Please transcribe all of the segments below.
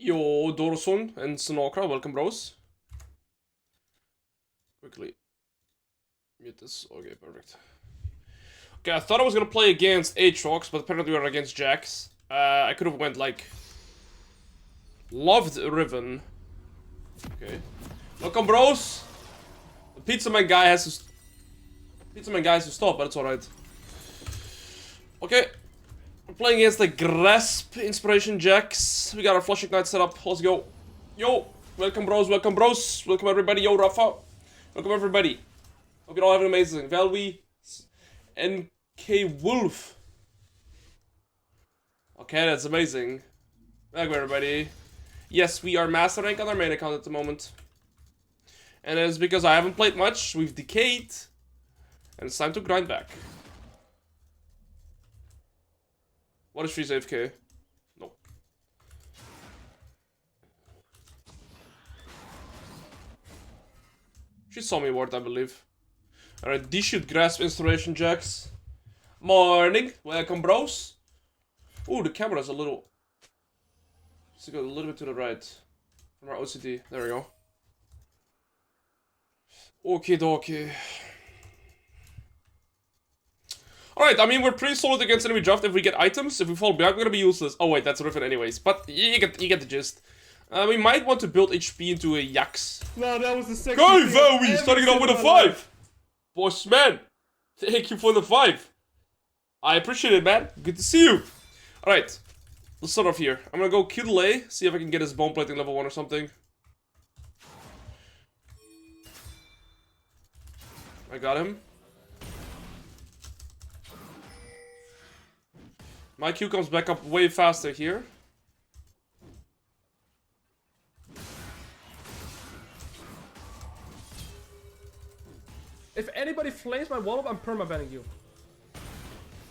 Yo, Dorson and Sonokra, welcome bros. Quickly mute this. Okay, perfect. Okay, I thought I was gonna play against Aatrox, but apparently we are against Jax. I could have went like... Loved Riven. Okay. Welcome bros! The Pizza Man guy has to... Pizza Man guy has to stop, but it's alright. Okay. We're playing against the Grasp Inspiration Jax. We got our Flush Ignite set up. Let's go. Yo! Welcome bros, welcome bros. Welcome everybody. Yo, Rafa. Welcome everybody. Hope you're all having amazing. Velvi. NK Wolf. Okay, that's amazing. Welcome everybody. Yes, we are master rank on our main account at the moment. And it's because I haven't played much. We've decayed. And it's time to grind back. What is she's AFK? No. She saw me ward, I believe. Alright, this should grasp installation Jax. Morning. Welcome, bros. Ooh, the camera's a little... Let's go a little bit to the right. From our OCD. There we go. Okay, dokie. Alright, I mean, we're pretty solid against enemy draft if we get items. If we fall back, we're gonna be useless. Oh wait, that's Riven anyways. But you get the gist. We might want to build HP into a Jax. No, that was the second. Go, Vayne! Starting out with a 5! Boss man! Thank you for the 5. I appreciate it, man. Good to see you. Alright, let's start off here. I'm gonna go kill Lay, see if I can get his bone plating level 1 or something. I got him. My Q comes back up way faster here. If anybody flames my wall up, I'm permabanning you.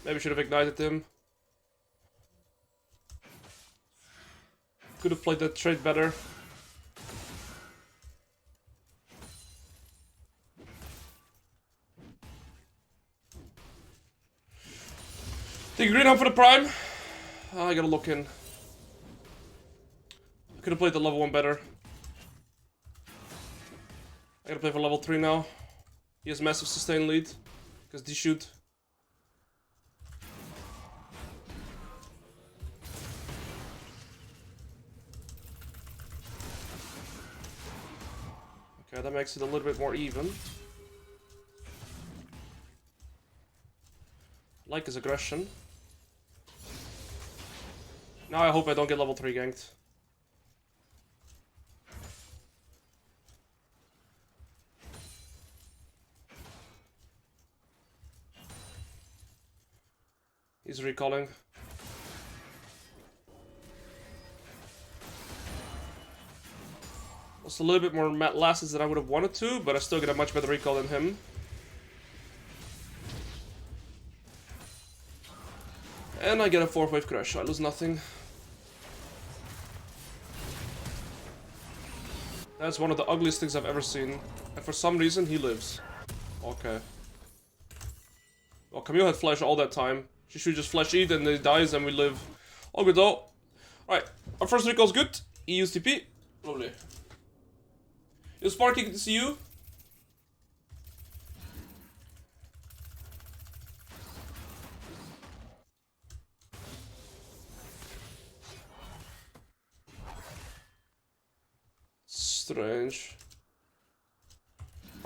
Maybe should have ignited him. Could have played that trade better. Take green up for the prime. I gotta look in. I could have played the level 1 better. I gotta play for level 3 now. He has massive sustain lead. Because they shoot. Okay, that makes it a little bit more even. Like his aggression. Now I hope I don't get level 3 ganked. He's recalling. Lost a little bit more lasses than I would have wanted to, but I still get a much better recall than him. And I get a 4th wave crash, I lose nothing. That's one of the ugliest things I've ever seen. And for some reason, he lives. Okay. Well, Camille had flash all that time. She should just flash eat and then he dies and we live. All good though. Alright, our first recall's good. He used TP. Lovely. Yo, Sparky, good to see you. Strange.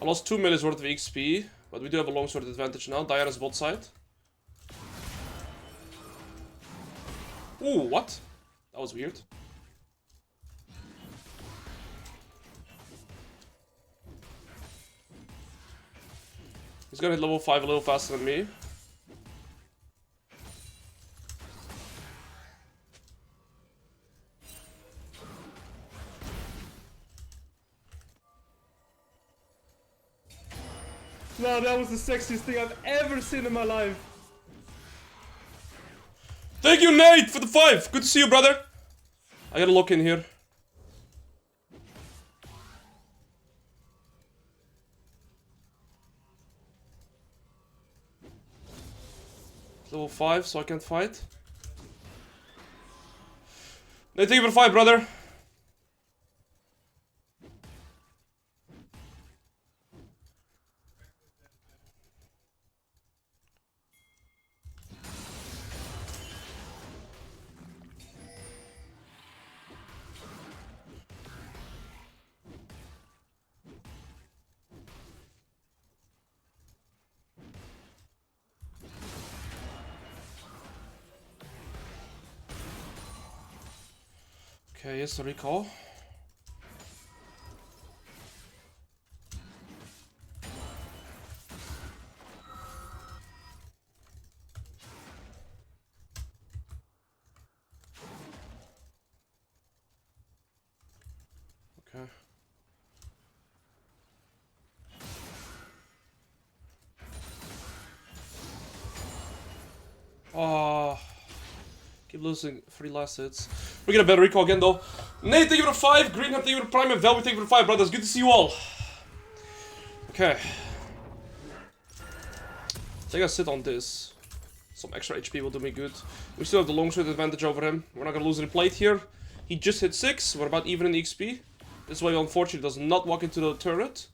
I lost 2 minutes worth of XP, but we do have a longsword advantage now. Diana's bot side. Ooh, what? That was weird. He's gonna hit level 5 a little faster than me. No, that was the sexiest thing I've ever seen in my life. Thank you, Nate, for the 5. Good to see you, brother. I gotta look in here. Level 5, so I can't fight. Nate, thank you for the 5, brother. Okay, here's the recall. Okay. Oh, keep losing 3 last hits. We get a better recall again though. Nate, thank you for the 5. Green, thank you for the Prime, and Velvet, thank you for the 5, brothers. Good to see you all. Okay. I think I sit on this. Some extra HP will do me good. We still have the longsword advantage over him. We're not gonna lose any plate here. He just hit 6. We're about even in the XP. This way, unfortunately, does not walk into the turret.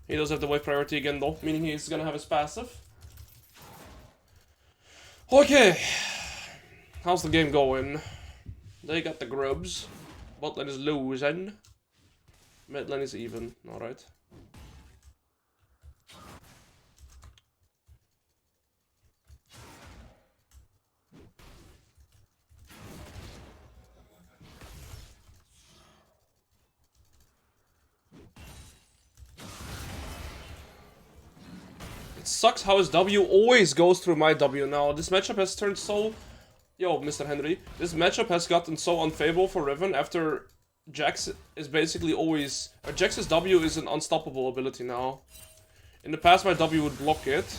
He does have the wave priority again though, meaning he's gonna have his passive. Okay. How's the game going? They got the grubs. Bot lane is losing. Mid lane is even. Alright. It sucks how his W always goes through my W now. This matchup has turned so... Yo, Mr. Henry. This matchup has gotten so unfavorable for Riven after Jax is basically always... Jax's W is an unstoppable ability now. In the past, my W would block it.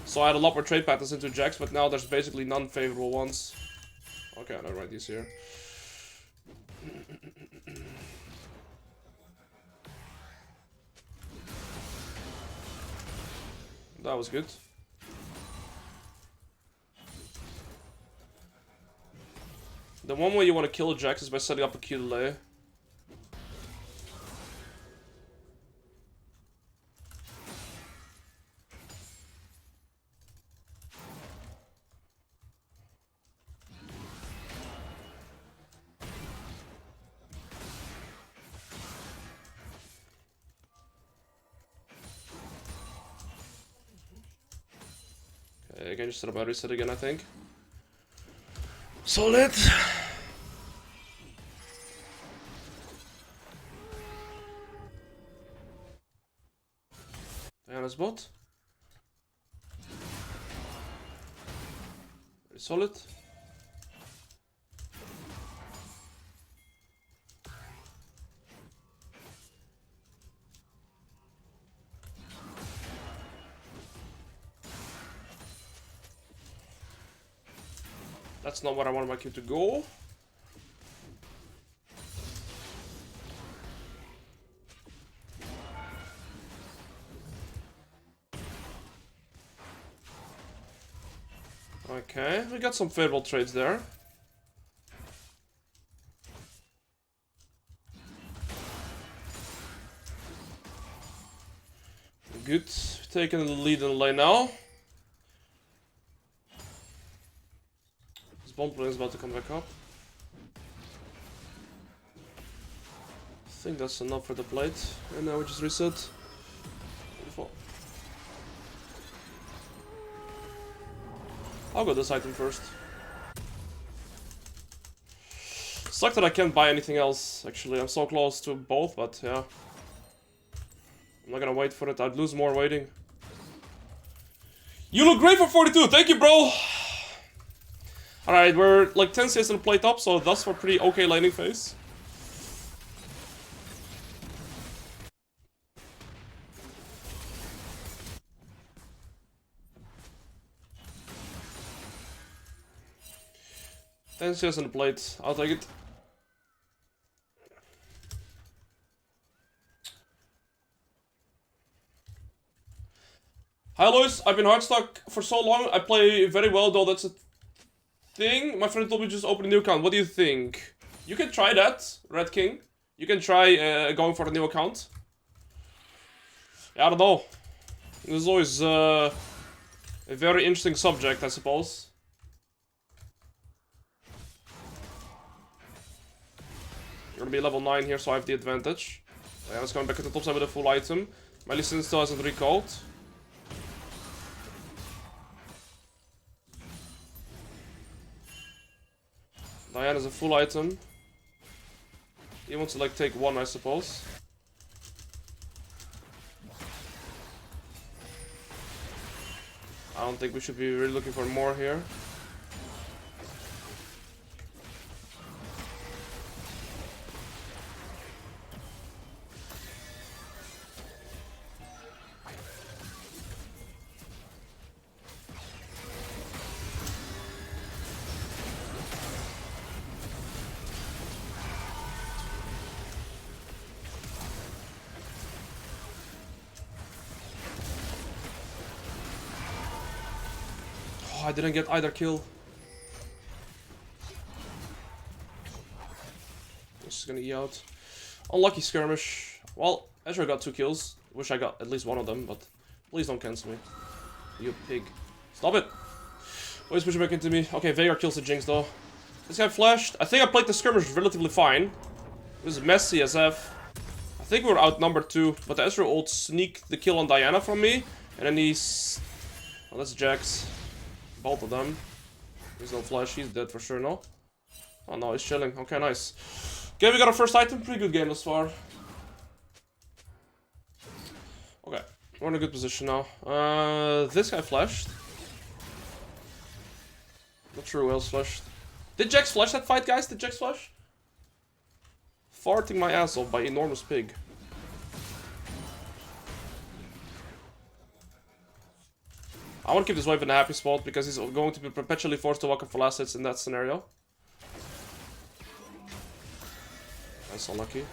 So I had a lot more trade patterns into Jax, but now there's basically none favorable ones. Okay, I'll write these here. That was good. The one way you want to kill Jax is by setting up a Q delay. Okay, again, just set up a reset again, I think. Solid! Diana's bot. Very solid. That's not where I wanted my Q to go. Okay, we got some favorable trades there. Good, taking the lead in the lane now. This bomb plane is about to come back up. I think that's enough for the plate. And now we just reset. Beautiful. I'll go this item first. Suck that I can't buy anything else, actually. I'm so close to both, but yeah. I'm not gonna wait for it. I'd lose more waiting. You look great for 42. Thank you, bro. Alright, we're like 10 CS in the plate up, so thus we're pretty okay laning phase. Ten CS on the plate. I'll take it. Hi Alois, I've been hard stuck for so long. I play very well though, that's a thing. My friend told me just open a new account. What do you think? You can try that, Red King. You can try going for a new account. Yeah, I don't know. This is always a very interesting subject, I suppose. You're gonna be level 9 here, so I have the advantage. Yeah, let's go back to the top side with a full item. My Lee Sin still hasn't recalled. Diana's a full item. He wants to like take one, I suppose. I don't think we should be really looking for more here. I didn't get either kill. This is gonna E out. Unlucky skirmish. Well, Ezreal got 2 kills. Wish I got at least one of them, but please don't cancel me. You pig. Stop it! Always pushing back into me. Okay, Vayne kills the Jinx though. This guy flashed. I think I played the skirmish relatively fine. It was messy as F. I think we were outnumbered too, but the Ezreal ult sneaked the kill on Diana from me, and then he's... Oh, that's Jax. Both of them. He's no flash, he's dead for sure, no? Oh no, he's chilling. Okay, nice. Okay, we got our first item. Pretty good game thus far. Okay, we're in a good position now. This guy flashed. Not sure who else flashed. Did Jax flash that fight, guys? Did Jax flash? Farting my ass off by enormous pig. I want to keep this wave in a happy spot because he's going to be perpetually forced to walk up for last hits in that scenario. That's unlucky.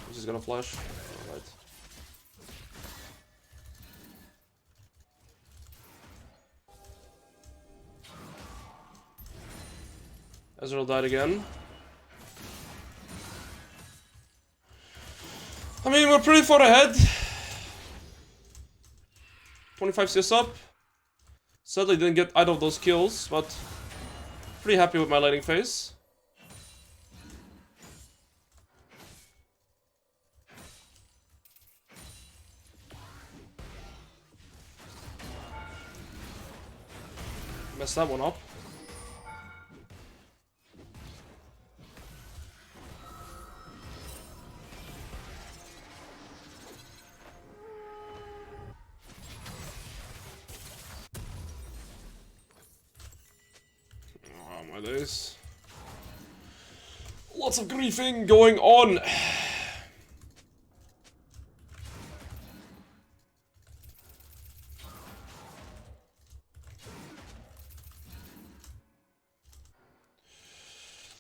This is gonna flash. Alright. Ezreal died again. I mean, we're pretty far ahead. 25 CS up. Sadly didn't get either of those kills, but pretty happy with my laning phase. Messed that one up. Oh my days. Lots of griefing going on.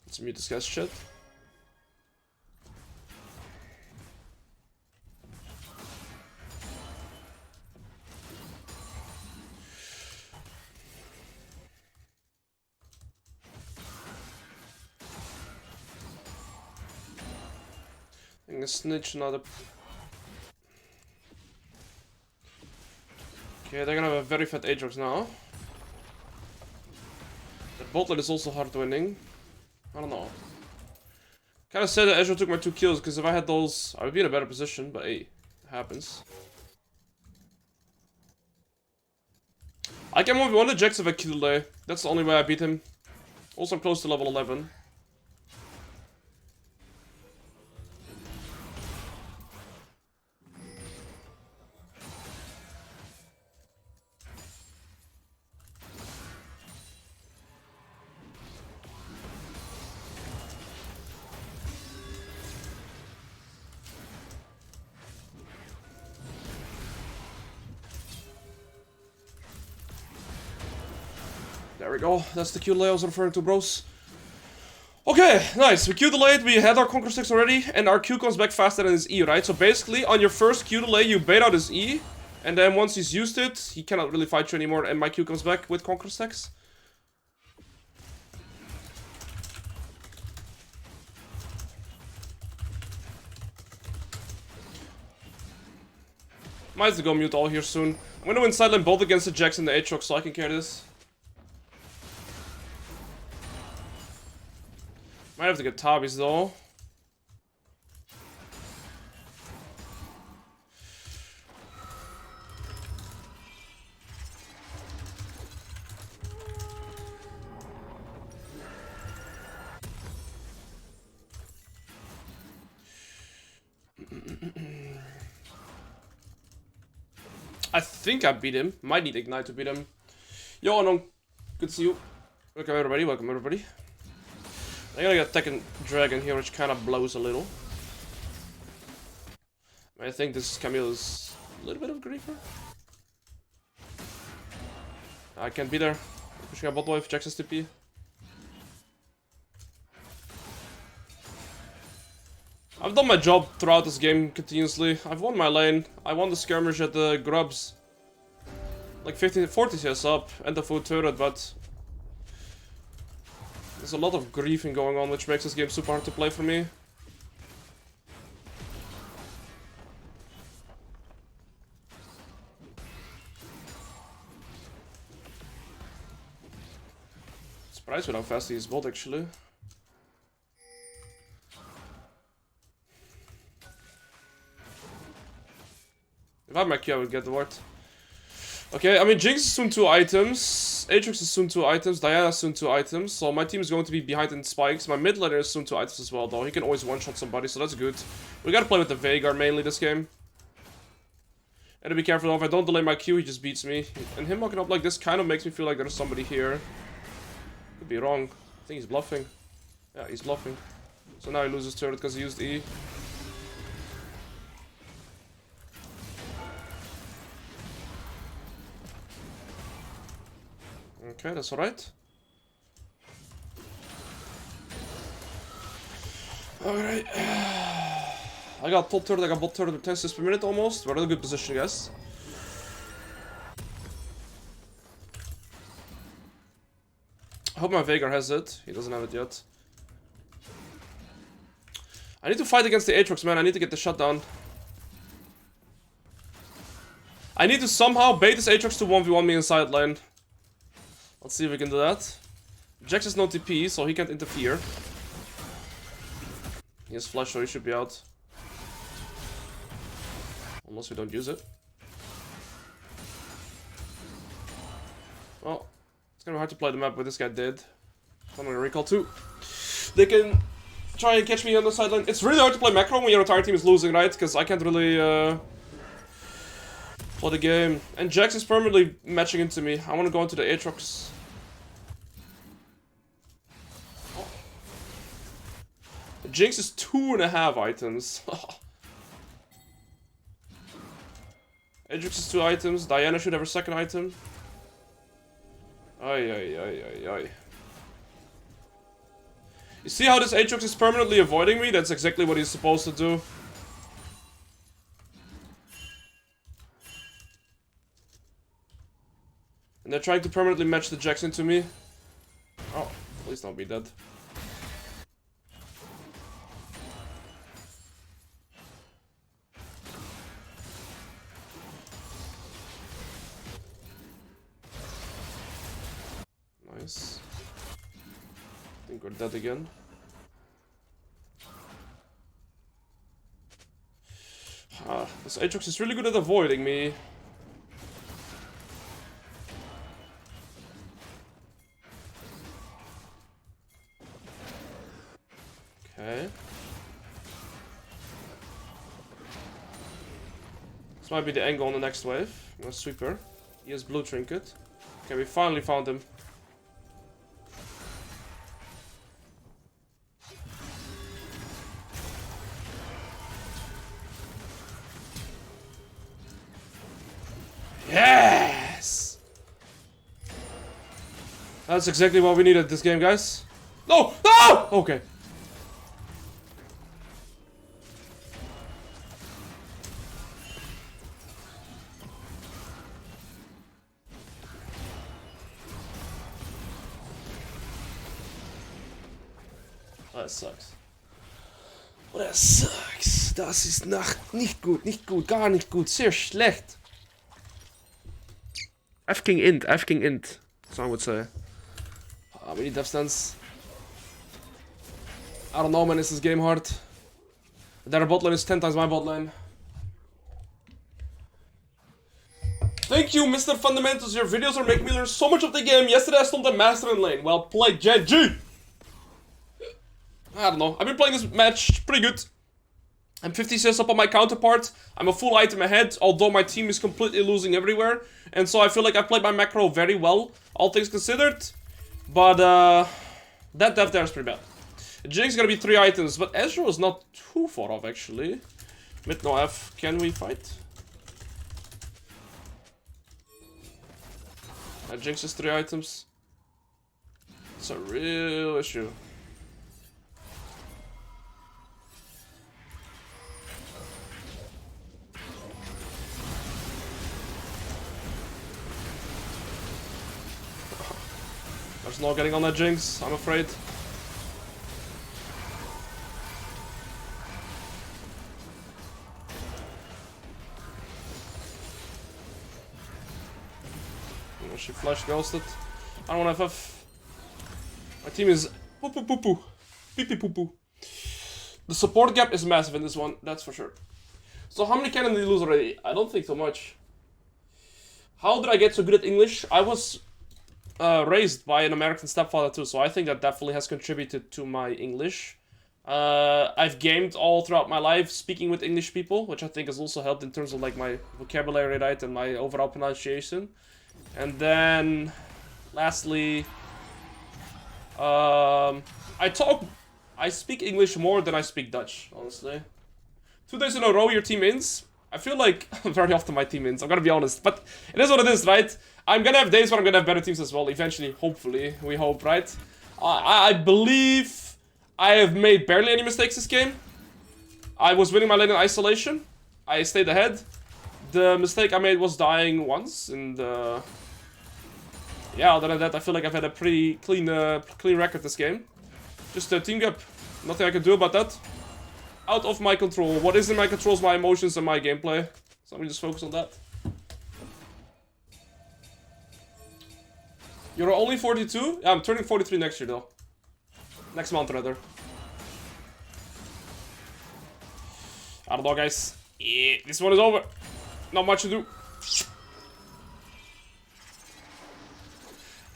Let's mute this guy's shit. A snitch, not a... Okay, they're gonna have a very fat Aatrox now. The bot lane is also hard winning. I don't know. Kinda sad that Ezreal took my 2 kills, because if I had those, I would be in a better position, but hey, it happens. I can move 1 to Jayce if I kill today. That's the only way I beat him. Also, I'm close to level 11. There we go. That's the Q delay I was referring to, bros. Okay, nice. We Q delayed, we had our Conquer 6 already, and our Q comes back faster than his E, right? So basically, on your first Q delay, you bait out his E, and then once he's used it, he cannot really fight you anymore, and my Q comes back with Conquer 6. Might as well go mute all here soon. I'm gonna win side lane both against the Jax and the Aatrox, so I can carry this. Might have to get Tabis though. I think I beat him. Might need Ignite to beat him. Yo, Anon. Good to see you. Welcome everybody, welcome everybody. I gotta get Tekken Dragon here, which kind of blows a little. I think this Camille is a little bit of a griefer. I can't be there. Pushing a bot wave, Jayce is TP. I've done my job throughout this game continuously. I've won my lane. I won the skirmish at the grubs. Like 40 CS up, and the food turret, but there's a lot of griefing going on, which makes this game super hard to play for me. Surprised with how fast he is bot, actually. If I had my Q, I would get the ward. Okay, I mean, Jinx is soon 2 items. Aatrox is soon 2 items. Diana is soon 2 items. So my team is going to be behind in spikes. My mid laner is soon 2 items as well, though. He can always one-shot somebody, so that's good. We gotta play with the Veigar mainly this game. And to be careful, if I don't delay my Q, he just beats me. And him walking up like this kind of makes me feel like there's somebody here. Could be wrong. I think he's bluffing. Yeah, he's bluffing. So now he loses turret because he used E. Okay, that's alright. Alright. I got top turret, I got bot turret with 10 per minute almost. We're in a good position, guys. I hope my Veigar has it. He doesn't have it yet. I need to fight against the Aatrox, man. I need to get the shutdown. I need to somehow bait this Aatrox to 1v1 me inside lane. Let's see if we can do that. Jayce has no TP, so he can't interfere. He has flash, so he should be out. Unless we don't use it. Well, it's gonna be hard to play the map, but this guy did. I'm gonna recall too. They can try and catch me on the sideline. It's really hard to play macro when your entire team is losing, right? Because I can't really play the game. And Jayce is permanently matching into me. I want to go into the Aatrox. Jinx is 2.5 items. Aatrox is 2 items. Diana should have her second item. Ay, ay, ay, ay, ay. You see how this Aatrox is permanently avoiding me? That's exactly what he's supposed to do. And they're trying to permanently match the Jayce into me. Oh, please don't be dead. Nice. I think we're dead again. This Aatrox is really good at avoiding me. Okay. This might be the angle on the next wave. I'm gonna sweep her. He has blue trinket. Okay, we finally found him. Yes! That's exactly what we needed this game, guys. No! No! Okay. That sucks. Oh, that sucks. Das ist nicht gut, nicht gut, gar nicht gut, sehr schlecht. F-King int, some would say. We need death stance. I don't know, man, is this game hard? Their bot lane is 10 times my bot lane. Thank you, Mr. Fundamentals. Your videos are making me learn so much of the game. Yesterday I stomped a master in lane. Well played, GG! I don't know. I've been playing this match pretty good. I'm 50 CS up on my counterpart. I'm a full item ahead, although my team is completely losing everywhere. And so I feel like I played my macro very well, all things considered. But that depth there is pretty bad. Jayce gonna be 3 items, but Ezreal is not too far off actually. Mid no F. Can we fight? Jayce is 3 items. It's a real issue. There's no getting on that Jinx, I'm afraid. Oh, she flashed ghosted. I don't want FF. My team is poo poo poo poo. Pee pee poo poo. The support gap is massive in this one, that's for sure. So how many cannon did you lose already? I don't think so much. How did I get so good at English? I was raised by an American stepfather too, so I think that definitely has contributed to my English. I've gamed all throughout my life speaking with English people, which I think has also helped in terms of like my vocabulary, right, and my overall pronunciation. And then, lastly, I speak English more than I speak Dutch, honestly. 2 days in a row your team wins. I feel like very often my team wins, I'm gonna be honest, but it is what it is, right? I'm gonna have days where I'm gonna have better teams as well, eventually, hopefully, we hope, right? I believe I have made barely any mistakes this game. I was winning my lane in isolation. I stayed ahead. The mistake I made was dying once, and yeah, other than that, I feel like I've had a pretty clean record this game. Just a team gap, nothing I can do about that. Out of my control. What is in my control is my emotions and my gameplay. So let me just focus on that. You're only 42? Yeah, I'm turning 43 next year though. Next month rather. I don't know guys. Yeah, this one is over. Not much to do.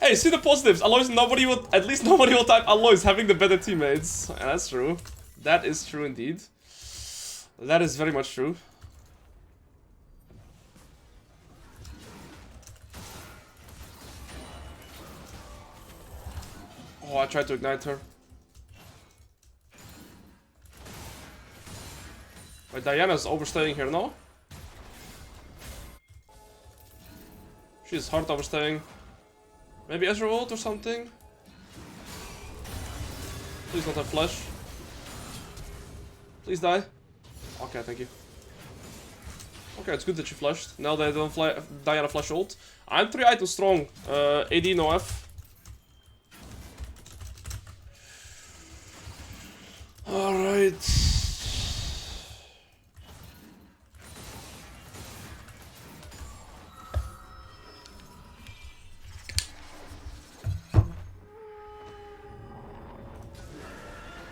Hey, see the positives. Alois, at least nobody will type Alois having the better teammates. And that's true. That is true indeed. That is very much true. Oh, I tried to ignite her. Wait, Diana's overstaying here now? She's hard overstaying. Maybe Ezreal ult or something? Please not have flash. Please die. Okay, thank you. Okay, it's good that you flashed. Now they don't Diana flash ult. I'm 3 items strong. AD no F. Alright.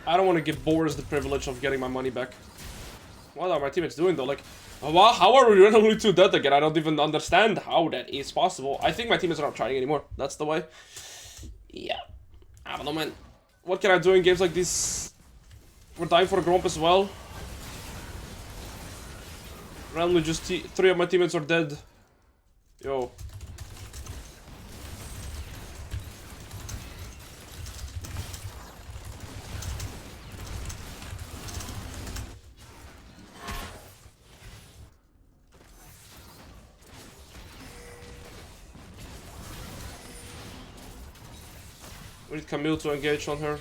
I don't want to give Boris the privilege of getting my money back. What are my teammates doing though? Like, how are we randomly 2 dead again? I don't even understand how that is possible. I think my teammates are not trying anymore. That's the way. Yeah. I don't know, man. What can I do in games like this? We're dying for a Gromp as well. Randomly just 3 of my teammates are dead. Yo. We need Camille to engage on her.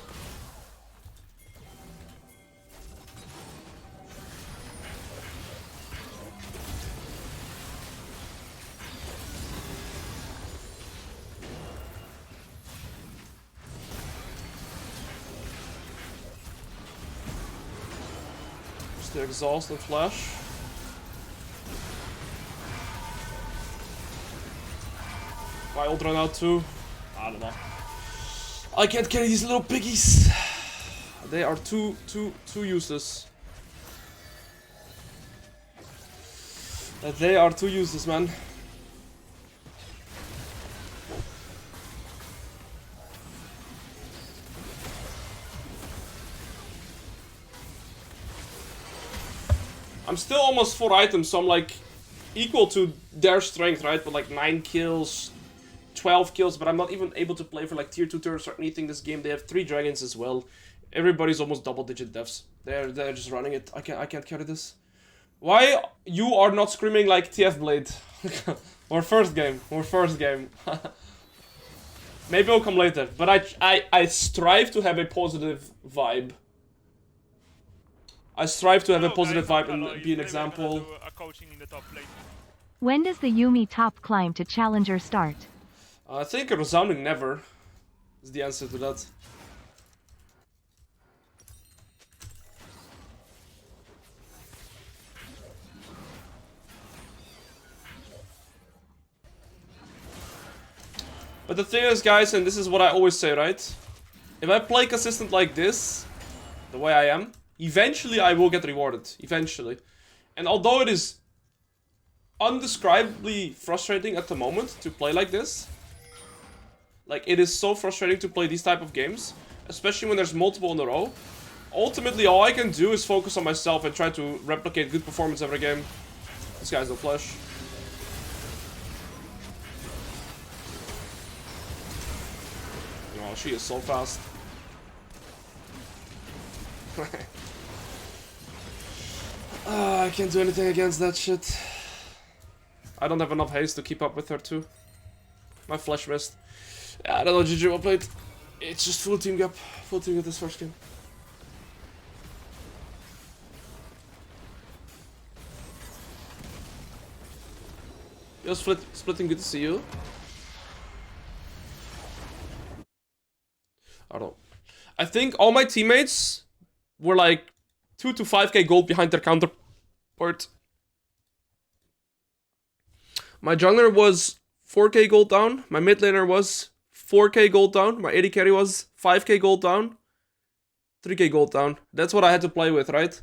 Just the exhaust and flash. My ult ran out too. I don't know. I can't carry these little piggies. They are too useless. They are too useless, man. I'm still almost 4 items, so I'm like equal to their strength, right? But like 9 kills, 12 kills, but I'm not even able to play for like tier 2 turrets or anything this game. They have 3 dragons as well. Everybody's almost double-digit deaths. They're just running it. I can't carry this. Why you are not screaming like TF Blade? Or first game. Maybe I'll come later, but I strive to have a positive vibe. I strive to have a positive vibe and be an example. When does the Yuumi top climb to Challenger start? I think a resounding never is the answer to that. But the thing is, guys, and this is what I always say, right? If I play consistent like this, the way I am, eventually I will get rewarded. Eventually. And although it is undescribably frustrating at the moment to play like this, like, it is so frustrating to play these type of games, especially when there's multiple in a row. Ultimately, all I can do is focus on myself and try to replicate good performance every game. This guy's no flash. Oh, she is so fast. I can't do anything against that shit. I don't have enough haste to keep up with her too. My flash missed. Yeah, I don't know, GG, well played. It's just full team gap. Full team with this first game. Yo, splitting, good to see you. I don't know. I think all my teammates were like 2 to 5k gold behind their counterpart. My jungler was 4k gold down. My mid laner was 4k gold down. My AD carry was 5k gold down. 3k gold down. That's what I had to play with, right?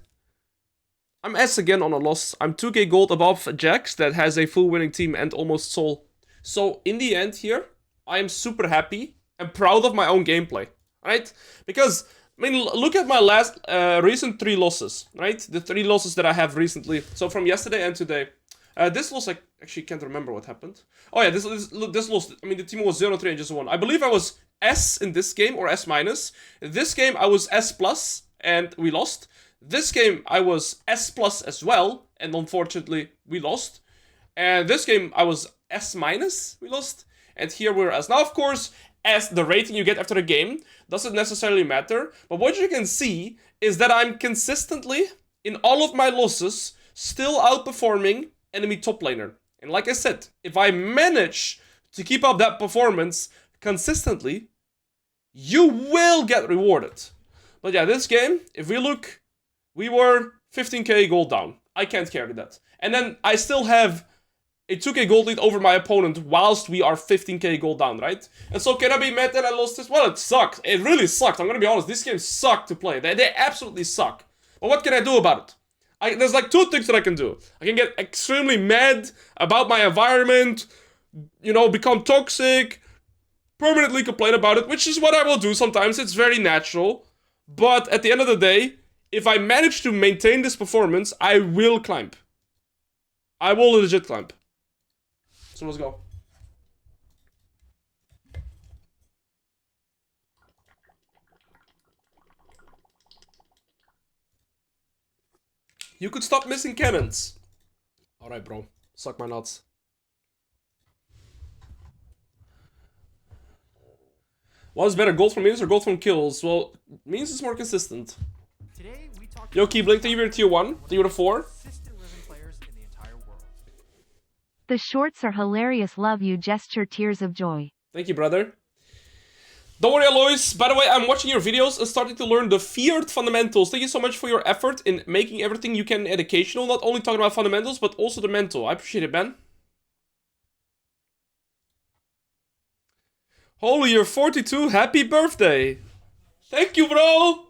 I'm S again on a loss. I'm 2k gold above Jax that has a full winning team and almost soul. So in the end here, I am super happy and proud of my own gameplay, right? Because, I mean, look at my last recent 3 losses, right? The 3 losses that I have recently. So from yesterday and today. This loss, I actually can't remember what happened. Oh yeah, this loss, I mean, the team was 0-3 and just won. I believe I was S in this game, or S-. This game, I was S+, and we lost. This game, I was S+ as well, and unfortunately, we lost. And this game, I was S-, we lost. And here we're S. Now, of course, as the rating you get after a game doesn't necessarily matter. But what you can see is that I'm consistently, in all of my losses, still outperforming enemy top laner. And like I said, if I manage to keep up that performance consistently, you will get rewarded. But yeah, this game, if we look, we were 15k gold down. I can't carry that. And then I still have a 2k gold lead over my opponent whilst we are 15k gold down, right? And so can I be mad that I lost this? Well, it sucked. It really sucked. I'm gonna be honest. This game sucked to play. They absolutely suck. But what can I do about it? There's like 2 things that I can do. I can get extremely mad about my environment, you know, become toxic, permanently complain about it, which is what I will do sometimes. It's very natural. But at the end of the day, if I manage to maintain this performance, I will climb. I will legit climb. So let's go. You could stop missing cannons. Alright, bro. Suck my nuts. What is better, gold from minions or gold from kills? Well, minions is more consistent. Yo, Keyblink, thank you for tier 1. Thank you for 4. The shorts are hilarious. Love you. Gesture tears of joy. Thank you, brother. Don't worry, Alois. By the way, I'm watching your videos and starting to learn the feared fundamentals. Thank you so much for your effort in making everything you can educational. Not only talking about fundamentals, but also the mental. I appreciate it, man. Holy, you're 42. Happy birthday. Thank you, bro.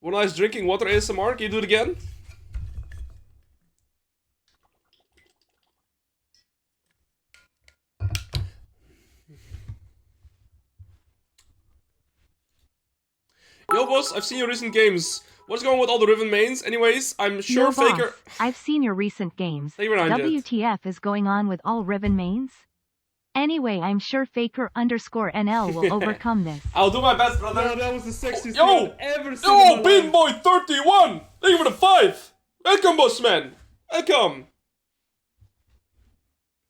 One nice drinking water ASMR. Can you do it again? Yo, boss, I've seen your recent games. What's going on with all the Riven mains? Anyways, I'm sure Yo, boss, Faker... I've seen your recent games. Thank you very much, Jet. WTF is going on with all Riven mains? Anyway, I'm sure Faker_NL will overcome this. I'll do my best, brother. No, that was the sexiest Yo! thing I've ever seen Yo, in my Bean life. Boy 31! Thank you for the 5! Welcome, boss man! Welcome!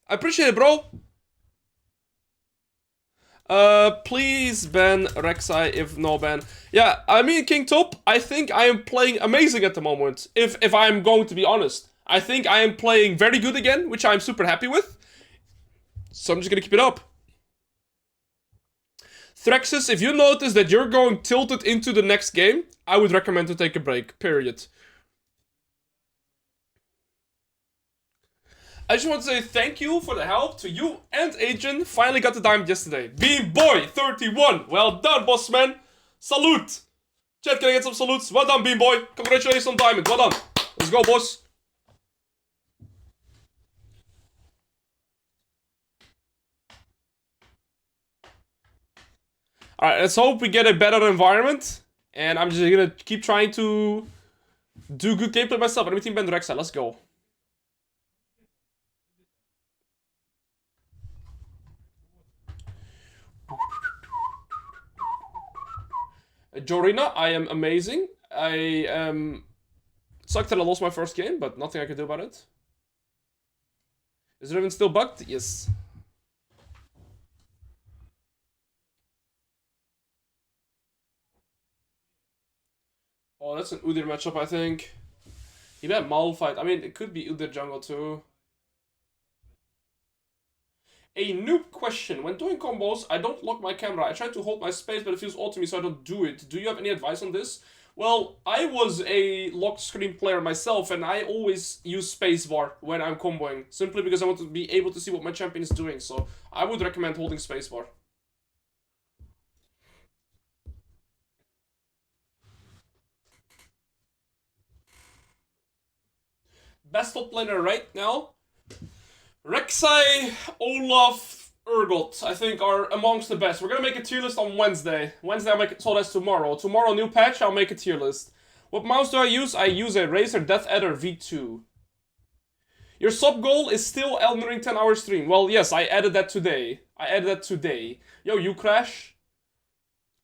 I appreciate it, bro! Please ban Rek'Sai if no ban. Yeah, I mean, King Top, I think I am playing amazing at the moment. If I'm going to be honest. I think I am playing very good again, which I'm super happy with. So I'm just gonna keep it up. Threxus, if you notice that you're going tilted into the next game, I would recommend to take a break, period. I just want to say thank you for the help to you and Agent. Finally got the diamond yesterday. Beam Boy 31. Well done, boss man. Salute. Chat, can I get some salutes? Well done, Beam Boy. Congratulations on diamond. Well done. Let's go, boss. Alright, let's hope we get a better environment. And I'm just gonna keep trying to do good gameplay myself. Enemy team band Rek'Sai. Let's go. Jorina, I am amazing. I am... Sucked that I lost my first game, but nothing I can do about it. Is Riven still bugged? Yes. Oh, that's an Udyr matchup, I think. He bet Malphite. I mean, it could be Udyr jungle too. A noob question. When doing combos, I don't lock my camera. I try to hold my space, but it feels odd to me, so I don't do it. Do you have any advice on this? Well, I was a locked screen player myself, and I always use spacebar when I'm comboing. Simply because I want to be able to see what my champion is doing, so I would recommend holding spacebar. Best top laner right now? Rek'Sai, Olaf, Urgot, I think are amongst the best. We're gonna make a tier list on Wednesday. Wednesday I'll make it, so that's tomorrow. Tomorrow, new patch, I'll make a tier list. What mouse do I use? I use a Razer Death Adder V2. Your sub goal is still Elden Ring 10-hour stream. Well, yes, I added that today. Yo, you crash?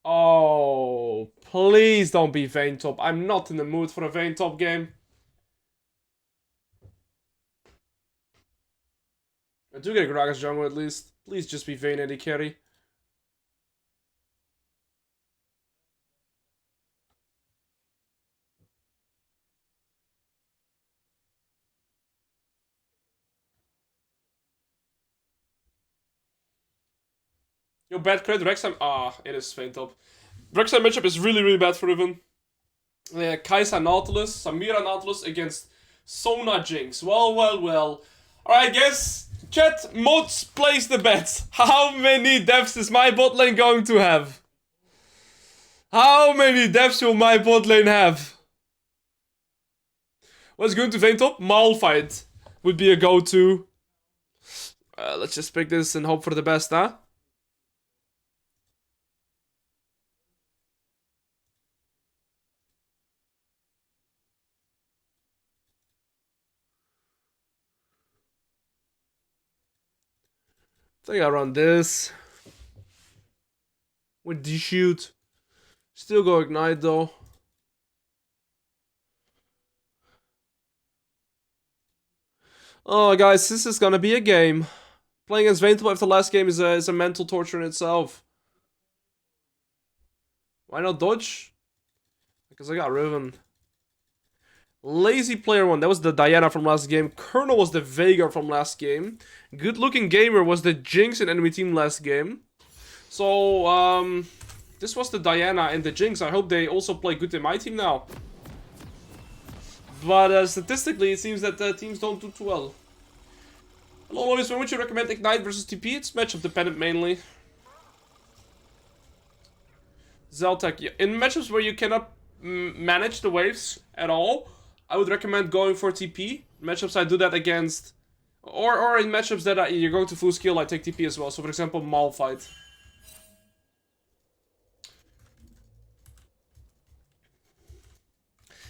Oh, please don't be Vayne top. I'm not in the mood for a Vayne top game. I do get a Gragas jungle at least. Please just be Vayne AD carry. Yo, bad crit, Rek'Sai. Ah, it is Vayne top. Rek'Sai matchup is really, really bad for Riven. Kai'Sa Nautilus, Samira Nautilus against Sona Jinx. Well. Alright, guys. Chat, mods, place the bets. How many deaths is my bot lane going to have? How many deaths will my bot lane have? What's going to Vayne top? Malphite would be a go-to. Let's just pick this and hope for the best, huh? I think I run this. With D-shoot. Still go ignite though. Oh guys, this is gonna be a game. Playing against Vayne top after the last game is a mental torture in itself. Why not dodge? Because I got Riven. Lazy player 1, that was the Diana from last game. Colonel was the Veigar from last game. Good looking gamer was the Jinx in enemy team last game. So, this was the Diana and the Jinx. I hope they also play good in my team now. But statistically, it seems that teams don't do too well. Hello, Alois, when would you recommend Ignite versus TP? It's matchup dependent mainly. Zeltek, yeah. In matchups where you cannot manage the waves at all, I would recommend going for TP. Matchups I do that against, or in matchups that you're going to full skill, I take TP as well. So for example, Malphite.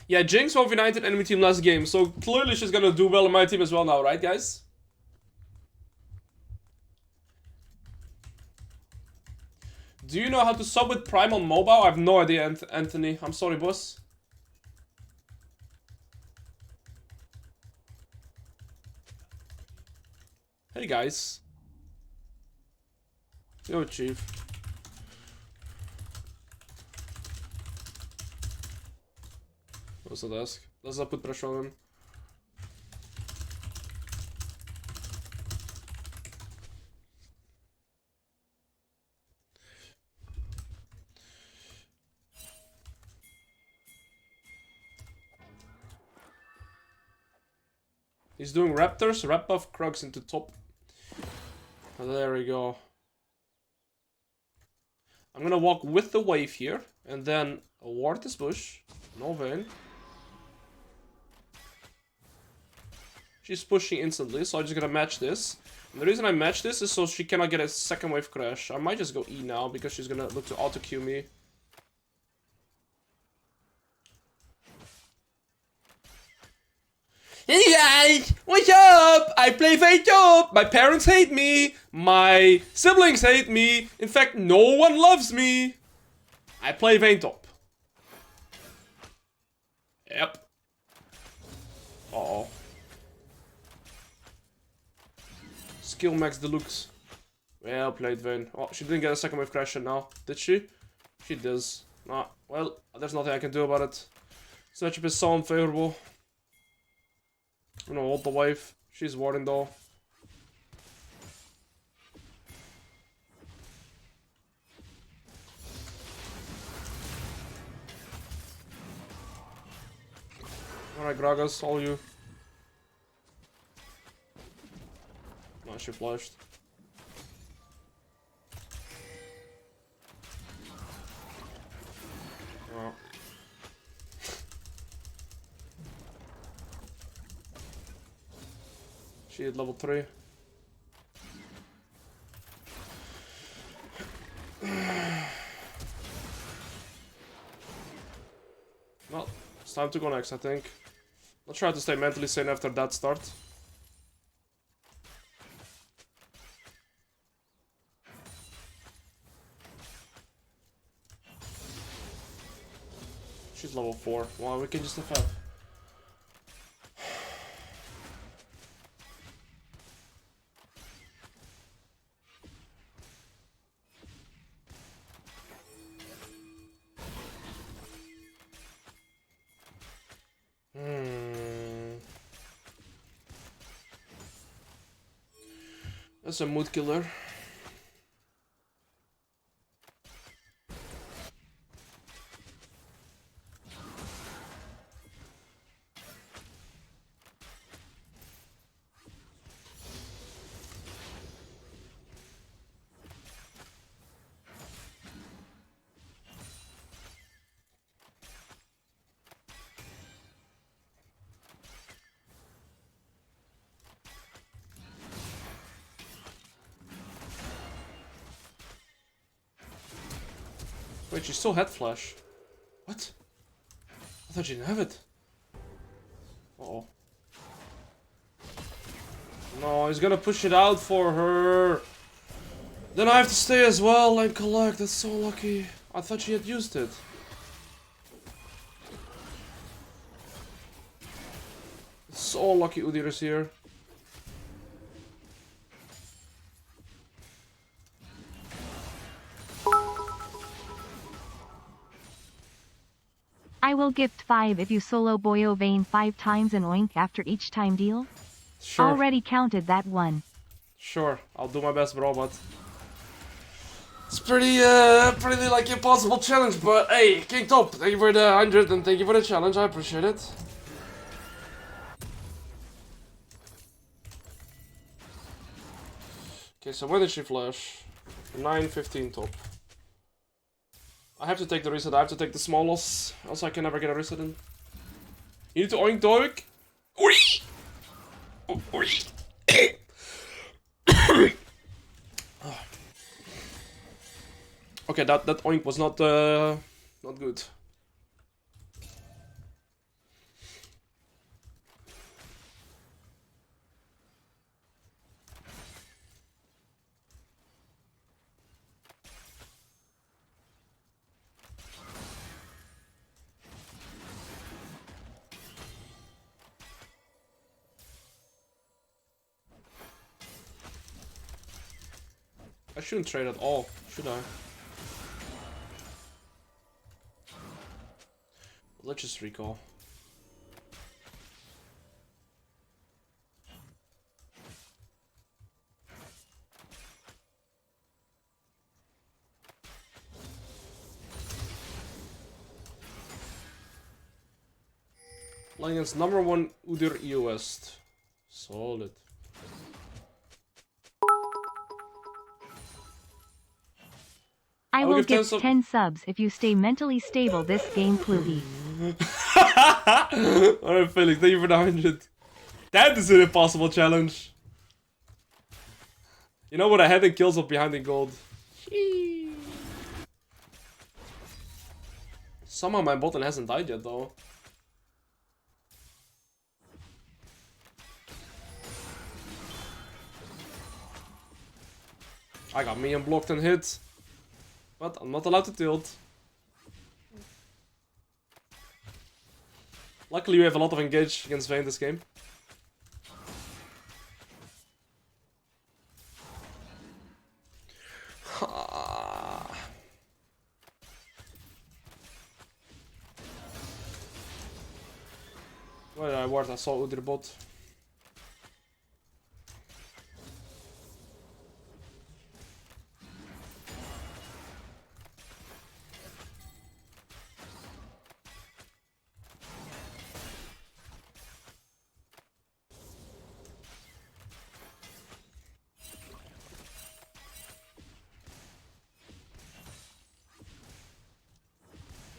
Yeah, Jinx 1v19 enemy team last game, so clearly she's gonna do well in my team as well now, right, guys? Do you know how to sub with Prime on mobile? I have no idea, Anthony. I'm sorry, boss. Hey, guys. Yo, Chief. What's the desk? Let's not put pressure on him. He's doing Raptors, wrap buff Krugs into top. Oh, there we go. I'm gonna walk with the wave here, and then ward this bush. No Vayne. She's pushing instantly, so I'm just gonna match this. And the reason I match this is so she cannot get a second wave crash. I might just go E now, because she's gonna look to auto-Q me. Hey guys, what's up? I play Vayne top. My parents hate me. My siblings hate me. In fact, no one loves me. I play Vayne top. Yep. Uh-oh. Skill max deluxe. Well played, Vayne. Oh, she didn't get a second wave crash now, did she? She does. Nah, well, there's nothing I can do about it. This matchup is so unfavorable. I'm gonna hold the wave. She's warding though. Alright, Gragas, all you. No, she flashed. Oh. She hit level 3. Well, it's time to go next, I think. I'll try to stay mentally sane after that start. She's level 4. Wow, we can just FF. That's a mood killer. Wait, she still had flash. What? I thought she didn't have it. Uh-oh. No, he's gonna push it out for her. Then I have to stay as well and collect. That's so lucky. I thought she had used it. It's so lucky Udyr is here. I will gift 5 if you solo Boyo Vayne 5 times and oink after each time deal. Sure. Already counted that one. Sure, I'll do my best, bro, but it's pretty like impossible challenge, but hey, King Top, thank you for the 100 and thank you for the challenge, I appreciate it. Okay, so where did she flash? 9:15 top. I have to take the reset, I have to take the small loss, else I can never get a reset in. You need to oink doink. Okay, that oink was not good. I shouldn't trade at all, should I? Let's just recall. Playing against #1 Udyr West. Solid. I will will give 10 give 10 subs if you stay mentally stable this game, Pluty. Alright, Felix, thank you for the 100. That is an impossible challenge. You know what? I had the kills up behind the gold. Somehow my bot lane hasn't died yet, though. I got me unblocked and hit. But I'm not allowed to tilt. Luckily we have a lot of engage against Vayne this game. Where did I ward? I saw Udyr bot.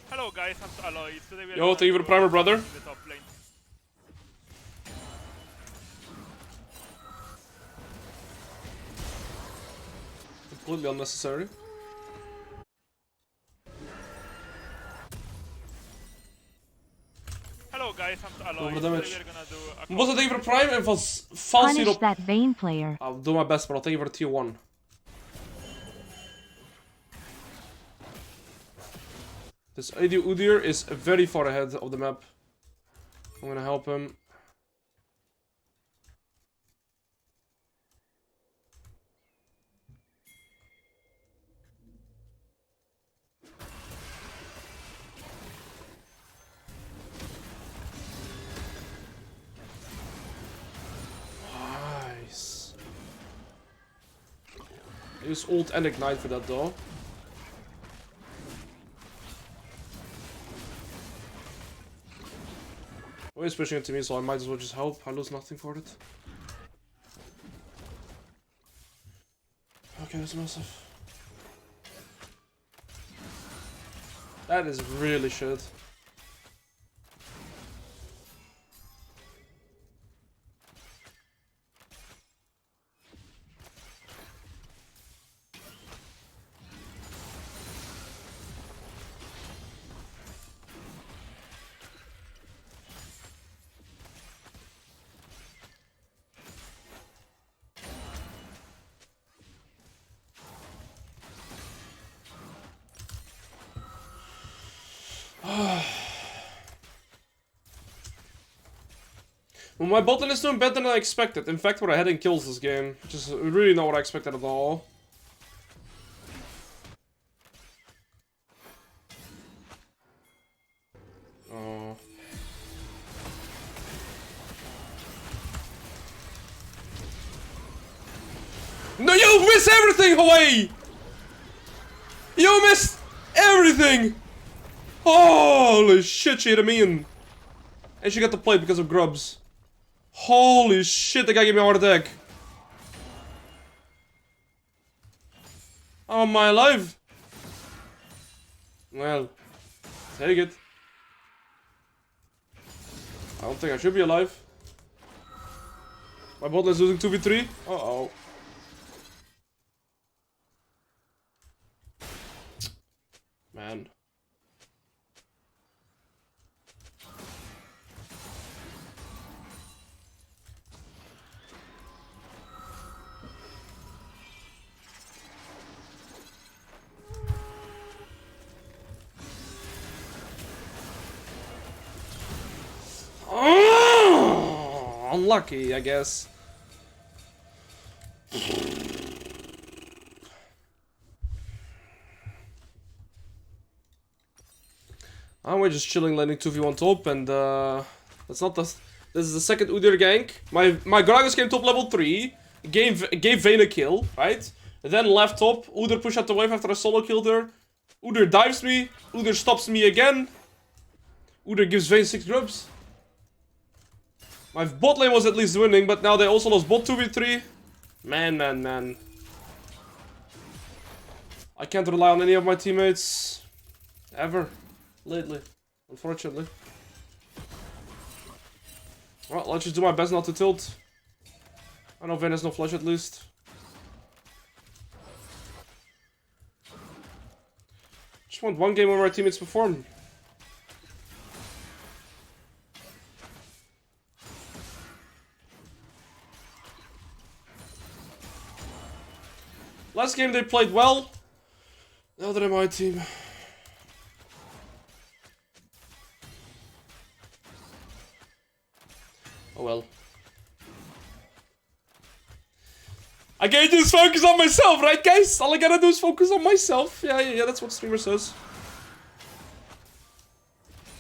Hello guys, I'm Alois. Today we are Yo, thank you for the primer, brother. the top lane. Completely unnecessary. Hello guys, I'm Alois. Over Today damage. we are gonna do a Was it even prime and was false Punish hero? that Vayne player. I'll do my best, but I'll take you for the tier 1. This AD Udyr is very far ahead of the map. I'm gonna help him. Nice. I use ult and ignite for that though. Well, he's pushing it to me, so I might as well just help. I lose nothing for it. Okay, that's massive. That is really shit. Well, my bot lane is doing better than I expected. In fact, we're ahead in kills this game, which is really not what I expected at all. Oh. No, you miss everything, Hawaii! You missed everything! Holy shit, she hit a minion. And she got the plate because of grubs. Holy shit, the guy gave me a heart attack. Oh, am I alive? Well, take it. I don't think I should be alive. My bot lane is losing 2v3. Uh-oh. Man. Oh, unlucky, I guess. And we're just chilling, landing 2v1 top, and that's not the. This is the second Udyr gank. My Gragas came top level 3, gave Vayne a kill, right? And then left top, Udyr pushed out the wave after I solo killed her. Udyr dives me, Udyr stops me again. Udyr gives Vayne 6 grubs. My bot lane was at least winning, but now they also lost bot 2v3. Man. I can't rely on any of my teammates. Ever. Lately. Unfortunately. Well, let's just do my best not to tilt. I know Vayne has no flash at least. Just want one game where my teammates perform. Last game they played well. Now they're my team. Oh well. I can't just focus on myself, right guys? All I gotta do is focus on myself. Yeah, that's what streamer says.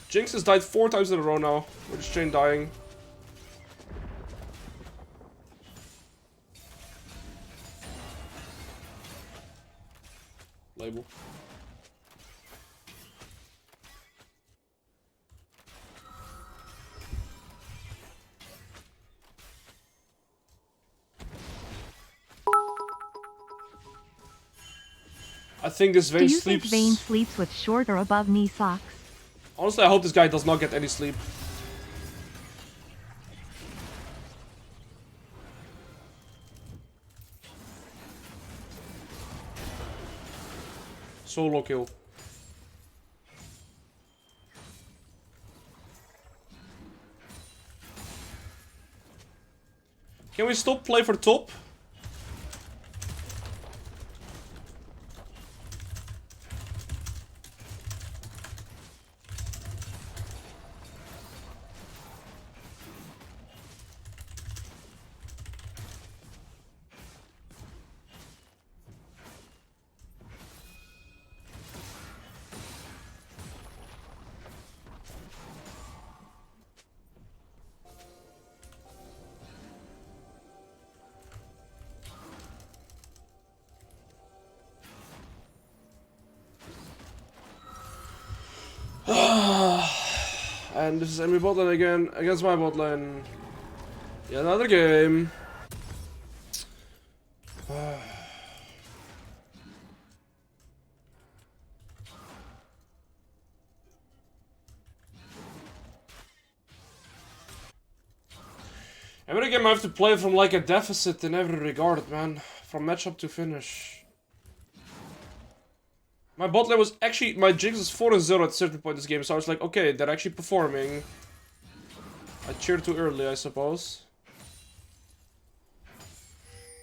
Jinx has died 4 times in a row now, with his chain dying. Label. I think this Vayne Do you sleeps. think Vayne sleeps with short or above knee socks? Honestly, I hope this guy does not get any sleep. Solo kill. Can we stop play for top? And this is enemy bot lane again, against my bot lane. Yeah, another game. Every game I have to play from like a deficit in every regard, man. From matchup to finish. My bot lane was actually, my Jinx is 4-0 at a certain point in this game, so I was like, okay, they're actually performing. I cheered too early, I suppose.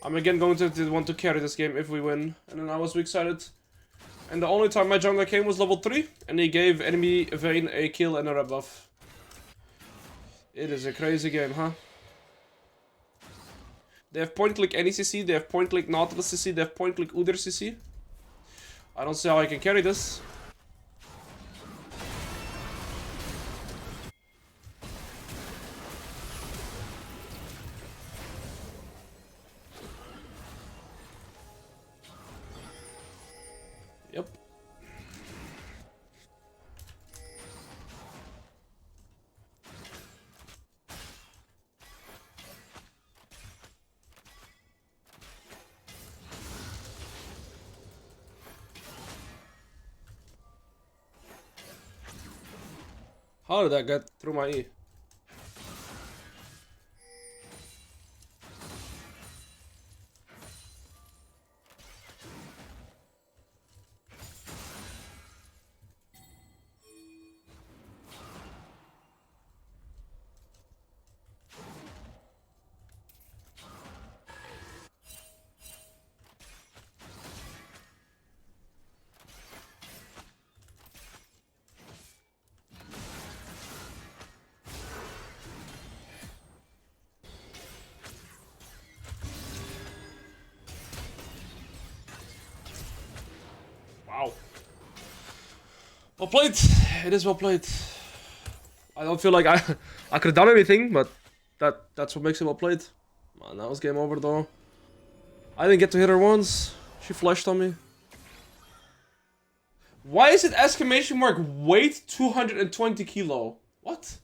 I'm again going to want to carry this game if we win, and then I was excited. And the only time my jungler came was level 3, and he gave enemy Vayne a kill and a rebuff. It is a crazy game, huh? They have point-click any CC, they have point-click Nautilus CC, they have point-click Udyr CC. I don't see how I can carry this. Yep. How did that get through my E? Well played. It is well played. I don't feel like I could have done anything, but that's what makes it well played. Man, that was game over though. I didn't get to hit her once. She flashed on me. Why is it exclamation mark weight 220 kilo? What?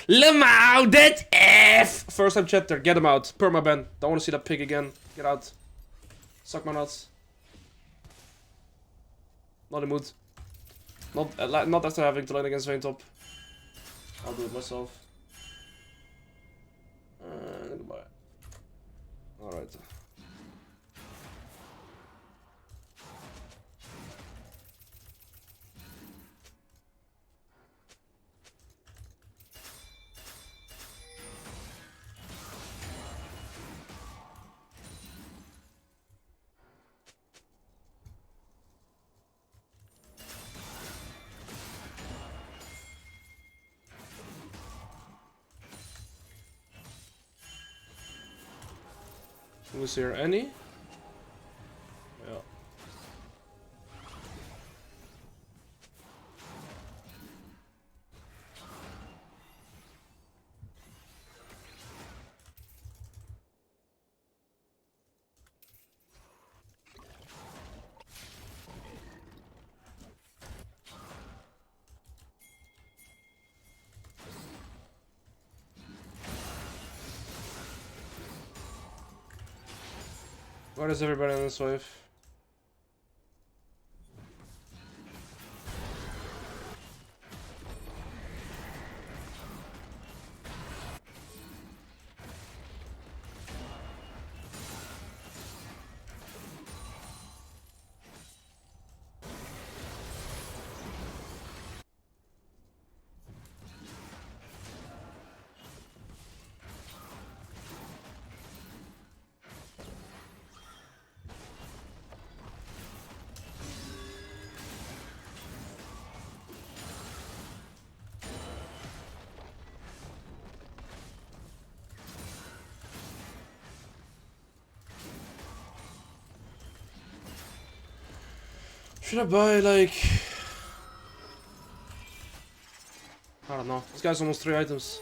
Lamau, that F! First time chapter, get him out. Permaban. Don't want to see that pig again. Get out. Suck my nuts. Not in mood. Not after having to lane against Vayne top. I'll do it myself. Goodbye. Alright. Who's here? Any? Yeah. Where is everybody on this wave? Should I buy, like... I don't know. This guy's almost 3 items.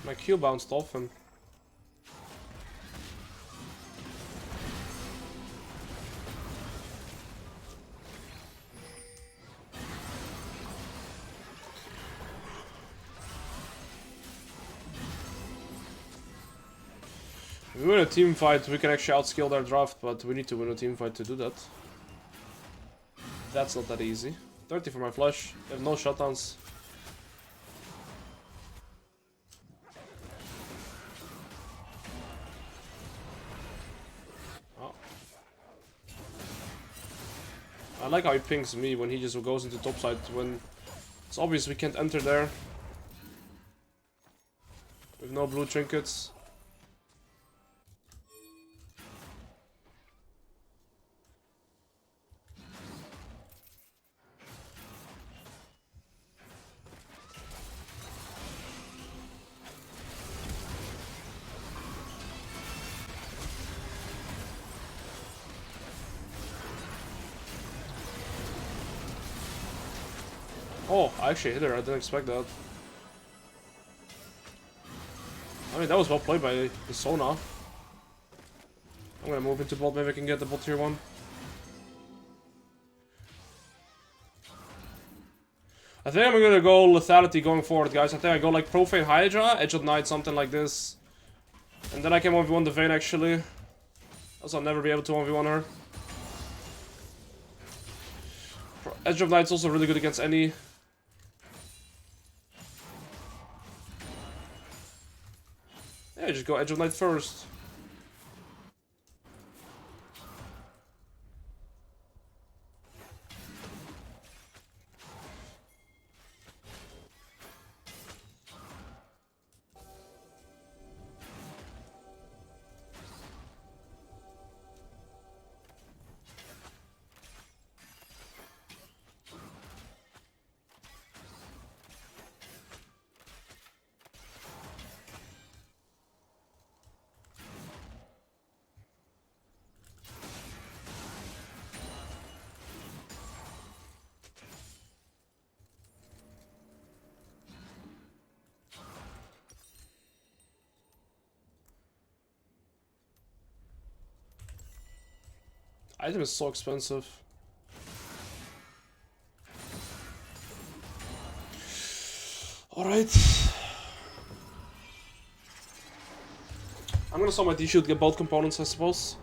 My Q bounced off him. If we win a team fight, we can actually outskill their draft, but we need to win a team fight to do that. That's not that easy. 30 for my flash. They have no shutdowns. I like how he pings me when he just goes into topside when it's obvious we can't enter there. With no blue trinkets. Oh, I actually hit her. I didn't expect that. I mean, that was well played by the Sona. I'm gonna move into bot. Maybe I can get the bot tier 1. I think I'm gonna go lethality going forward, guys. I think I go like Profane Hydra, Edge of Night, something like this. And then I can 1v1 the Vayne actually. Else I'll never be able to 1v1 her. Edge of Night's also really good against any. Yeah, just go Edge of Night first. Item is so expensive. Alright. I'm gonna sell my D-shield, get both components, I suppose.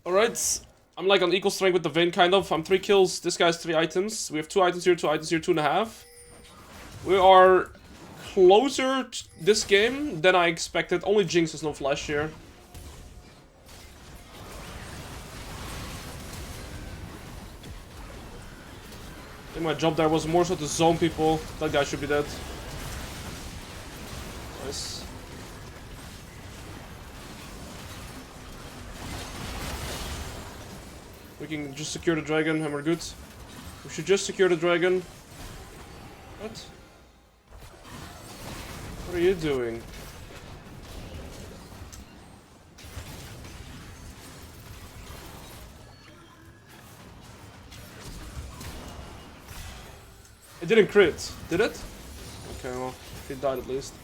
Alright. I'm like on equal strength with the Vayne, kind of. I'm 3 kills, this guy's 3 items. We have 2 items here, 2 items here, 2.5. We are closer to this game than I expected. Only Jinx has no flash here. I think my job there was more so to zone people. That guy should be dead. Nice. We can just secure the dragon and we're good. We should just secure the dragon. What? What are you doing? It didn't crit, did it? Okay, well, he died at least.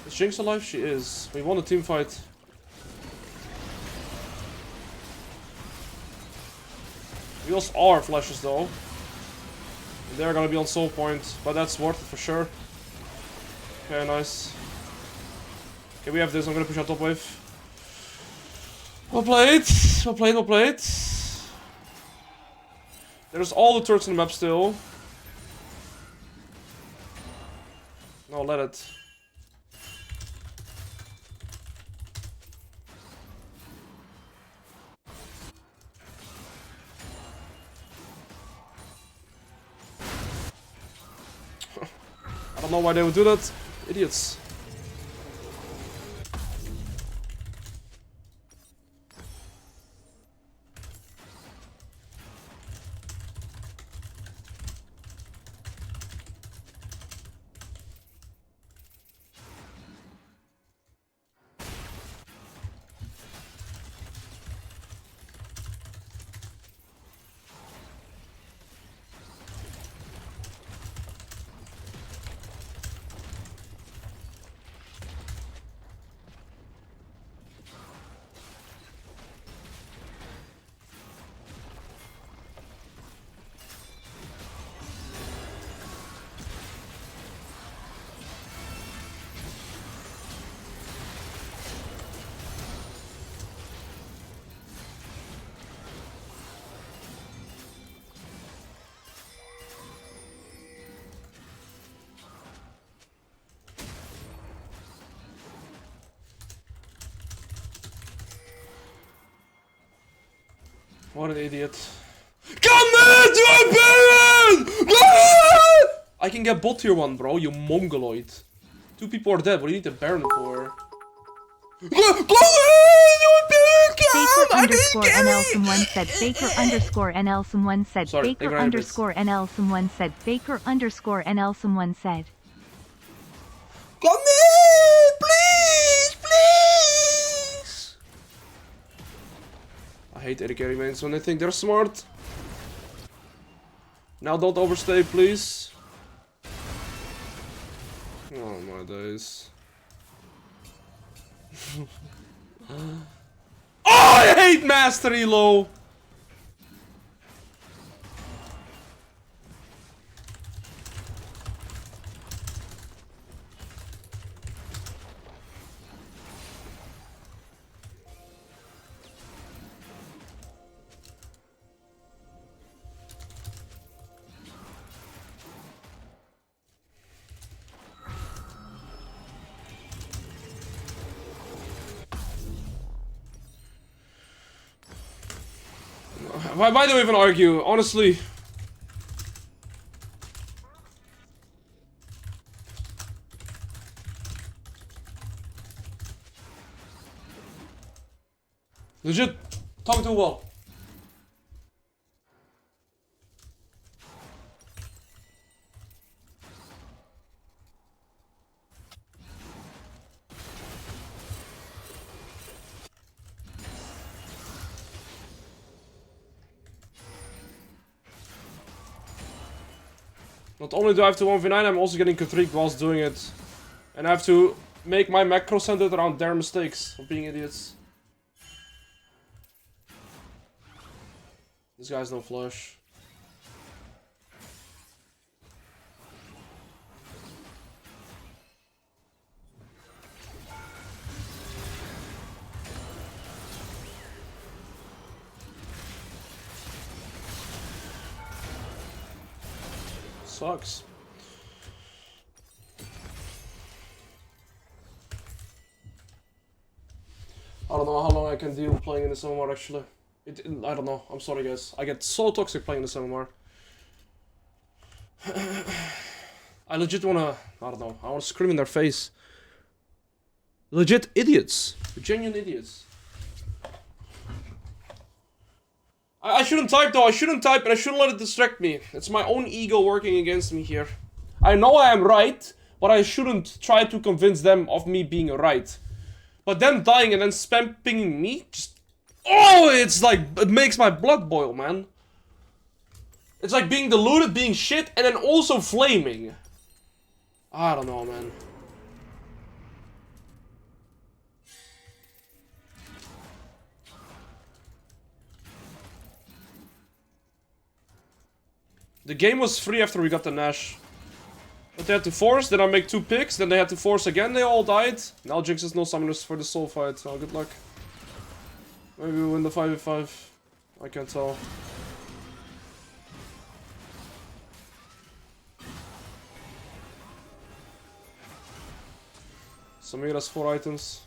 Is Jinx alive? She is. We won a team fight. We lost all our flashes though. And they're gonna be on soul point, but that's worth it for sure. Okay, nice. Okay, we have this. I'm gonna push out top wave. Well played. Well played, well played. There's all the turrets in the map still. No, let it. I don't know why they would do that. Idiots. What an idiot. Come in, baron! I can get bot tier 1, bro, you mongoloid. 2 people are dead, what do you need the baron for? Faker underscore NL someone said Faker underscore NL someone said Sorry, Faker underscore NL someone said Faker underscore NL someone said. Come in, please, please! I hate AD carry mains when they think they're smart. Now don't overstay, please. Oh my days. Oh, I hate Master Elo! Why do we even argue? Honestly. Legit, talking to a wall. Not only do I have to 1v9, I'm also getting conflict whilst doing it. And I have to make my macro centered around their mistakes of being idiots. This guy's no flush. Sucks. I don't know how long I can deal playing in this MMR actually. I don't know. I'm sorry guys. I get so toxic playing this MMR. I legit wanna... I don't know. I wanna scream in their face. Legit idiots. Genuine idiots. I shouldn't type though. I shouldn't type and I shouldn't let it distract me. It's my own ego working against me here. I know I am right, but I shouldn't try to convince them of me being right. But them dying and then spam pinging me, just... Oh, it's like... It makes my blood boil, man. It's like being deluded, being shit, and then also flaming. I don't know, man. The game was free after we got the Nash. But they had to force, then I make 2 picks, then they had to force again, they all died. Now Jinx has no summoners for the soul fight, so good luck. Maybe we win the 5v5. I can't tell. Samir has 4 items.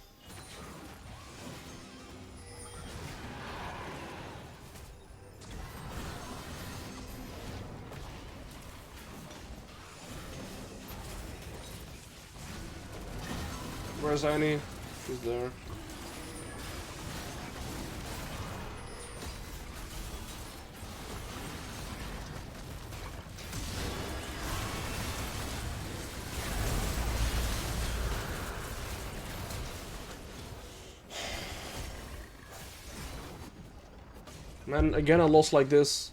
Where's Annie? She's there. Man, again a loss like this.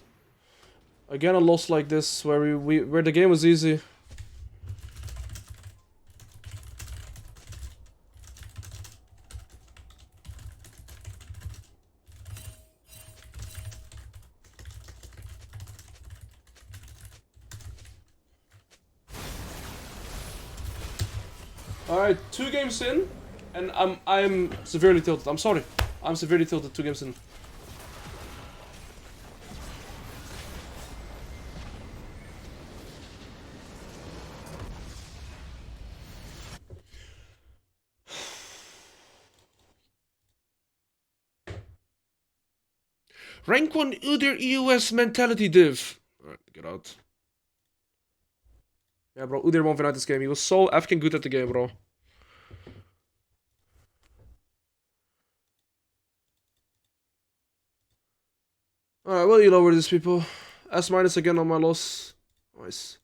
Again a loss like this where where the game was easy. Alright, 2 games in, and I'm severely tilted. I'm sorry. I'm severely tilted 2 games in. Rank 1 Udyr EOS mentality div. Alright, get out. Yeah, bro, Udyr won out this game. He was so effing good at the game, bro. Alright, well, you lower these people. S- again on my loss. Nice.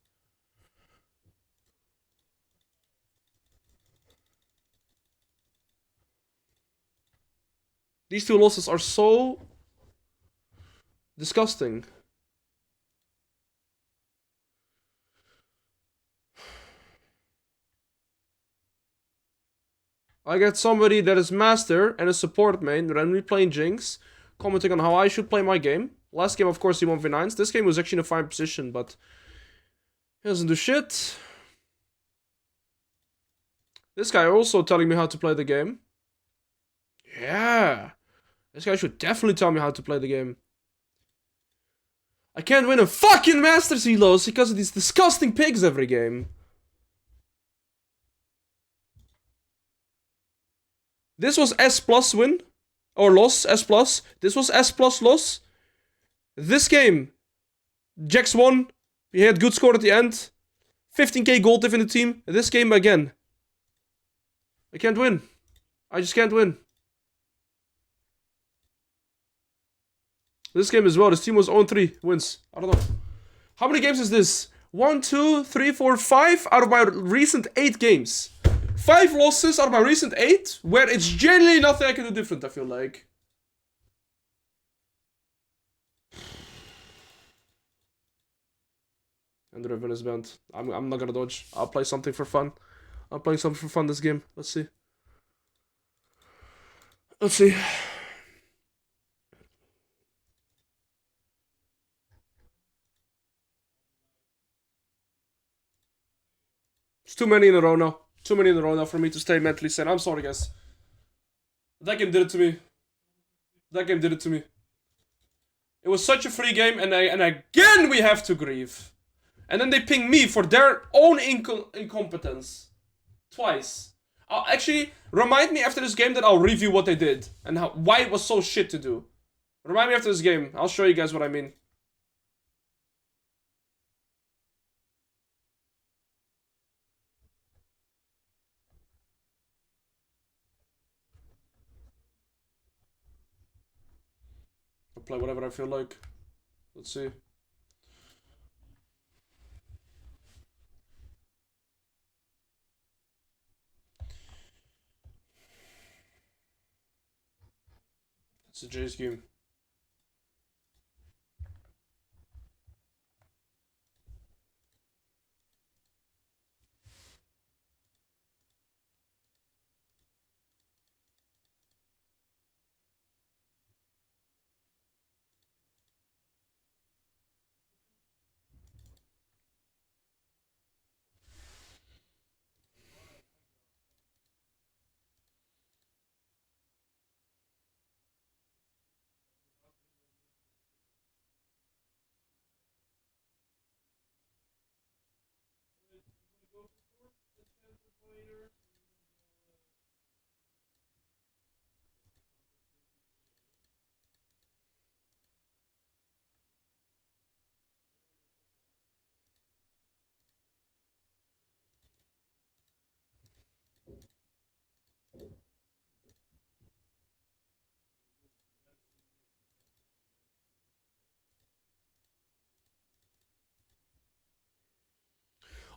These 2 losses are so disgusting. I get somebody that is master and a support main randomly playing Jinx, commenting on how I should play my game. Last game, of course, he 1v9s. This game was actually in a fine position, but he doesn't do shit. This guy also telling me how to play the game. Yeah. This guy should definitely tell me how to play the game. I can't win a fucking Masters Elos because of these disgusting pigs every game. This was S+ win. Or loss, S+. This was S+ loss. This game, Jax won. He had good score at the end. 15k gold diff in the team. This game again. I can't win. I just can't win. This game as well. This team was 0-3 wins. I don't know. How many games is this? 1, 2, 3, 4, 5 out of my recent 8 games. 5 losses out of my recent 8, where it's genuinely nothing I can do different, I feel like. And Riven is banned. I'm not gonna dodge. I'll play something for fun. I'm playing something for fun this game. Let's see. Let's see. It's too many in a row now. Too many in a row now for me to stay mentally sane. I'm sorry, guys. That game did it to me. That game did it to me. It was such a free game, and again we have to grieve. And then they ping me for their own incompetence. Twice. Actually, remind me after this game that I'll review what they did. And why it was so shit to do. Remind me after this game. I'll show you guys what I mean. I'll play whatever I feel like. Let's see. It's a Jayce game.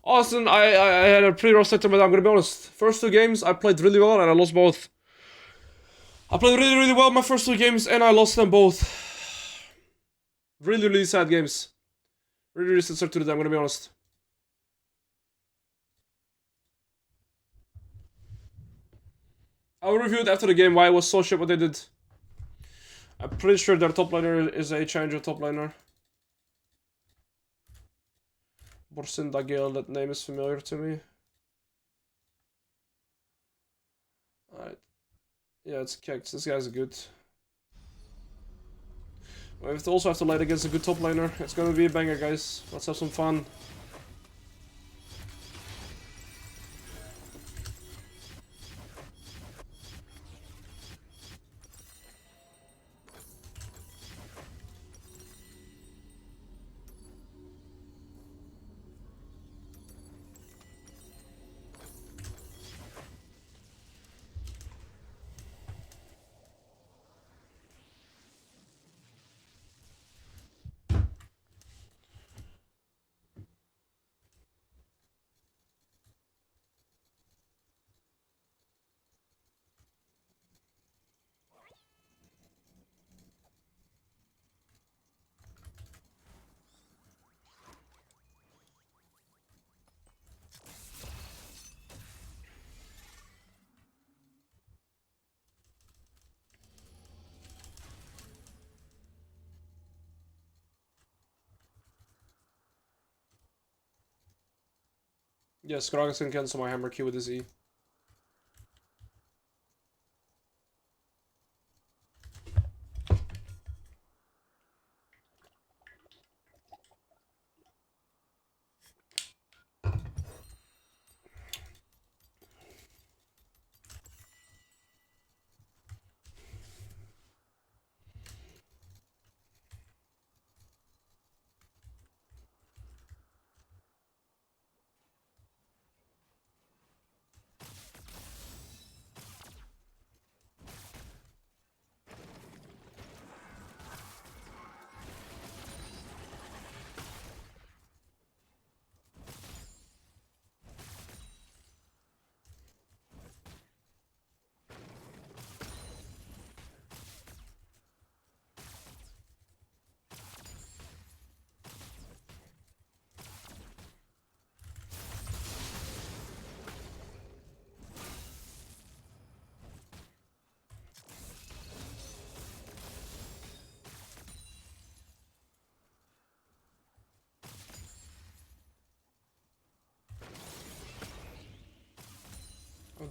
Austin, I had a pretty rough sector, but I'm gonna be honest. First 2 games, I played really well, and I lost both. I played really, really well my first 2 games, and I lost them both. Really, really sad games. Really, really sad start to the day, I'm gonna be honest. I'll review it after the game, why it was so shit what they did. I'm pretty sure their top laner is a challenger top laner. Borsinda Gale, that name is familiar to me. Alright. Yeah, it's Kex. This guy's good. We also have to light against a good top laner. It's gonna be a banger, guys. Let's have some fun. Yes, Gragas can cancel my hammer Q with his E.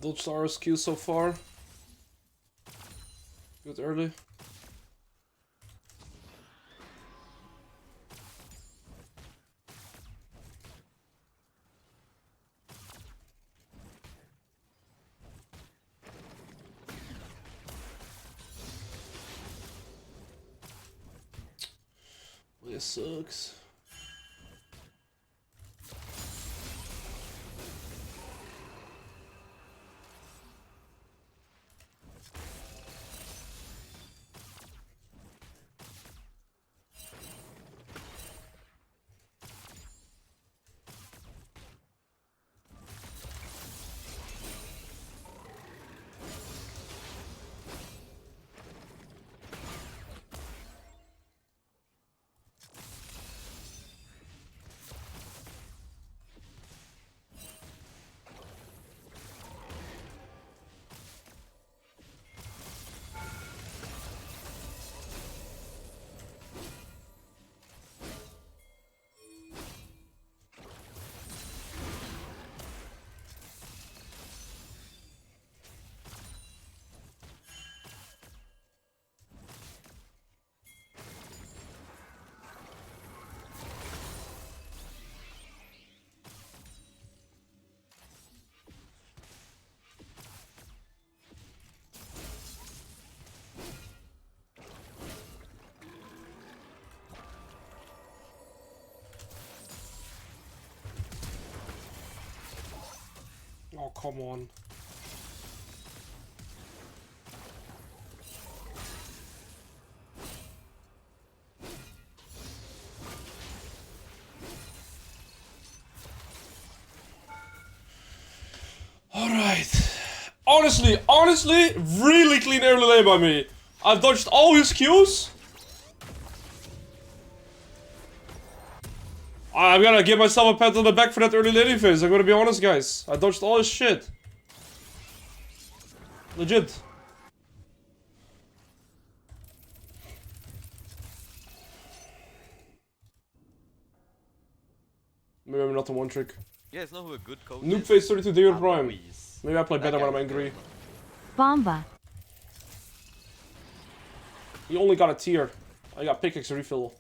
dodged RSQ so far. Good early. This sucks. Oh, come on. Alright. Honestly, really clean early lane by me. I've dodged all his Qs. I'm gonna give myself a pat on the back for that early lane phase. I'm gonna be honest, guys. I dodged all his shit. Legit. Maybe I'm not a one trick. Yeah, it's not who a good coach Noob is. phase 32 David Prime. Alois. Maybe I play That better when I'm guy's angry. good. Bomba. You only got a tier. I got pickaxe refill.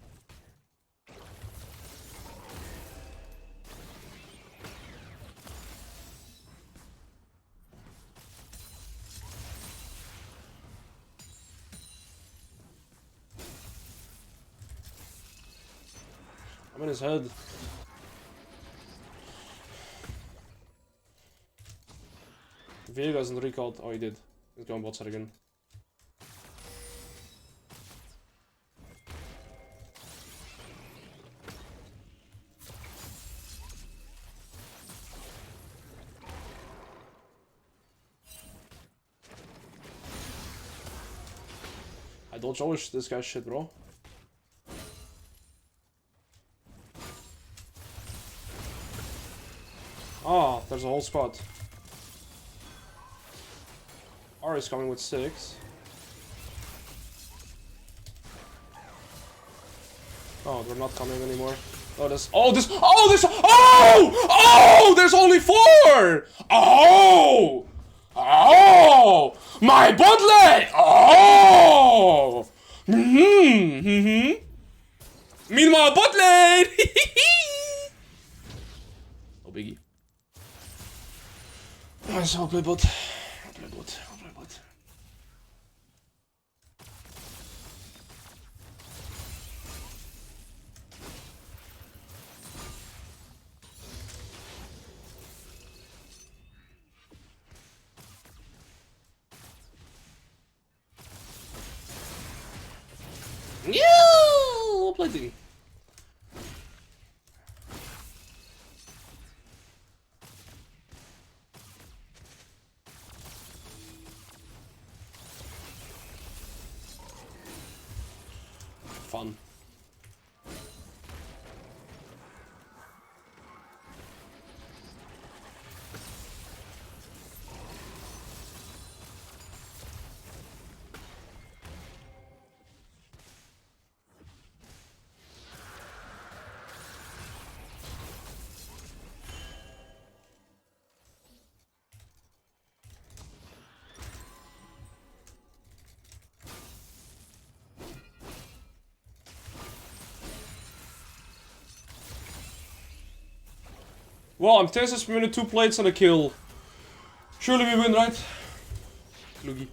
I'm in his head. Vayne hasn't recalled. Oh, he did. He's going bot side again. I dodge always this guy's shit, bro. Ah, there's a whole squad. R is coming with 6. Oh, they're not coming anymore. Oh, there's there's only 4! Oh! My bot lane! Oh! Meanwhile, bot lane! Oh, biggie. Nice, I'll play bot. I'll play bot. Yeah, I'll play team. Fun. Well, I'm 10 seconds per minute, 2 plates and a kill. Surely we win, right? Loogie.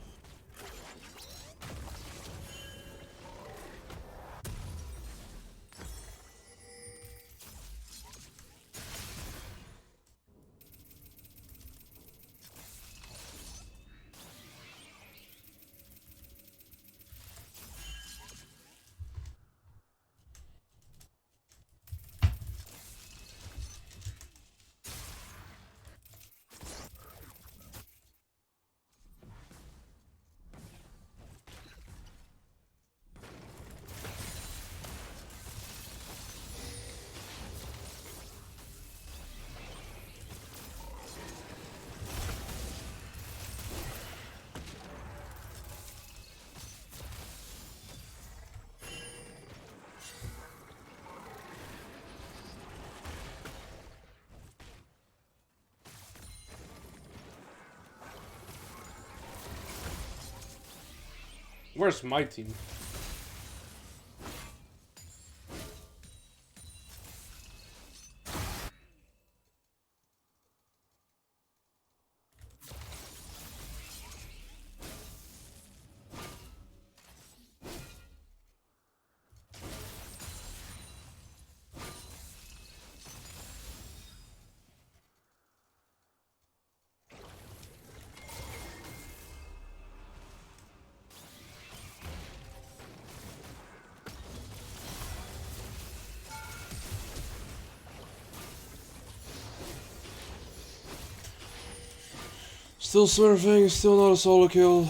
Where's my team? Still surfing, still not a solo kill.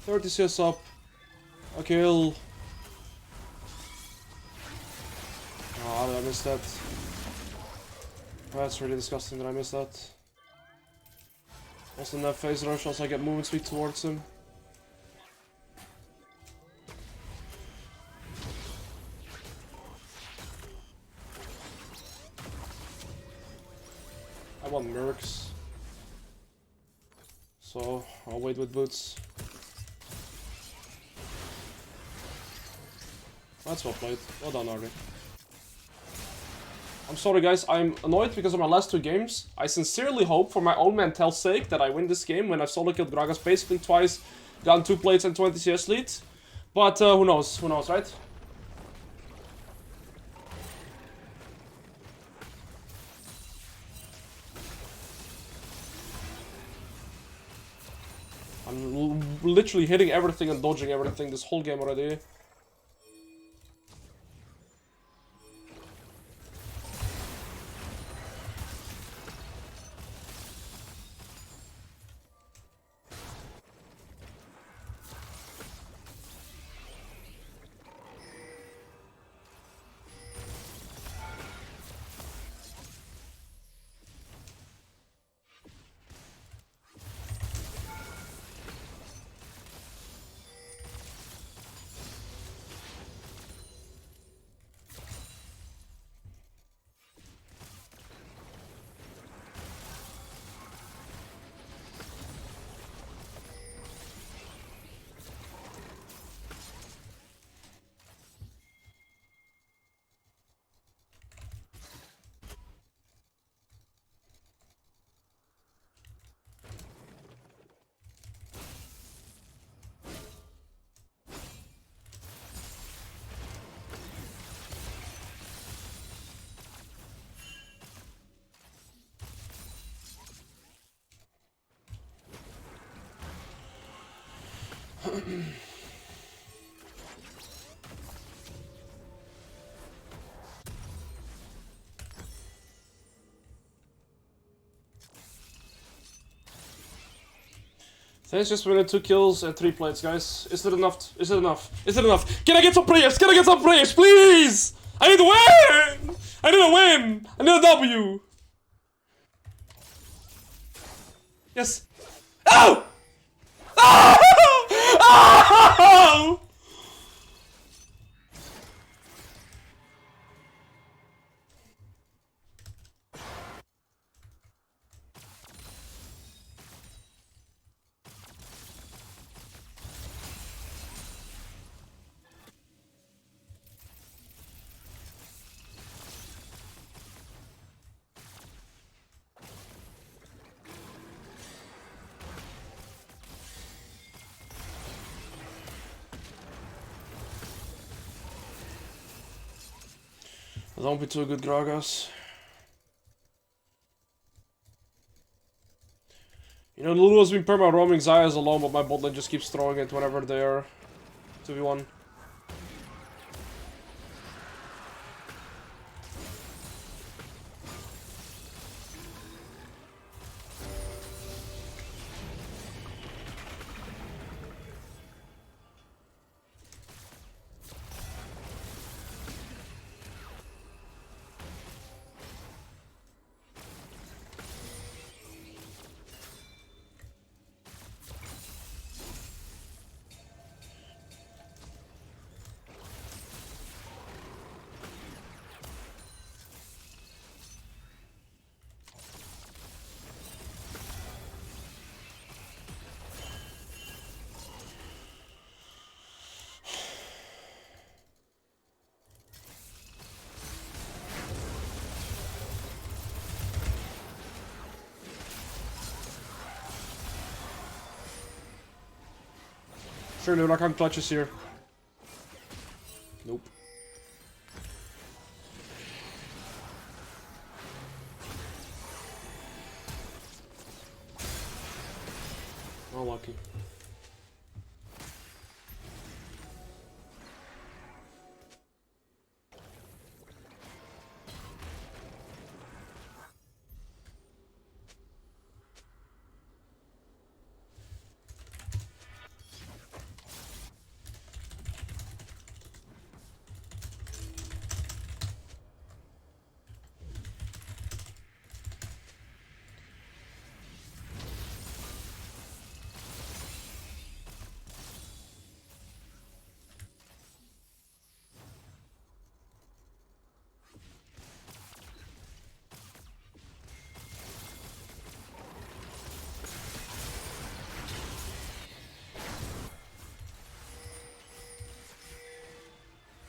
30 CS up. A kill. Oh, how did I miss that? That's really disgusting that I missed that. Also in that phase rush, also I get movement speed towards him. I want mercs. So, I'll wait with boots. That's well played. Well done, Artie. I'm sorry guys, I'm annoyed because of my last 2 games. I sincerely hope for my own mental sake that I win this game when I've solo killed Gragas basically twice, gotten 2 plates and 20 CS lead. But who knows, right? I'm literally hitting everything and dodging everything this whole game already. Thanks, just winning 2 kills and 3 plates, guys. Is it enough? Is it enough? Is it enough? Can I get some prayers? Can I get some prayers, please? I need to win! I need a win! I need a W! Yes. Ow! Ow! Ow! Don't be too good, Gragas. You know, Lulu has been perma roaming Xayahs alone, but my bot lane just keeps throwing it whenever they're 2v1. Sure, dude, I can't clutch us here. Nope. Oh, lucky.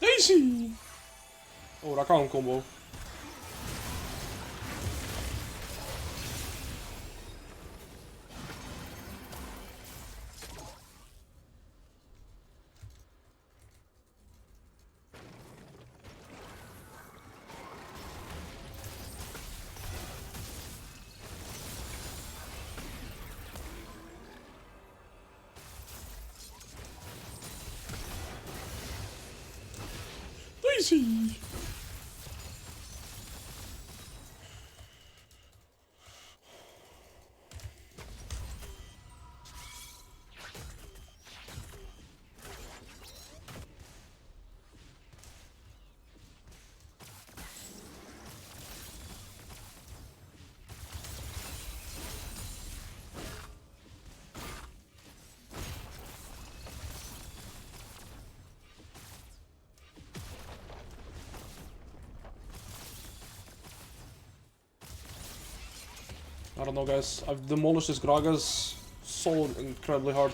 Daisy! Oh, daar kan een combo. Daisy! I don't know, guys. I've demolished this Gragas so incredibly hard.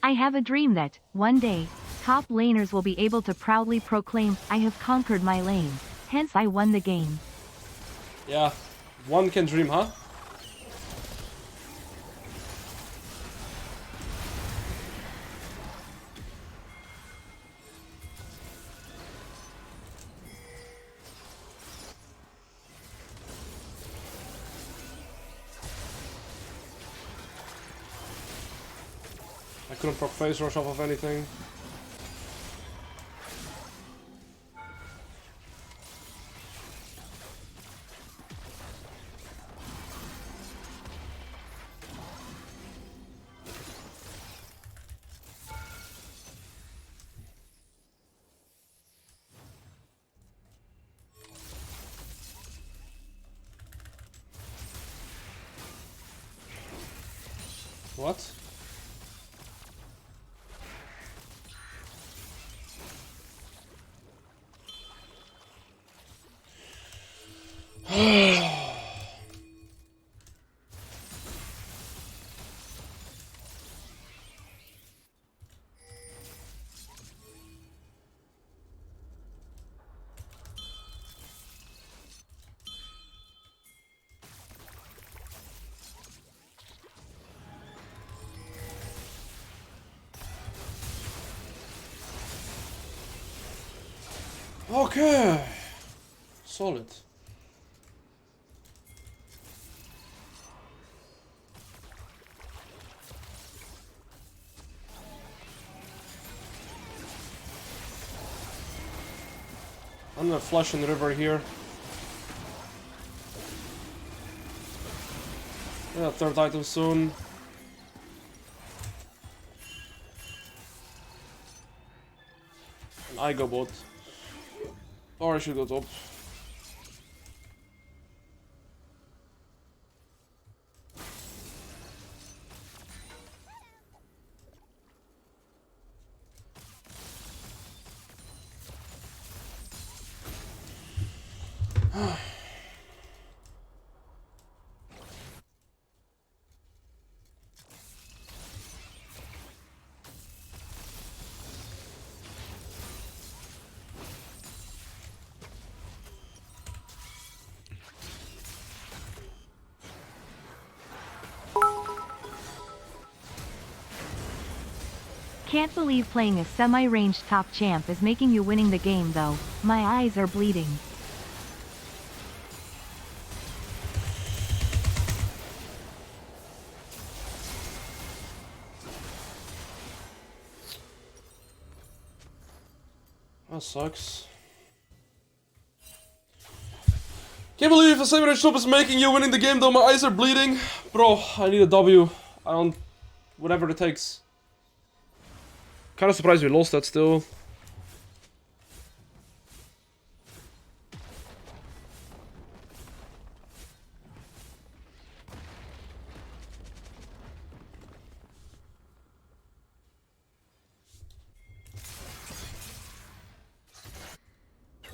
I have a dream that, one day, top laners will be able to proudly proclaim, I have conquered my lane. Hence I won the game. Yeah, one can dream, huh? I couldn't proc face rush off of anything. What? Okay. Solid. I'm gonna flush in the river here. Yeah, third item soon. And I go bot. Or I should go top. Can't believe playing a semi-ranged top champ is making you winning the game though. My eyes are bleeding. That sucks. Can't believe a semi-ranged top is making you winning the game though. My eyes are bleeding. Bro, I need a W. I don't... whatever it takes. Kinda surprised we lost that still.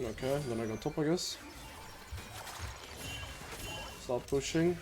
Okay, then I go top, I guess. Start pushing.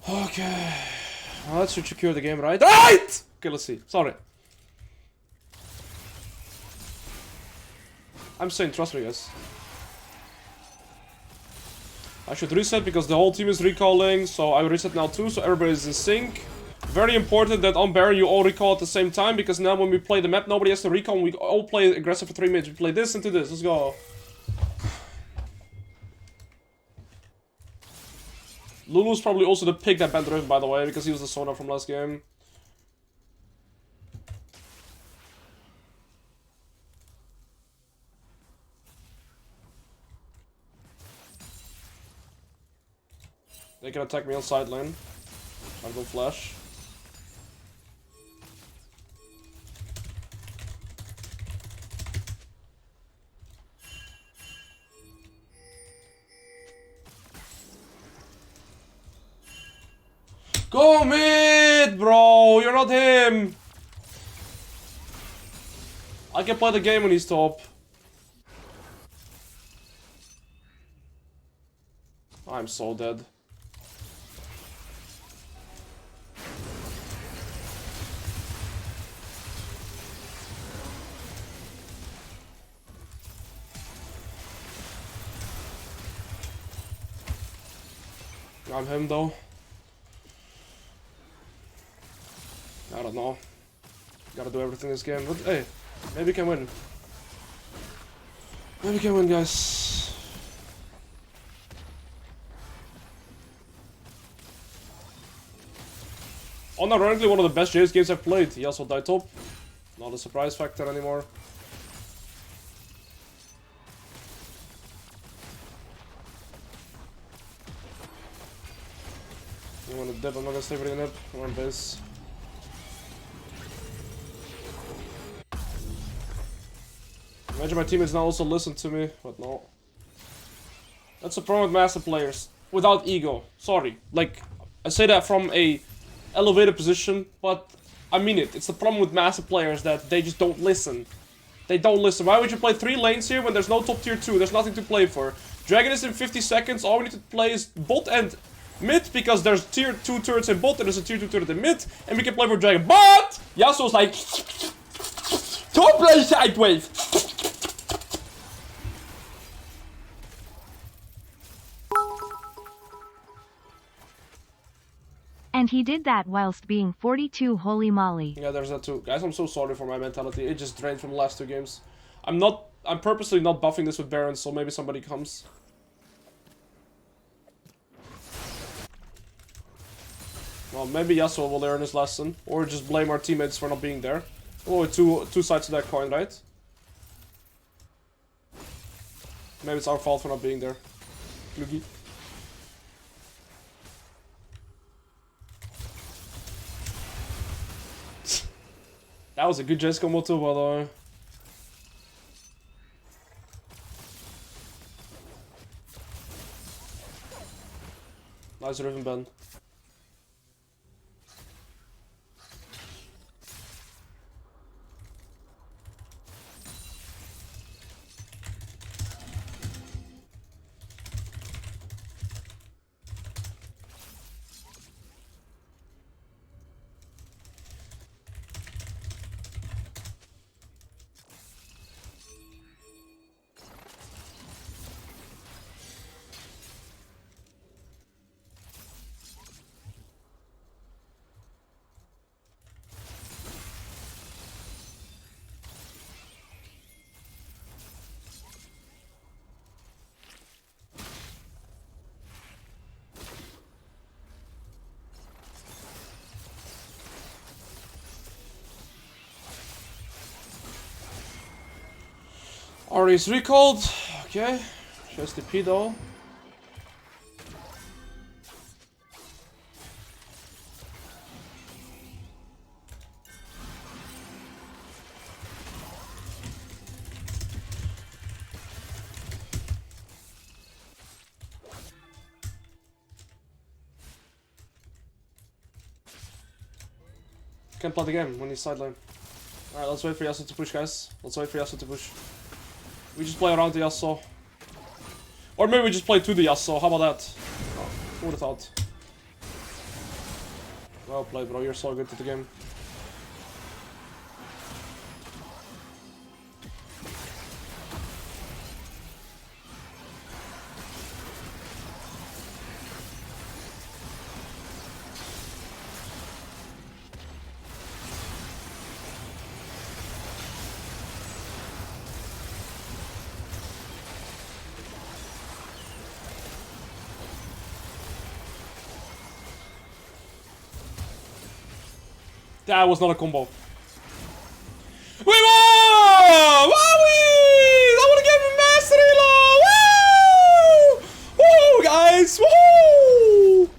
Okay. Well, that should secure the game, right? Right! Okay, let's see. Sorry. I'm saying, trust me, guys. I should reset because the whole team is recalling, so I reset now too, so everybody's in sync. Very important that on Baron you all recall at the same time, because now when we play the map, nobody has to recall, and we all play aggressive for 3 minutes. We play this into this. Let's go. Lulu's probably also the pick that banned Riven, by the way, because he was the Sona from last game. They can attack me on side lane. I will flash. Go mid, bro! You're not him! I can play the game when he's top. I'm so dead. I'm him though. I don't know. Gotta do everything this game, but hey, maybe we can win. Maybe we can win, guys. Unironically, one of the best Jayce games I've played. He also died top. Not a surprise factor anymore. I'm gonna dip, I'm not gonna stay for the nip. I'm on base. Imagine my teammates now also listen to me, but no. That's the problem with master players. Without ego. Sorry. Like, I say that from a elevated position, but I mean it. It's the problem with master players that they just don't listen. They don't listen. Why would you play 3 lanes here when there's no top tier 2? There's nothing to play for. Dragon is in 50 seconds. All we need to play is bot and mid, because there's tier 2 turrets in bot and there's a tier 2 turret in mid, and we can play for Dragon. But Yasuo's like, don't play sideways. And he did that whilst being 42, holy moly. Yeah, there's that too. Guys, I'm so sorry for my mentality. It just drained from the last 2 games. I'm purposely not buffing this with Baron, so maybe somebody comes. Well, maybe Yasuo will learn his lesson, or just blame our teammates for not being there. Oh, two sides to that coin, right? Maybe it's our fault for not being there. Gloogie. That was a good Jayce combo too, by the way. Nice Riven ban. Ari's recalled. Okay. Just the P though. Can't play the game when he's sideline. Alright, let's wait for Yasuo to push, guys. Let's wait for Yasuo to push. We just play around the Yasuo. Or maybe we just play to the Yasuo. How about that? Oh, who would have thought? Well played, bro. You're so good at the game. That was not a combo. We won! Wowie! I want to give him mastery law! Woo! Woo, guys! Woo!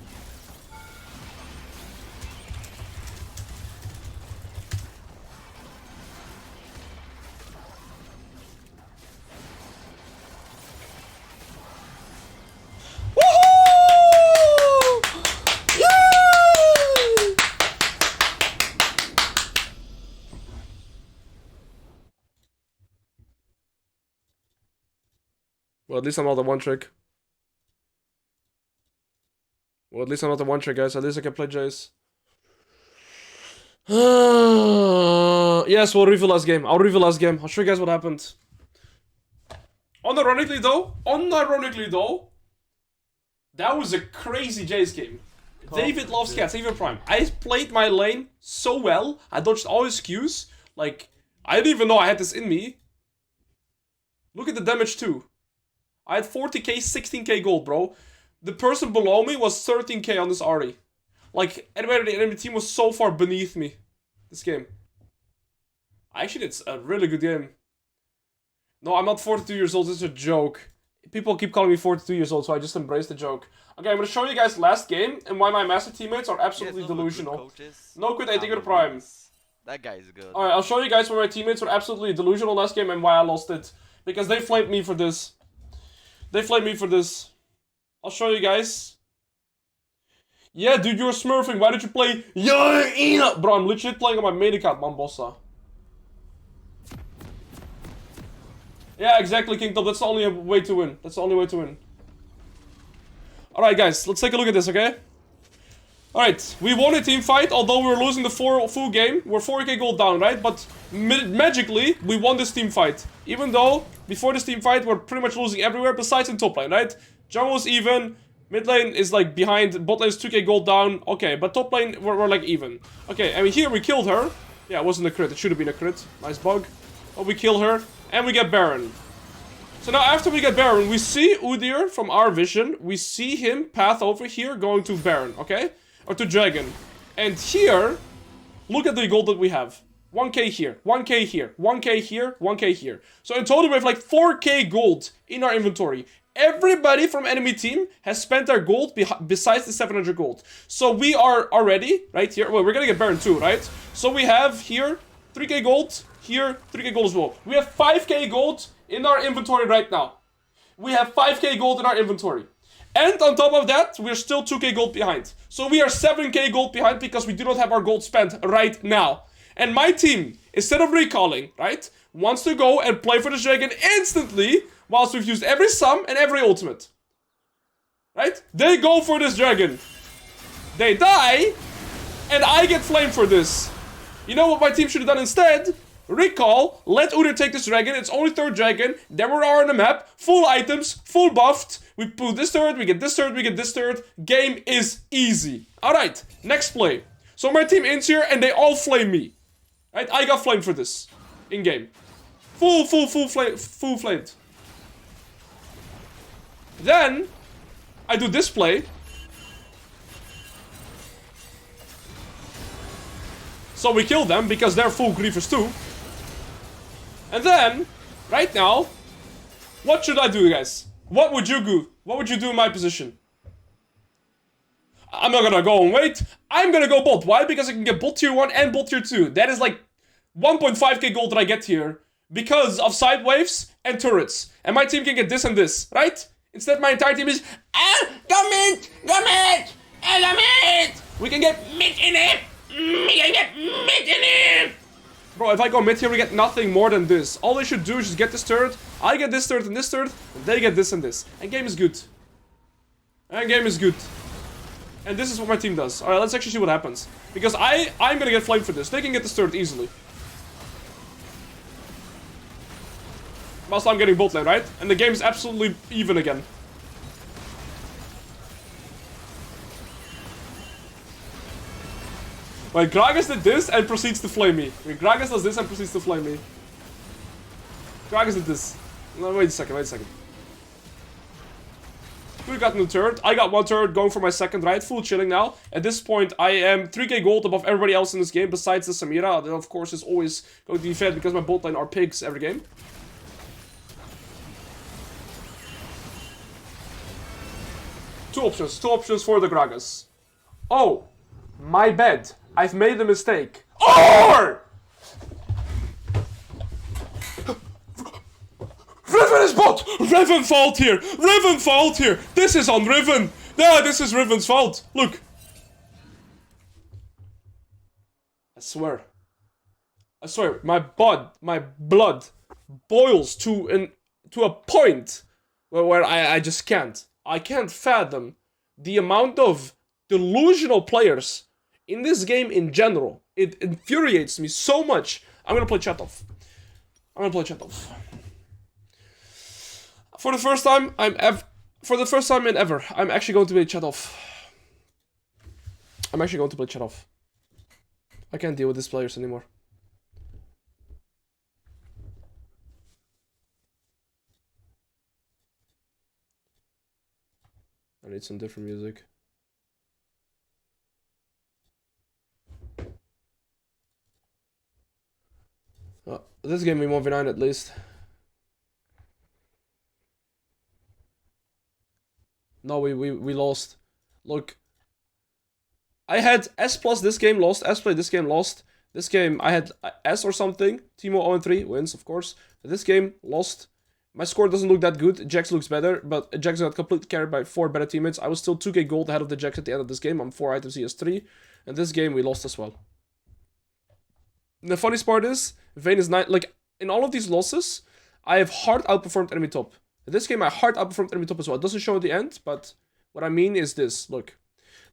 Well, at least I'm not the one trick. Well, at least I'm not the one trick, guys. At least I can play Jayce. Yes, we'll review last game. I'll review last game. I'll show you guys what happened. Unironically though, That was a crazy Jayce game. David loves cats, even Prime. I played my lane so well. I dodged all his Qs. Like, I didn't even know I had this in me. Look at the damage too. I had 40k, 16k gold, bro. The person below me was 13k on this Ahri. Like, anyway, the enemy team was so far beneath me. This game. Actually, it's a really good game. No, I'm not 42 years old. This is a joke. People keep calling me 42 years old, so I just embrace the joke. Okay, I'm gonna show you guys last game and why my master teammates are absolutely delusional. No quit, I think you're prime. That guy is good. Alright, I'll show you guys why my teammates were absolutely delusional last game and why I lost it. Because they flamed me for this. They flamed me for this. I'll show you guys. Yeah, dude, you were smurfing. Why did you play Ina? Bro, I'm legit playing on my main account, Mambossa. Yeah, exactly, King Top. That's the only way to win. That's the only way to win. Alright, guys. Let's take a look at this, okay? Alright. We won a team fight, although we were losing the full game. We're 4k gold down, right? But magically, we won this team fight. Even though, before this team fight, we're pretty much losing everywhere besides in top lane, right? Jungle's even. Mid lane is like behind. Bot lane is 2k gold down. Okay, but top lane, we're like even. Okay, and here we killed her. Yeah, it wasn't a crit. It should have been a crit. Nice bug. But we kill her. And we get Baron. So now after we get Baron, we see Udyr from our vision. We see him path over here going to Baron, okay? Or to Dragon. And here, look at the gold that we have. 1k here, 1k here, 1k here, 1k here. So in total we have like 4k gold in our inventory. Everybody from enemy team has spent their gold besides the 700 gold. So we are already, right here, well, we're gonna get Baron too, right? So we have here 3k gold, here 3k gold as well. We have 5k gold in our inventory right now. We have 5k gold in our inventory. And on top of that, we're still 2k gold behind. So we are 7k gold behind because we do not have our gold spent right now. And my team, instead of recalling, right, wants to go and play for the dragon instantly whilst we've used every sum and every ultimate. Right? They go for this dragon. They die, and I get flamed for this. You know what my team should have done instead? Recall, let Udyr take this dragon, it's only third dragon, then we are on the map, full items, full buffed, we put this turret, we get this turret, we get this turret, game is easy. Alright, next play. So my team ends here and they all flame me. Right, I got flamed for this, in game. Full flamed. Then, I do this play. So we kill them because they're full griefers too. And then, right now, what should I do, guys? What would you do? What would you do in my position? I'm not gonna go and wait. I'm gonna go bot. Why? Because I can get bot tier 1 and bot tier 2. That is like 1.5k gold that I get here because of side waves and turrets. And my team can get this and this, right? Instead, my entire team is go mid, we can get mid in it. We can get mid in it. Bro, if I go mid here, we get nothing more than this. All they should do is just get this turret. I get this turret and this turret, and they get this and this. And game is good. And game is good. And this is what my team does. Alright, let's actually see what happens. Because I'm gonna get flamed for this. They can get this turret easily. Whilst I'm getting bot lane, right? And the game is absolutely even again. Like, Gragas did this and proceeds to flame me. Gragas does this and proceeds to flame me. Gragas did this. No, wait a second. We got no turret. I got one turret going for my second, right? Full chilling now. At this point, I am 3k gold above everybody else in this game, besides the Samira. That, of course, is always going to be fed because my bot lane are pigs every game. Two options for the Gragas. Oh, my bad. I've made a mistake. Or! Riven is bot! Riven fault here! Riven fault here! This is on Riven! No, this is Riven's fault! Look! I swear, my blood boils to a point where I just can't. I can't fathom the amount of delusional players in this game in general. It infuriates me so much. I'm gonna play chat off. For the first time For the first time in ever, I'm actually going to play chat off. I'm actually going to play chat off. I can't deal with these players anymore. I need some different music. This game we 1v9 at least. No, we lost. Look. I had S plus this game lost, S play this game lost. This game I had S or something. Teemo 0-3 wins, of course. This game lost. My score doesn't look that good. Jayce looks better, but Jayce got completely carried by 4 better teammates. I was still 2k gold ahead of the Jayce at the end of this game. I'm 4 items, he has 3. And this game we lost as well. And the funniest part is, Vayne is 9. Like, in all of these losses, I have hard outperformed enemy top. In this game, I hard outperformed enemy top as well. It doesn't show at the end, but what I mean is this. Look,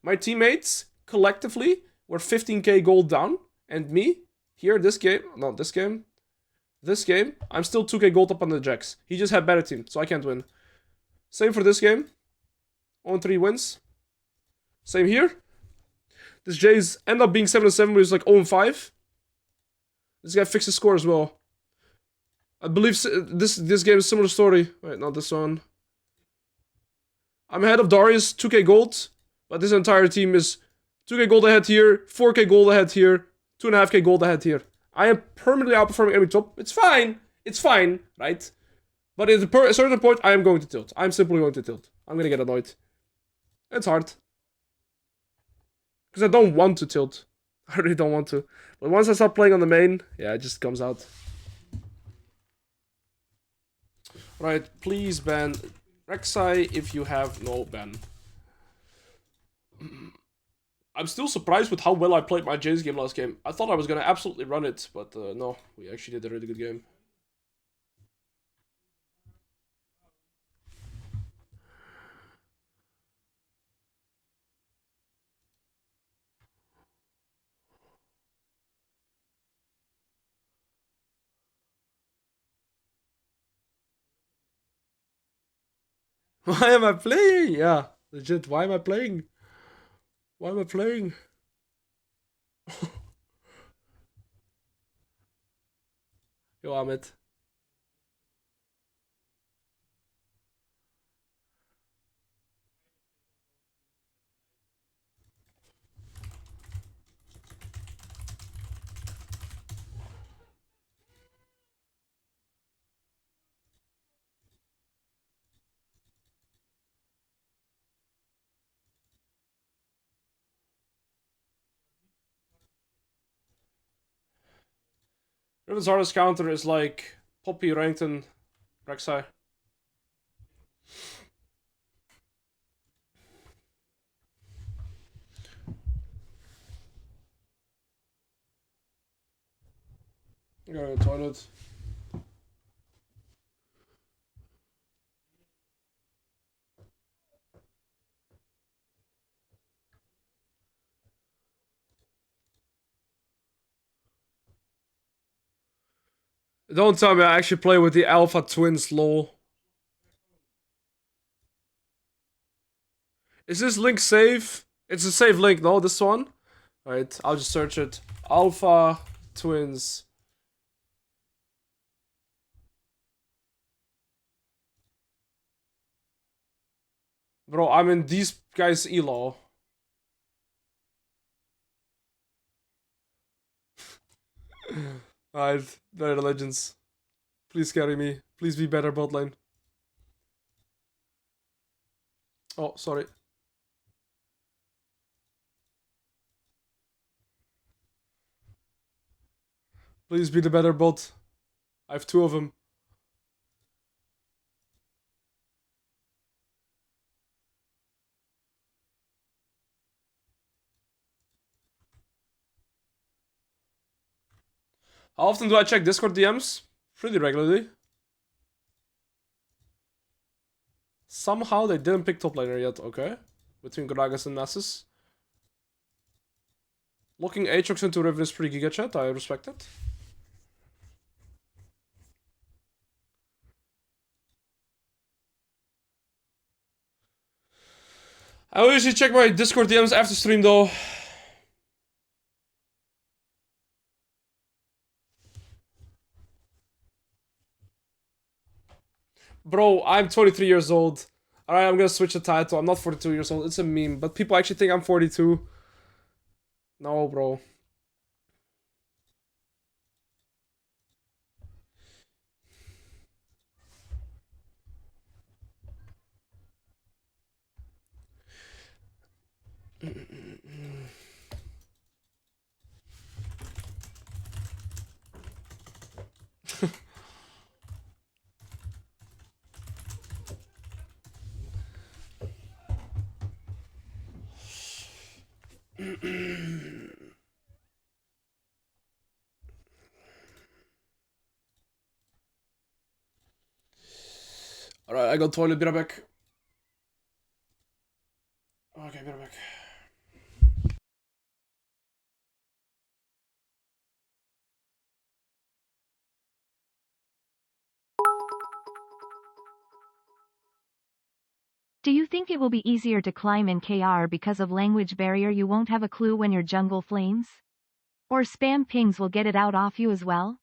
my teammates collectively were 15k gold down, and me, here, this game, I'm still 2k gold up on the Jayce. He just had better team, so I can't win. Same for this game. 0-3 wins. Same here. This Jayce ended up being 7-7, but he was like 0-5. This guy fixed his score as well. I believe this game is a similar story. Wait, not this one. I'm ahead of Darius, 2k gold, but this entire team is 2k gold ahead here, 4k gold ahead here, 2.5k gold ahead here. I am permanently outperforming every top. It's fine, right? But at a certain point, I am going to tilt. I'm simply going to tilt. I'm gonna get annoyed. It's hard. Because I don't want to tilt. I really don't want to. But once I start playing on the main, yeah, it just comes out. Right, please ban Rek'Sai if you have no ban. I'm still surprised with how well I played my Jayce game last game. I thought I was gonna absolutely run it, but no, we actually did a really good game. Why am I playing? Yeah, legit, why am I playing? Why am I playing? Yo, Amit. Riven's hardest counter is like Poppy, Rankton, Rek'Sai. I gotta go to the toilet. Don't tell me I actually play with the Alpha Twins, lol. Is this link safe? It's a safe link, no? This one? Alright, I'll just search it. Alpha Twins. Bro, I'm in these guys' elo. Alright, they're the legends. Please carry me. Please be better bot lane. Oh, sorry. Please be the better bot. I have 2 of them. How often do I check Discord DMs? Pretty regularly. Somehow they didn't pick top laner yet, okay. Between Gragas and Nasus. Looking Aatrox into Riven is pretty giga chat, I respect it. I will usually check my Discord DMs after stream though. Bro, I'm 23 years old. Alright, I'm gonna switch the title. I'm not 42 years old. It's a meme, but people actually think I'm 42. No, bro. Alright, I got toilet, be right back. Okay, be right back. Do you think it will be easier to climb in KR because of language barrier? You won't have a clue when your jungle flames? Or spam pings will get it out off you as well?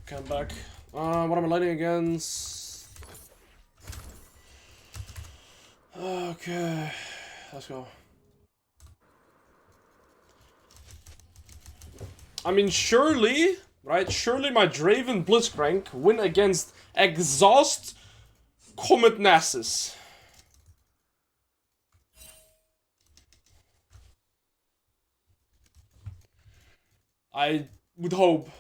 Okay, I'm back. What am I lighting against? Okay, let's go. I mean, surely, right? Surely my Draven Blitzcrank win against Exhaust Comet Nasus. I would hope.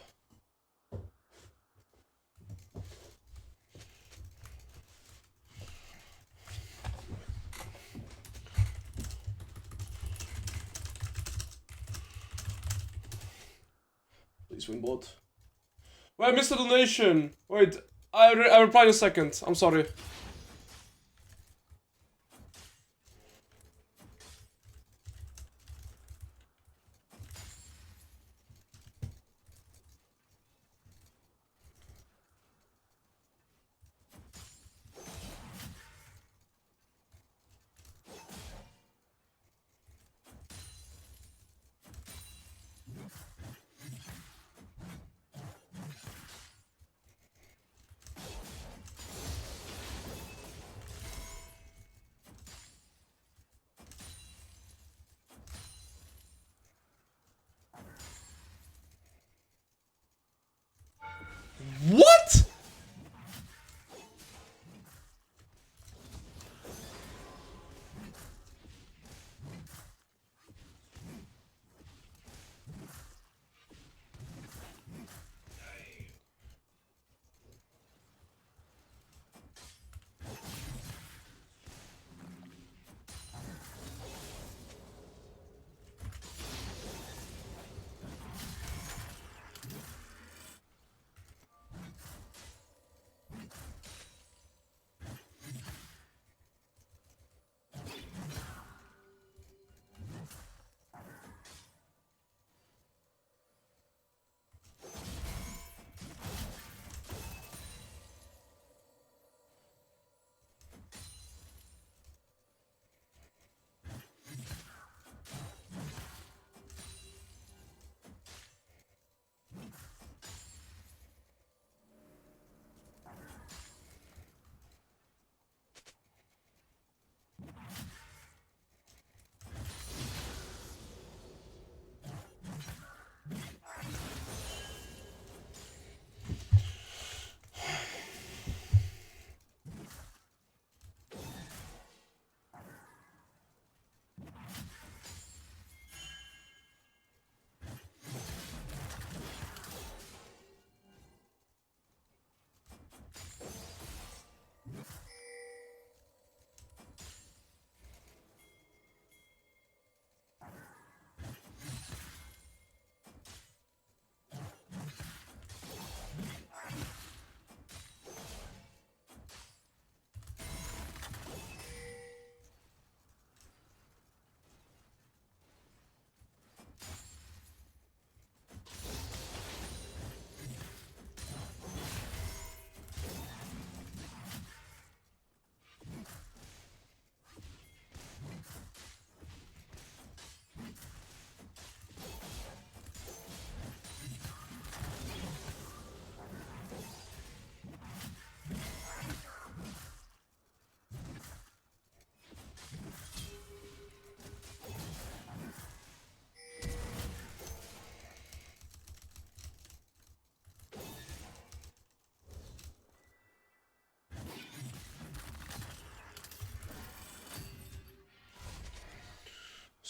Please win bot. Wait, I missed the donation. Wait, I reply in a second. I'm sorry.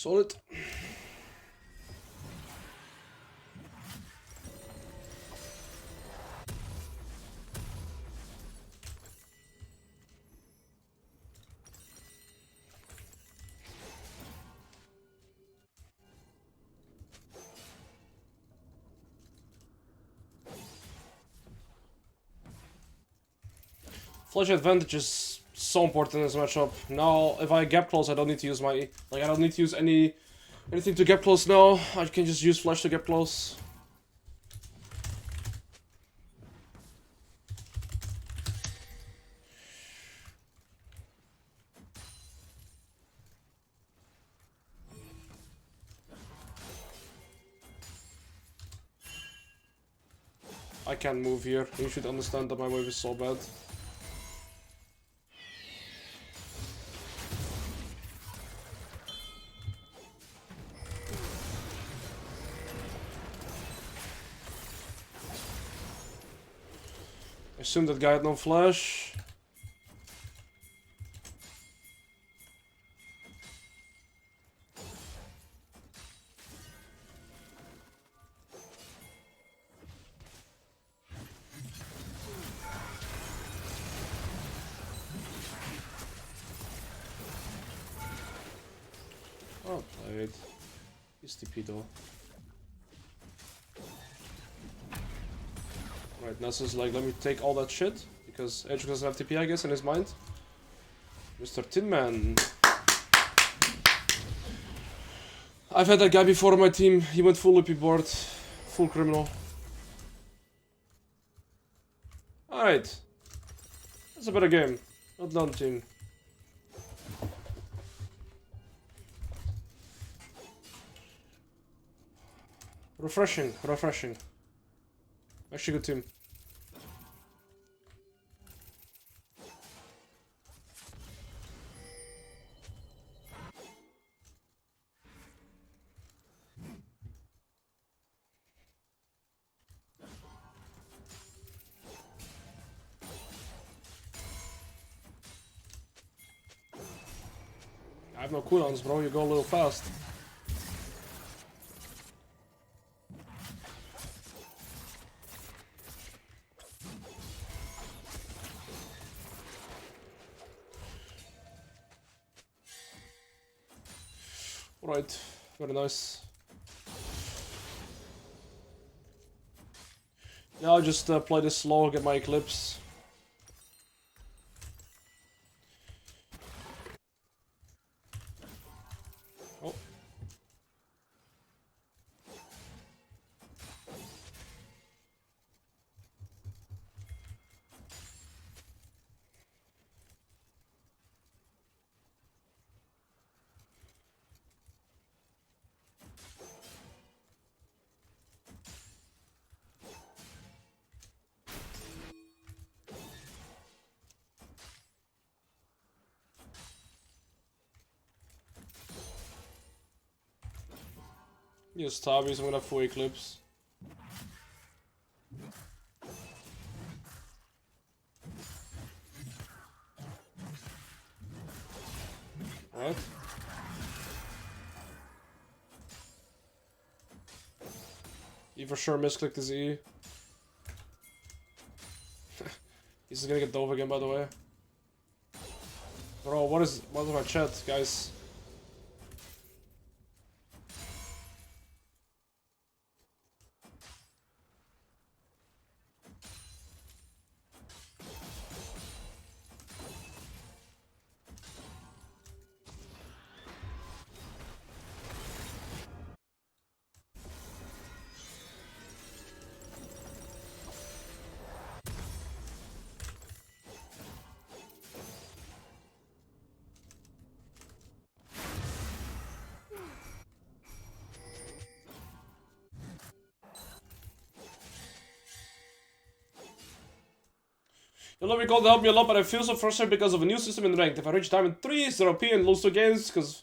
Solid. Flash advantage is so important in this matchup. Now, if I gap close, I don't need to use my... Like, I don't need to use anything to gap close now. I can just use flash to gap close. I can't move here. You should understand that my wave is so bad. I assume that guy had no flash. Oh, played. He's TP though. Right, Nessa's like, let me take all that shit, because Aatrox doesn't have TP, I guess, in his mind. Mr. Tin Man. I've had that guy before on my team. He went full OP board. Full criminal. Alright. That's a better game. Not done, team. Refreshing, refreshing. Actually good team. I have no cooldowns, bro. You go a little fast. Right, very nice. Yeah, I'll just play this slow, get my Eclipse. Oh. Use Tabis, I'm gonna have full Eclipse. Right. He for sure misclicked his E. He's gonna get dove again, by the way. Bro, what is my chat, guys? You'll let me call to help me a lot, but I feel so frustrated because of a new system in ranked. If I reach Diamond 3, it's OP and lose 2 games, because...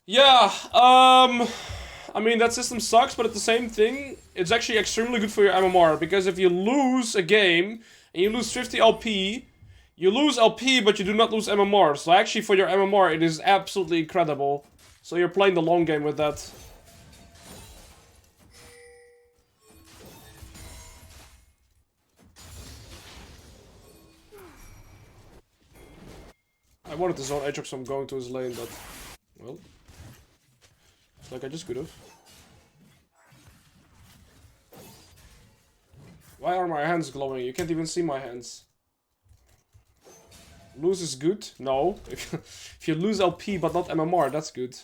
Yeah, I mean, that system sucks, but at the same thing, it's actually extremely good for your MMR, because if you lose a game, and you lose 50 LP, you lose LP, but you do not lose MMR. So actually, for your MMR, it is absolutely incredible. So you're playing the long game with that. I wanted to zone Aatrox from going to his lane, but... Well... It's like I just could've. Why are my hands glowing? You can't even see my hands. Lose is good? No. If you lose LP but not MMR, that's good.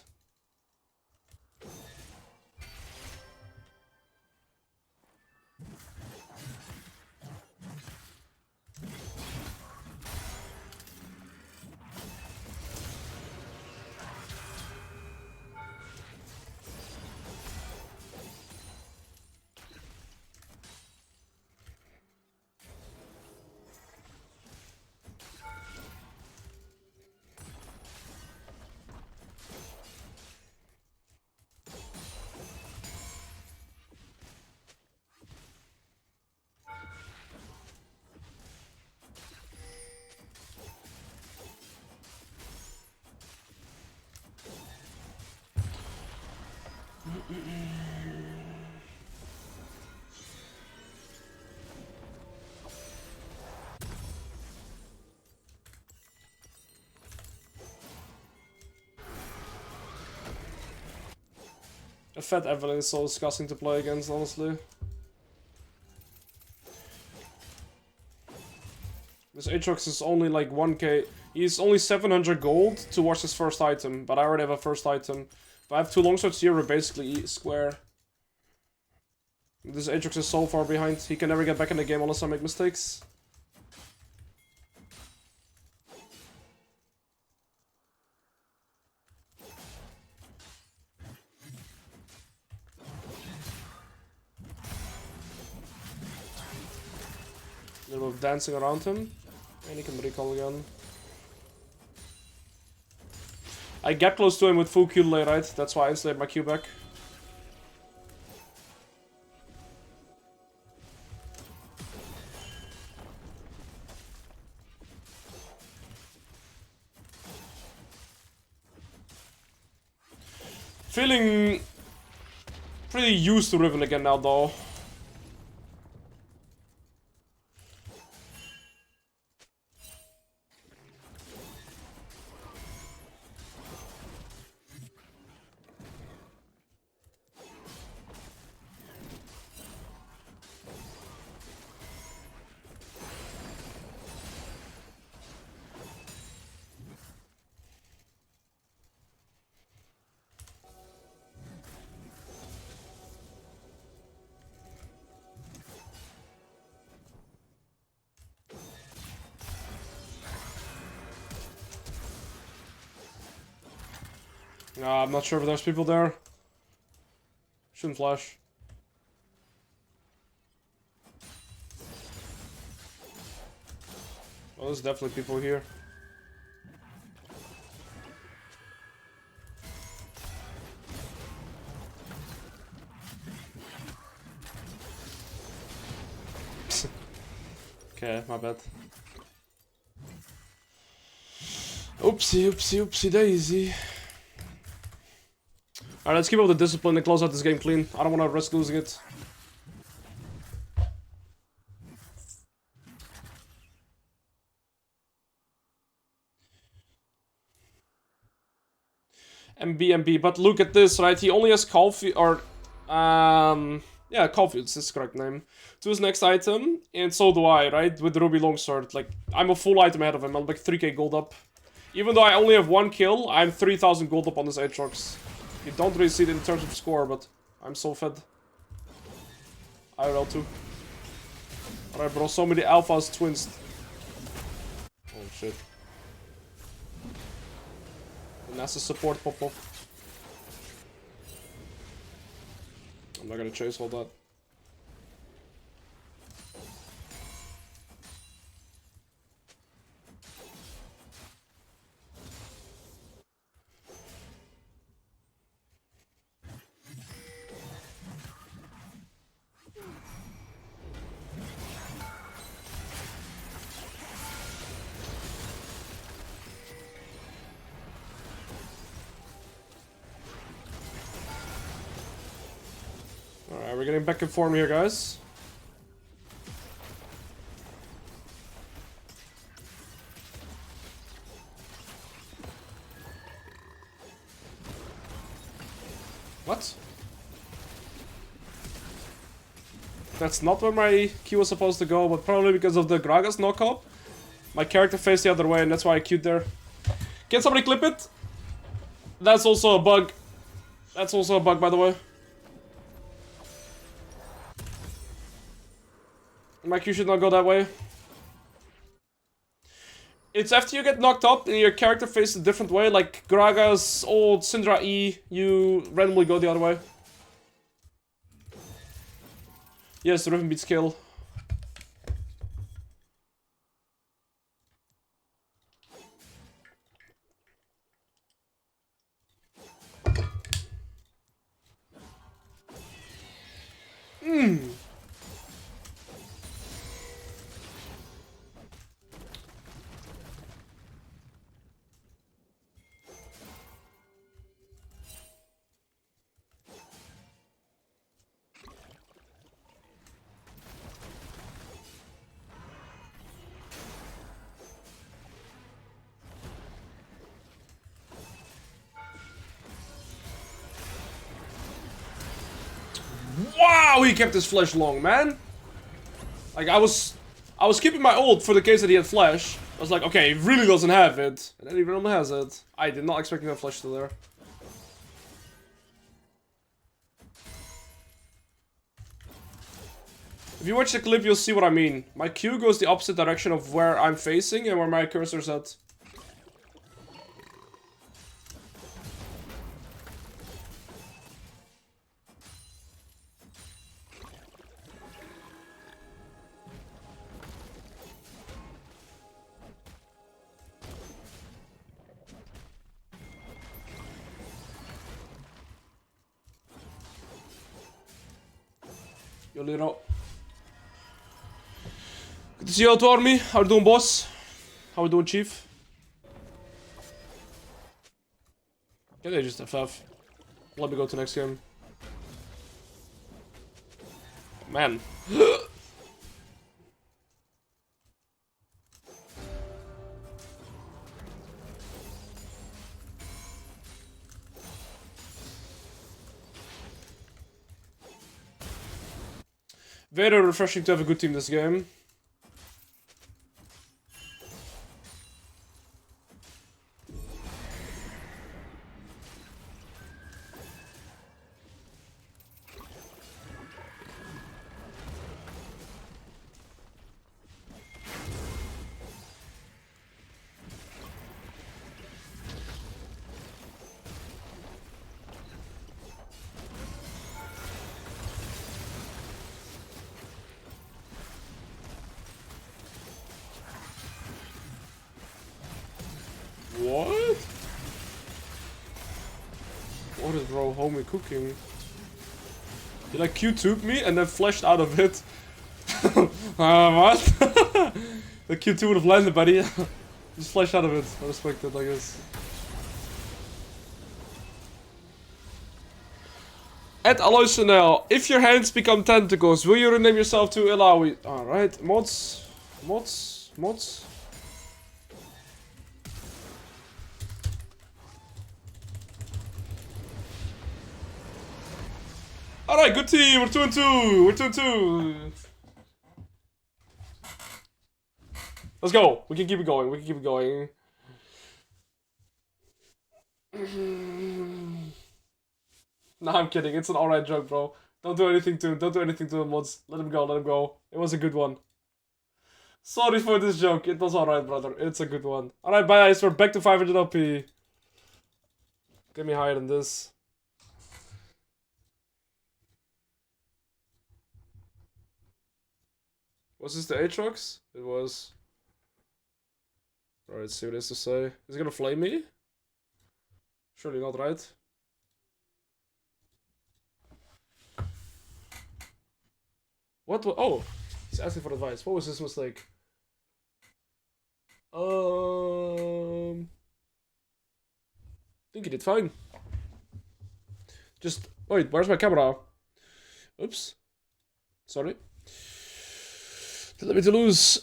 A fat Evelyn is so disgusting to play against, honestly. This Aatrox is only like 1k. He's only 700 gold towards his first item, but I already have a first item. If I have 2 longswords here, we're basically square. This Aatrox is so far behind, he can never get back in the game unless I make mistakes. A little bit of dancing around him, and he can recall again. I get close to him with full Q delay, right? That's why I insulate my Q back. Feeling pretty used to Riven again now, though. I'm not sure if there's people there. Shouldn't flash. Oh, there's definitely people here. Okay, my bad. Oopsie, oopsie, oopsie daisy. Alright, let's keep up the discipline and close out this game clean. I don't want to risk losing it. MB, but look at this, right? He only has Caulfield, or, yeah, Caulfield's his correct name, to his next item, and so do I, right? With the Ruby Longsword. Like, I'm a full item ahead of him, I'm like 3k gold up. Even though I only have 1 kill, I'm 3000 gold up on this Aatrox. You don't really see it in terms of score, but I'm so fed. IRL too. Alright, bro, so many alphas twins. Oh shit. The NASA support pop off. I'm not gonna chase all that. getting back in form here, guys. What? That's not where my Q was supposed to go, but probably because of the Gragas knockup. My character faced the other way, and that's why I queued there. Can somebody clip it? That's also a bug. That's also a bug, by the way. My Q should not go that way. It's after you get knocked up and your character faces a different way, like Gragas, old Syndra E, you randomly go the other way. Yes, the Riven beats kill. Wow, he kept his flash long, man. Like, I was keeping my ult for the case that he had flash. I was like, okay, he really doesn't have it. And then he really has it. I did not expect him to have flash still there. If you watch the clip, you'll see what I mean. My Q goes the opposite direction of where I'm facing and where my cursor's at. Yo, Lero. Good to see you out, Army. How we doing, boss? How we doing, Chief? Can they just FF? Let me go to next game. Man. Very refreshing to have a good team this game. What? What is bro homie cooking? He like Q2'd me and then flashed out of it. What? The Q2 would have landed, buddy. Just flashed out of it. I respect it, I guess. At Alois now, if your hands become tentacles, will you rename yourself to Alois? Alright, mods. Alright, good team, we're 2-2. We're 2-2. Let's go. We can keep it going. Nah, I'm kidding. It's an alright joke, bro. Don't do anything to him, mods. Let him go. It was a good one. Sorry for this joke. It was alright, brother. It's a good one. Alright, bye guys. We're back to 500 LP. Get me higher than this. Was this the Aatrox? It was. Alright, let's see what it has to say. Is it gonna flame me? Surely not, right? What? Oh! He's asking for advice. What was his mistake? I think he did fine. Just... Wait, where's my camera? Oops. Sorry. Let me to lose.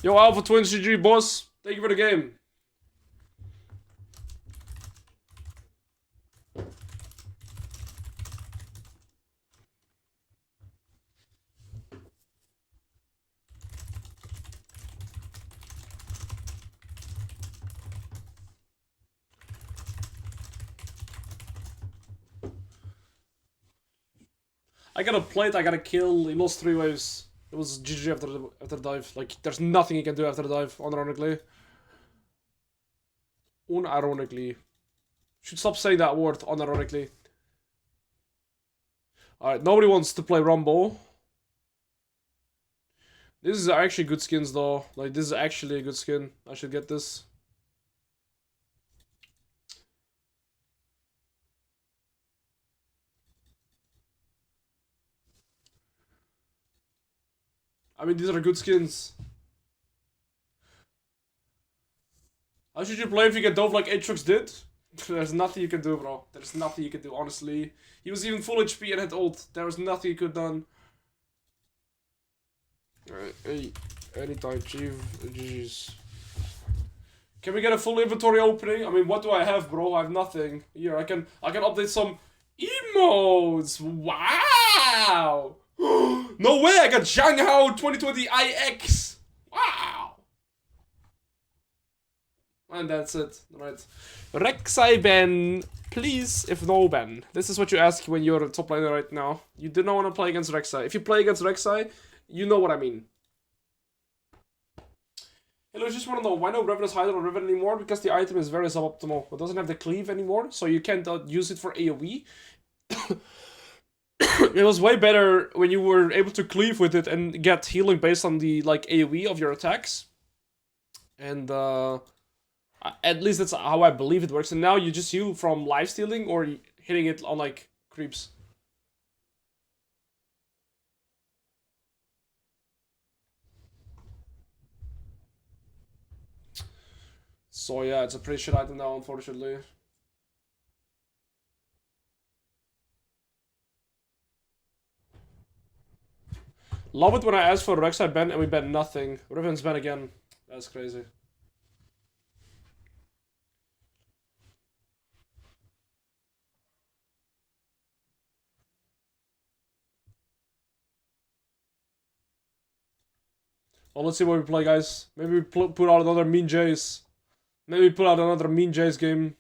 Yo, Alpha Twins GG, boss. Thank you for the game. I got a plate, I got a kill. He lost 3 waves. It was GG after the dive. Like, there's nothing he can do after the dive, unironically. Unironically. Should stop saying that word, unironically. Alright, nobody wants to play Rumble. This is actually good skins, though. Like, this is actually a good skin. I should get this. I mean, these are good skins. How should you play if you get dove like Aatrox did? There's nothing you can do, bro. There's nothing you can do, honestly. He was even full HP and had ult. There was nothing you could have done. Alright, hey, anytime, chief. GG's. Can we get a full inventory opening? I mean, what do I have, bro? I have nothing. Here, I can update some emotes. Wow! No way, I got Zhanghao 2020 IX. Wow. And that's it. Right. Rek'Sai ban, please, if no ban. This is what you ask when you're a top laner right now. You do not want to play against Rek'Sai. If you play against Rek'Sai, you know what I mean. Hello, I just want to know, why no Riven is higher on Riven anymore? Because the item is very suboptimal. It doesn't have the cleave anymore, so you can't use it for AoE. It was way better when you were able to cleave with it and get healing based on the like AoE of your attacks. And at least that's how I believe it works. And now you just heal from lifestealing or hitting it on like creeps. So yeah, it's a pretty shit item now, unfortunately. Love it when I ask for Rek'Sai ban and we ban nothing. Riven's ban again. That's crazy. Well, let's see what we play, guys. Maybe we put out another mean Jayce. Maybe put out another mean Jayce game.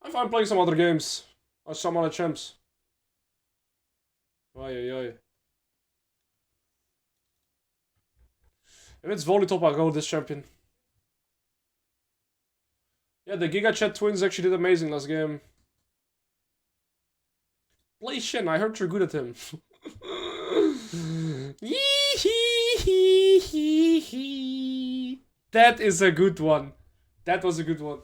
I'm fine playing some other games. Or some other champs. Oi, oi, oi. If it's volley top, I'll go with this champion. Yeah, the Giga Chat twins actually did amazing last game. Play Shen, I heard you're good at him. That is a good one. That was a good one.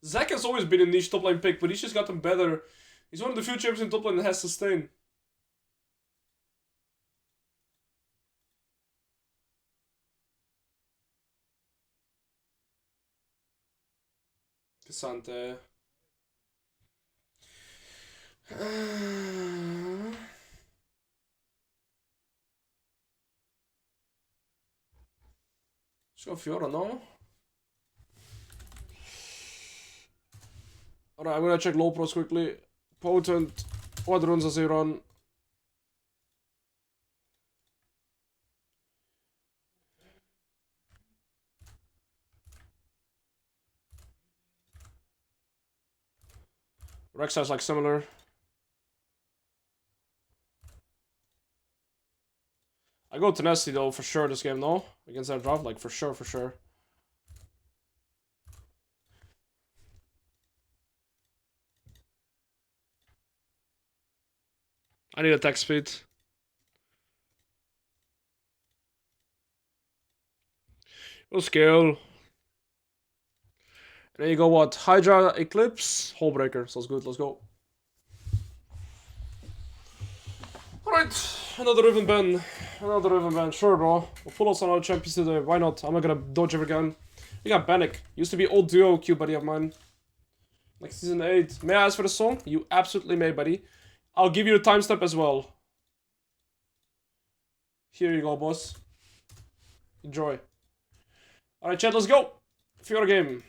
Zac has always been a niche top lane pick, but he's just gotten better. He's one of the few champions in top lane that has sustain. Cassante. Let's go Fiora, no? Alright, I'm gonna check low pros quickly. Potent. What runs does he run? Rek'Sai's like similar. I go Tenacity though, for sure, this game, no? Against that draft, like, for sure, for sure. I need attack speed. Go scale. And then you go what? Hydra, Eclipse, Hullbreaker. Sounds good, let's go. Alright, another Riven ban. Another Riven ban, sure bro. We'll pull out some other champions today, why not? I'm not gonna dodge every gun. We got Bannock. Used to be old duo Q buddy of mine. Like season 8. May I ask for the song? You absolutely may, buddy. I'll give you the timestamp as well. Here you go, boss. Enjoy. Alright, chat, let's go. Fiora game.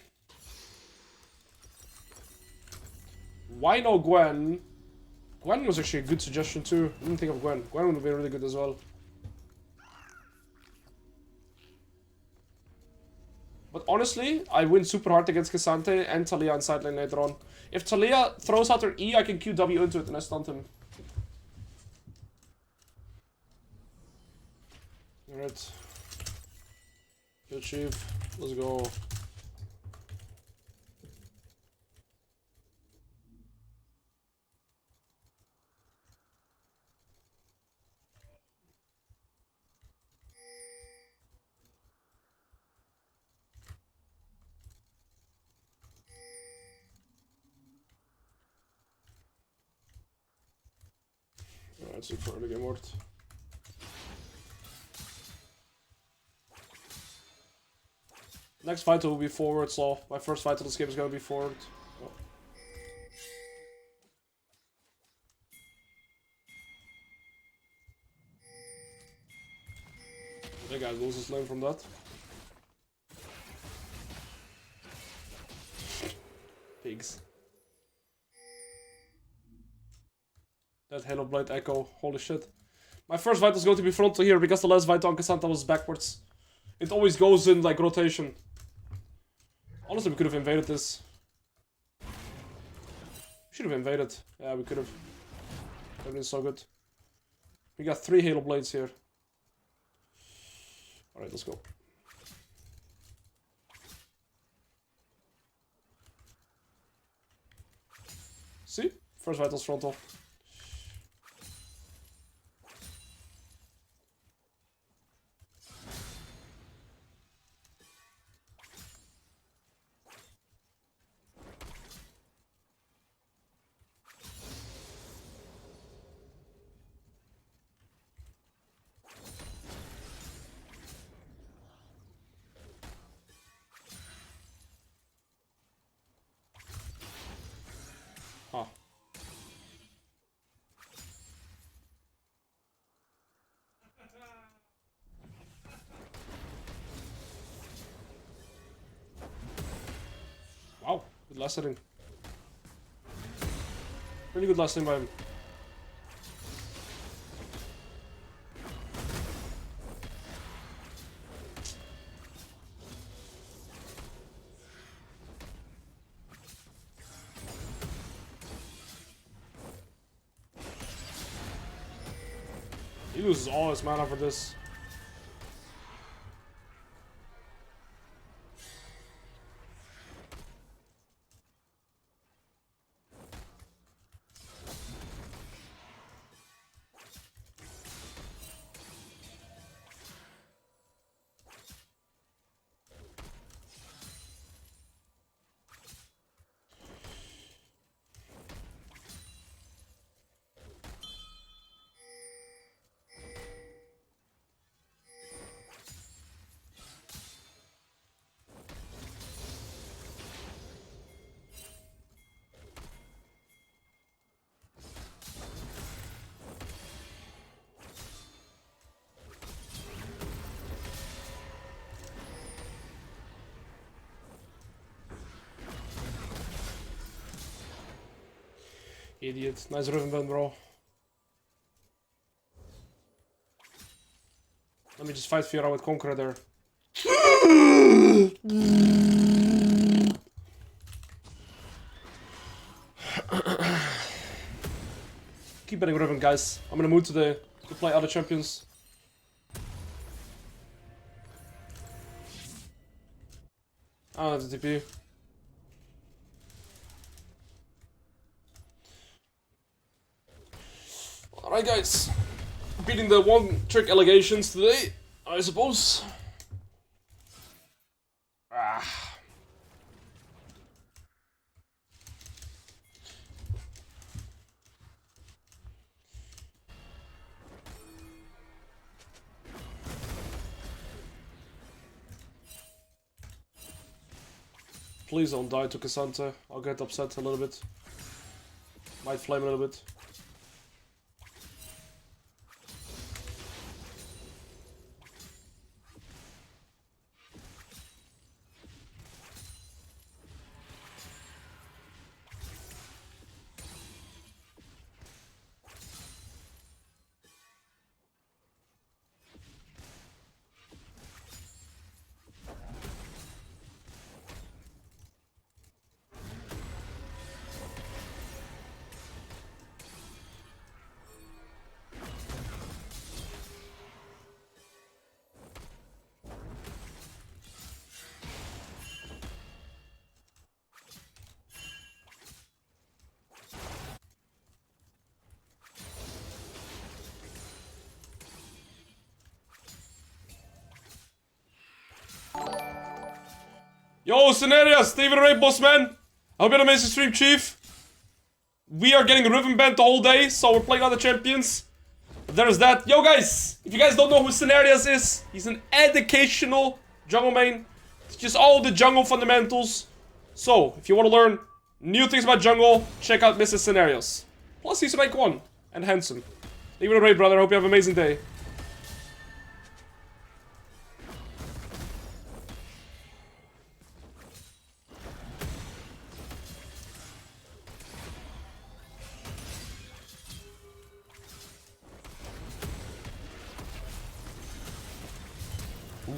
Why no Gwen? Gwen was actually a good suggestion too. I didn't think of Gwen. Gwen would be really good as well. But honestly, I win super hard against Cassante and Talia on sideline later on. If Talia throws out her E, I can QW into it and I stunt him. Alright. Good chief. Let's go. Alright, super early game worked. Next fight will be forward, so my first fight of this game is gonna be forward. Oh. That guy loses lane from that. Pigs. That Halo Blade Echo, holy shit. My first fight is going to be frontal here because the last fight on Cassandra was backwards. It always goes in like rotation. Honestly, we could have invaded this. We should have invaded. Yeah, we could have. That would have been so good. We got 3 Halo Blades here. Alright, let's go. See? First Vital's frontal. Huh. Wow, good last setting. Really good last setting by him. He loses all his mana for this. Idiot. Nice Riven band, bro. Let me just fight Fiora with Conqueror there. Keep betting Riven, guys. I'm in the mood today to play other champions. Oh, that's a TP. Alright, guys. Beating the one-trick allegations today, I suppose. Ah. Please don't die to Cassandra. I'll get upset a little bit. Might flame a little bit. Yo, Scenarios! Steven Ray, boss man! I hope you had an amazing stream, Chief. We are getting Riven banned the whole day, so we're playing other champions. But there's that. Yo, guys! If you guys don't know who Scenarios is, he's an educational jungle main. It's just all the jungle fundamentals. So, if you want to learn new things about jungle, check out Mr. Scenarios. Plus, he's rank 1 and handsome. Leave it a raid, brother. Hope you have an amazing day.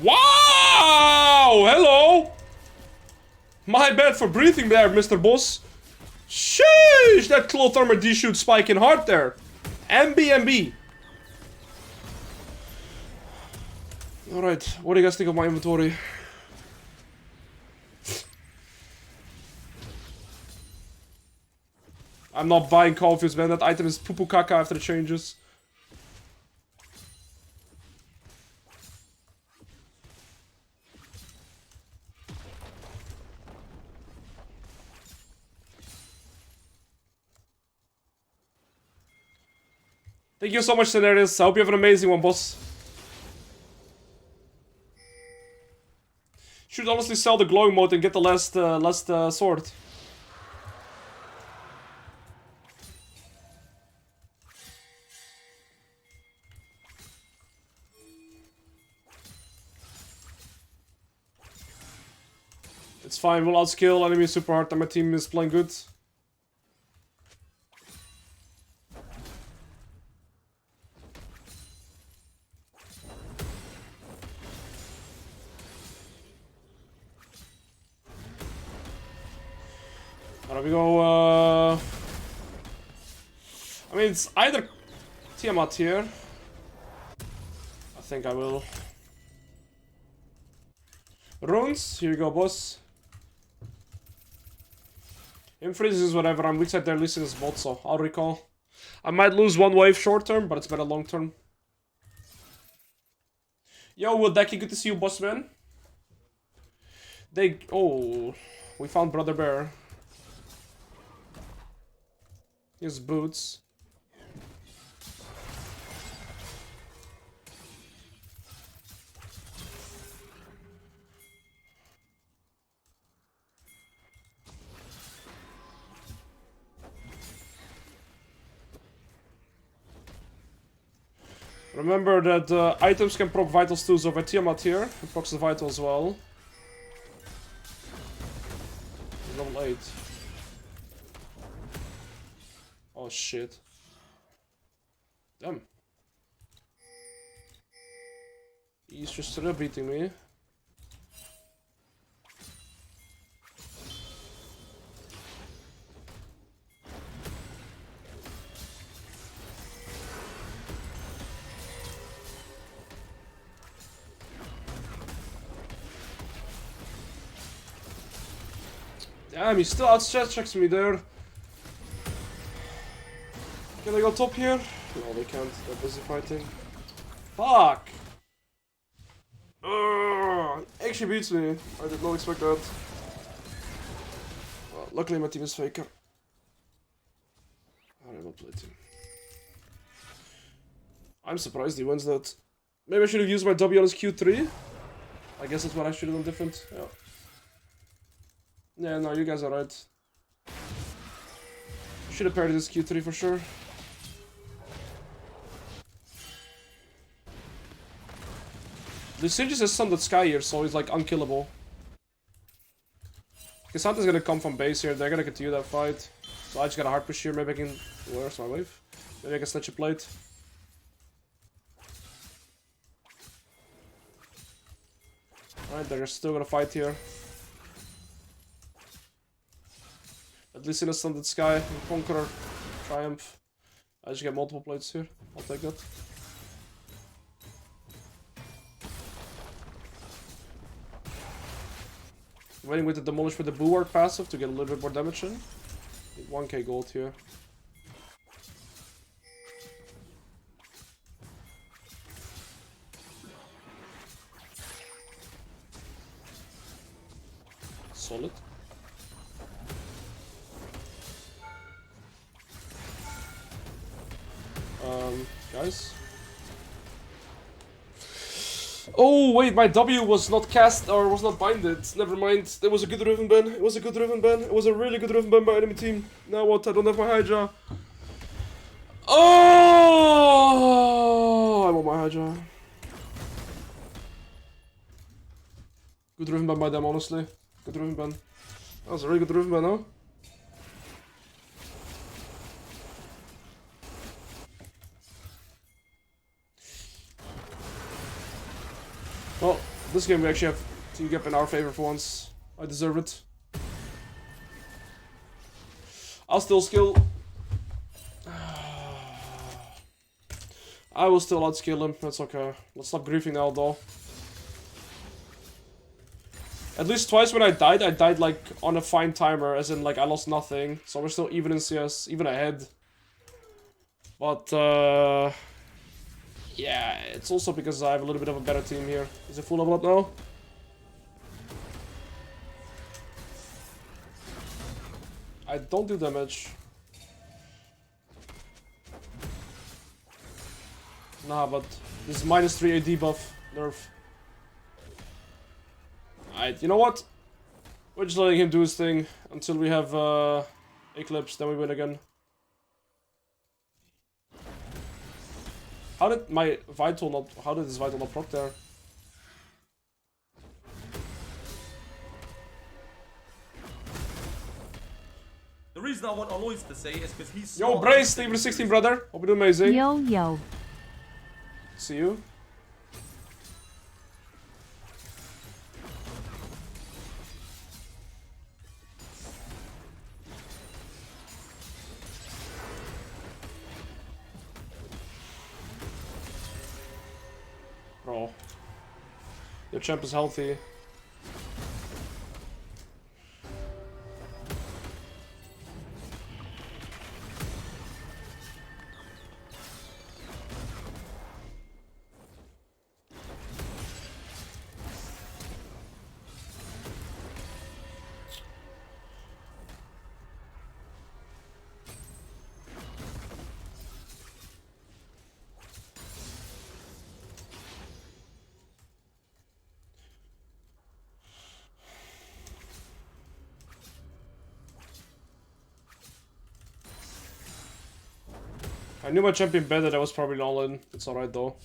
Wow! Hello! My bad for breathing there, Mr. Boss. Sheesh! That Clotharmer D-shoot spiking hard there. MB. Alright, what do you guys think of my inventory? I'm not buying coffees, man. That item is poo-poo caca after the changes. Thank you so much, Scenarios. I hope you have an amazing one, boss. Should honestly sell the glowing mode and get the last sword. It's fine, we'll outskill enemies super hard and my team is playing good. Alright, we go, I mean, it's either Tiamat here. I think I will. Runes, here you go, boss. Infreezes is whatever, I'm weak side there, losing his bot, so I'll recall. I might lose one wave short term, but it's better long term. Yo, Wooddecky, good to see you, boss man. Oh, we found Brother Bear. His boots. Remember that items can proc vitals too, so if I Tiamat here, it procs the vital as well. Level 8. Oh shit. Damn. He's just still beating me. Damn, he still outstretches me there. Can I go top here? No, they can't. They're busy fighting. Fuck! Actually beats me. I did not expect that. Well, luckily my team is faker. I will play team. I'm surprised he wins that. Maybe I should have used my W on his Q3. I guess that's what I should have done different. Yeah. Yeah, no, you guys are right. Should have parried this Q3 for sure. Lucius has summoned Sky here, so he's like unkillable. Casanta's gonna come from base here, they're gonna continue that fight. So I just got a hard push here, maybe I can... Where's my wave? Maybe I can snatch a plate. Alright, they're still gonna fight here. At least in a stunted Sky, Conqueror, Triumph. I just get multiple plates here, I'll take that. Waiting with the Demolish with the Bulwark passive to get a little bit more damage in. Need 1k gold here. Solid. Guys. Oh wait, my W was not cast or was not binded. Never mind. It was a good Riven ban. It was a good Riven ban. It was a really good Riven ban by enemy team. Now what? I don't have my Hydra. Oh, I want my Hydra. Good Riven ban by them, honestly. Good Riven ban. That was a really good Riven ban, huh? Well, this game we actually have Team Gap in our favor for once. I deserve it. I'll still skill. I will still outskill him, that's okay. Let's stop griefing now though. At least twice when I died like on a fine timer, as in like I lost nothing. So we're still even in CS, even ahead. But yeah, it's also because I have a little bit of a better team here. Is it full level up now? I don't do damage. Nah, but this is -3 AD buff. Nerf. Alright, you know what? We're just letting him do his thing until we have Eclipse, then we win again. How did my Vital not... How did this Vital not proc there? The reason I want Alois to say is because he's... Yo, Brace, thank you for the 16, brother. Hope you're doing amazing. Yo, yo. See you. Bro. Your champ is healthy. I knew my champion better, that was probably an all-in. It's alright though.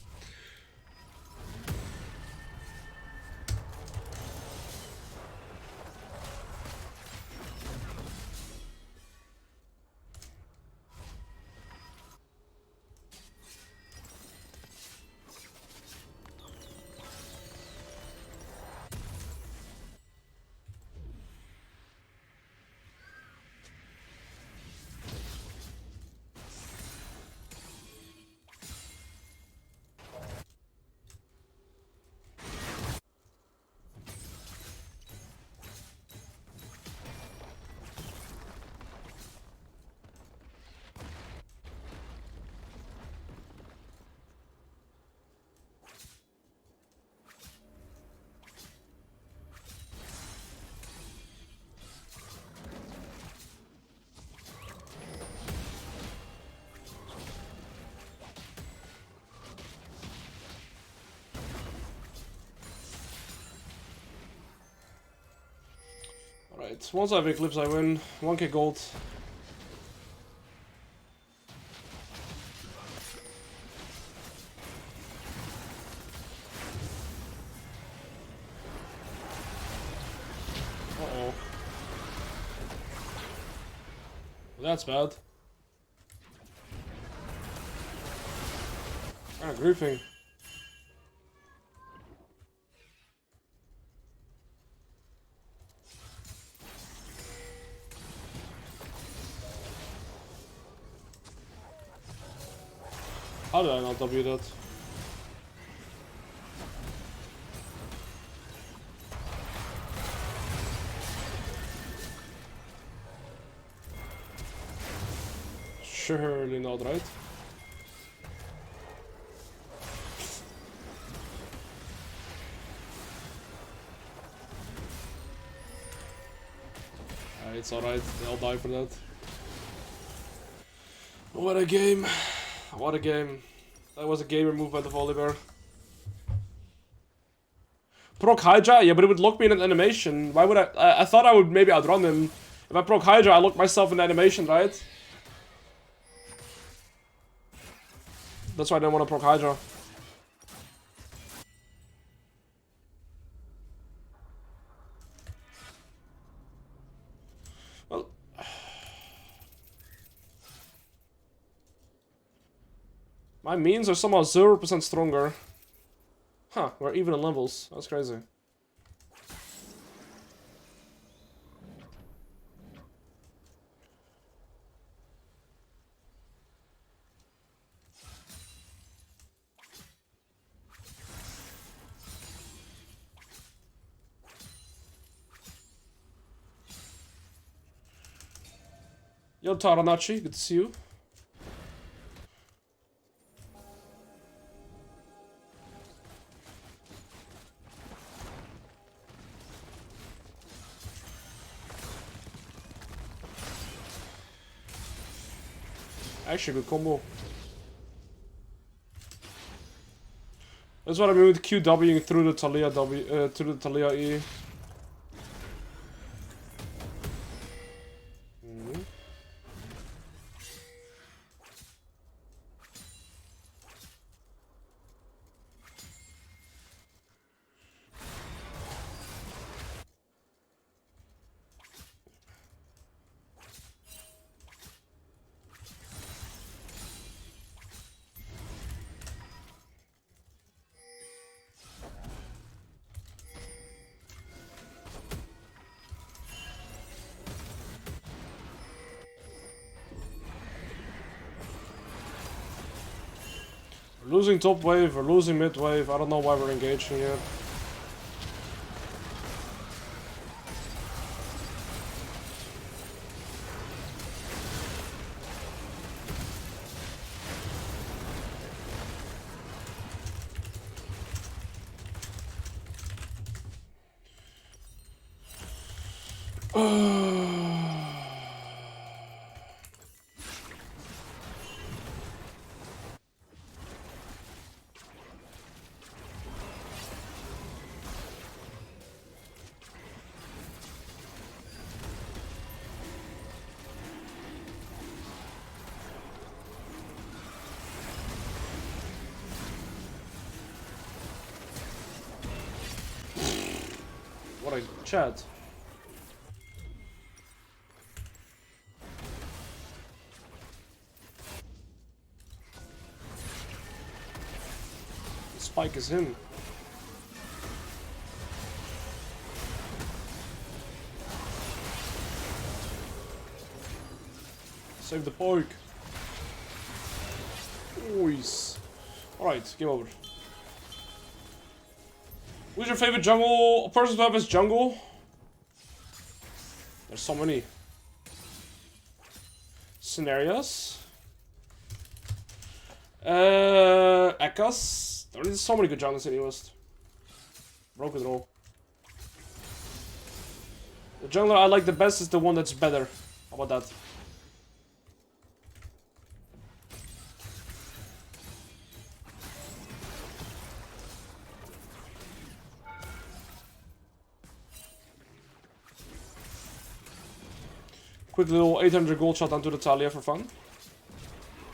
Alright, once I have Eclipse I win. 1k gold. Uh-oh. That's bad. Grouping. How did I not W that? Surely not, right? It's alright, they'll die for that. What a game. What a game. That was a gamer move by the Volibear. Proc Hydra? Yeah, but it would lock me in an animation. Why would I thought I would maybe outrun him. If I proc Hydra, I lock myself in animation, right? That's why I didn't want to proc Hydra. Well... My means are somehow 0% stronger. Huh, we're even in levels. That's crazy. Yo, Taranachi, good to see you. Actually, good combo. That's what I mean with QWing through the Talia through the Talia E. We're losing top wave, we're losing mid wave. I don't know why we're engaging yet. What a chat. The spike is him. Save the poke. Nice. Alright, game over. Who's your favorite jungle person to have as jungle? There's so many scenarios. Ekkas. There's so many good jungles in the West. Broke it all. The jungler I like the best is the one that's better. How about that? Quick little 800 gold shot onto the Talia for fun.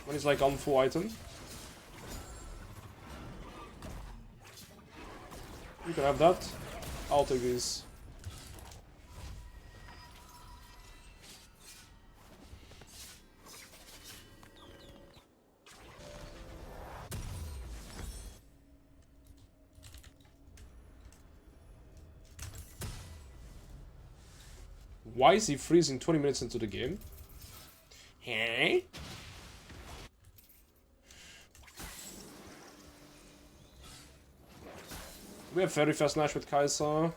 When he's like on full item. You can have that. I'll take these. Why is he freezing 20 minutes into the game? Hey? We have very fast Nash with Kai'Sa.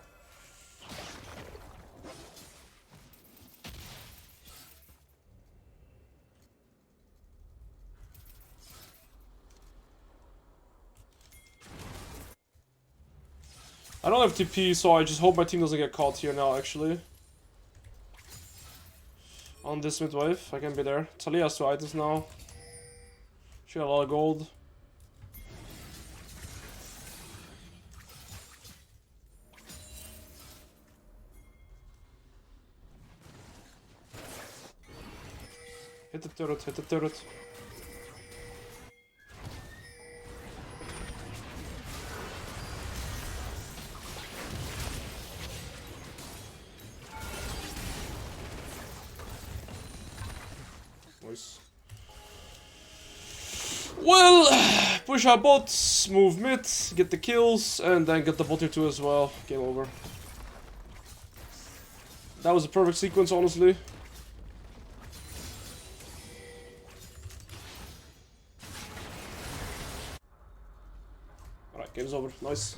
I don't have TP, so I just hope my team doesn't get caught here now, actually. On this mid wave, I can be there. Talia has 2 items now. She got a lot of gold. Hit the turret, hit the turret. Nice. Well, push our bots, move mid, get the kills, and then get the bot here too as well. Game over. That was a perfect sequence, honestly. Alright, game's over. Nice.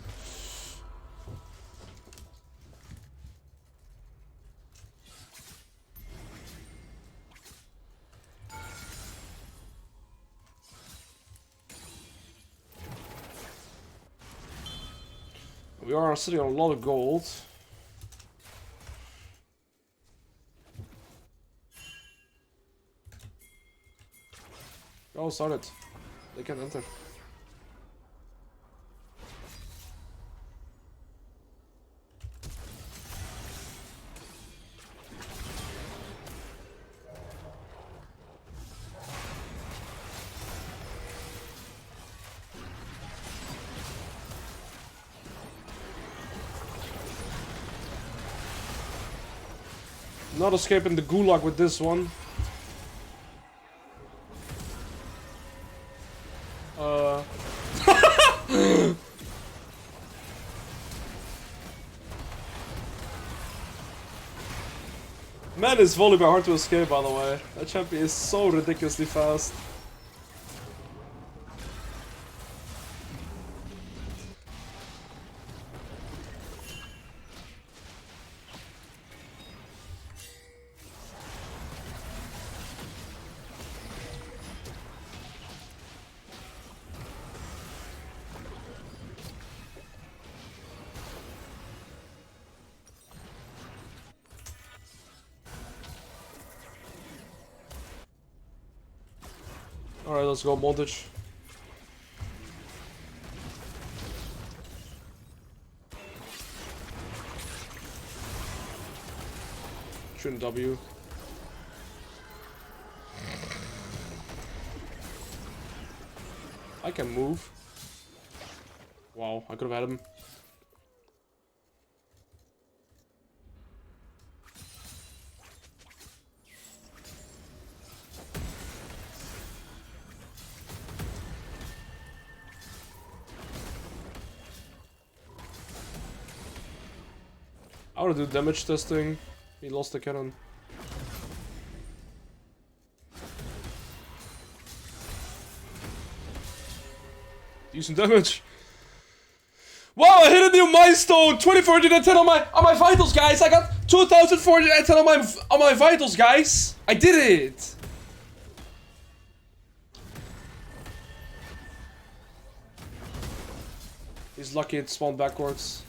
We are sitting on a lot of gold. Oh, start it. They can enter. Not escaping the gulag with this one. Man, is volleyball hard to escape, by the way. That champion is so ridiculously fast. Alright, let's go montage. Shooting W. I can move. Wow, I could have had him. I wanna do damage testing. He lost the cannon. Decent damage. Wow, I hit a new milestone! 2410 on my vitals, guys! I got 2410 on my vitals, guys! I did it! He's lucky it spawned backwards.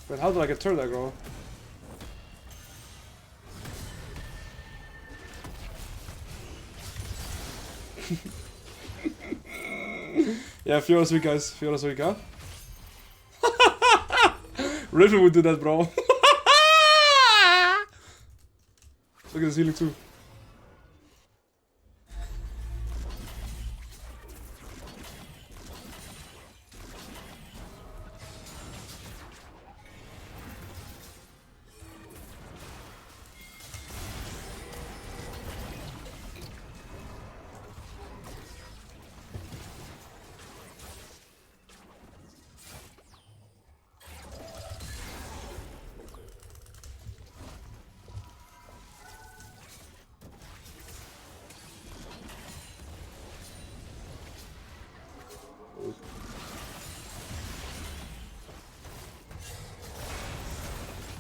Wait, how did I get turned aggro? Yeah, Fiora's weak, guys. Fiora's weak, huh? Riven would do that, bro. Look at this healing too.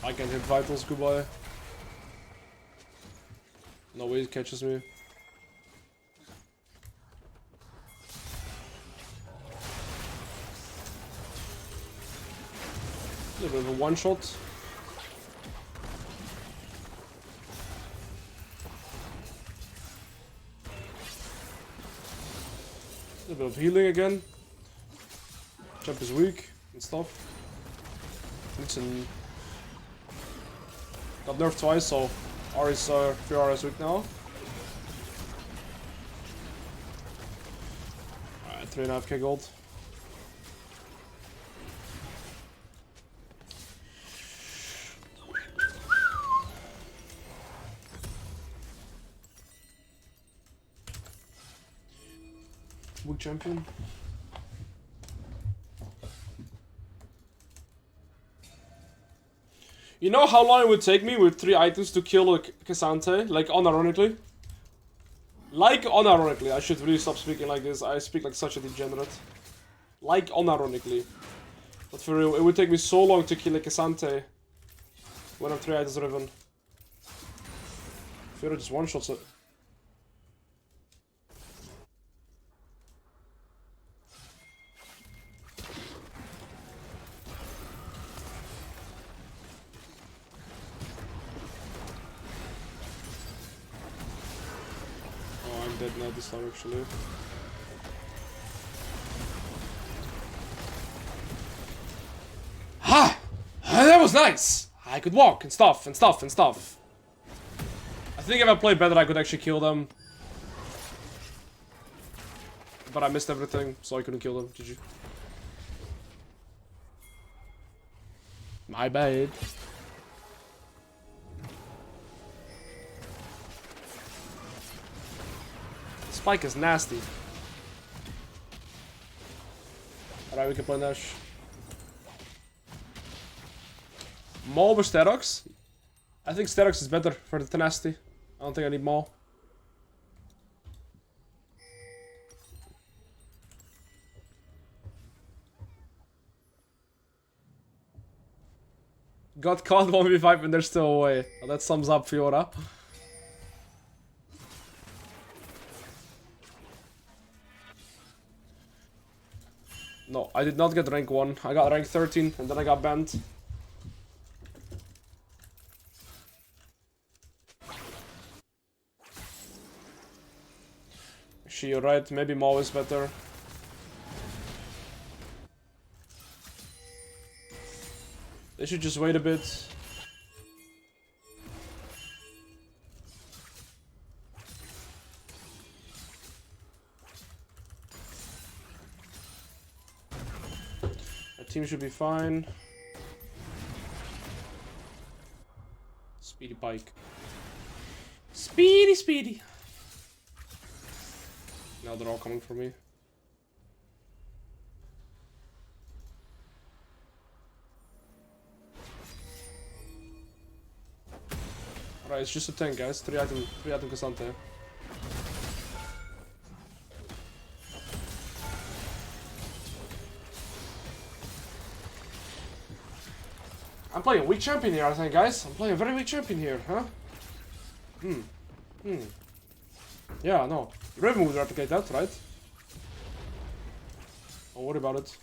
I can hit vitals, goodbye. No way it catches me. A little bit of a one shot. A little bit of healing again. Jump is weak and stuff. Got nerfed twice, so Ari's Fiora is weak now. Alright, 3.5k gold. Weak champion. You know how long it would take me with 3 items to kill a Cassante? Like, unironically? Like, unironically. I should really stop speaking like this. I speak like such a degenerate. Like, unironically. But for real, it would take me so long to kill a Cassante when I'm 3 items Riven. Fiora just one-shots it. Dead now this time actually. Ha! That was nice! I could walk and stuff and stuff and stuff. I think if I played better I could actually kill them. But I missed everything, so I couldn't kill them. GG. My bad. Spike is nasty. Alright, we can play Nash. Maul with Aatrox? I think Aatrox is better for the tenacity. I don't think I need Maul. Got caught 1v5 and they're still away. Well, that sums up Fiora. No, I did not get rank 1. I got rank 13 and then I got banned. Actually, you're right. Maybe Maul is better. They should just wait a bit. Team should be fine. Speedy Pike. Speedy, speedy. Now they're all coming for me. Alright, it's just a tank, guys. 3 item Cassante. I'm playing a weak champion here, I think, guys. I'm playing a very weak champion here, huh? Yeah, no. Riven would replicate that, right? Don't worry about it.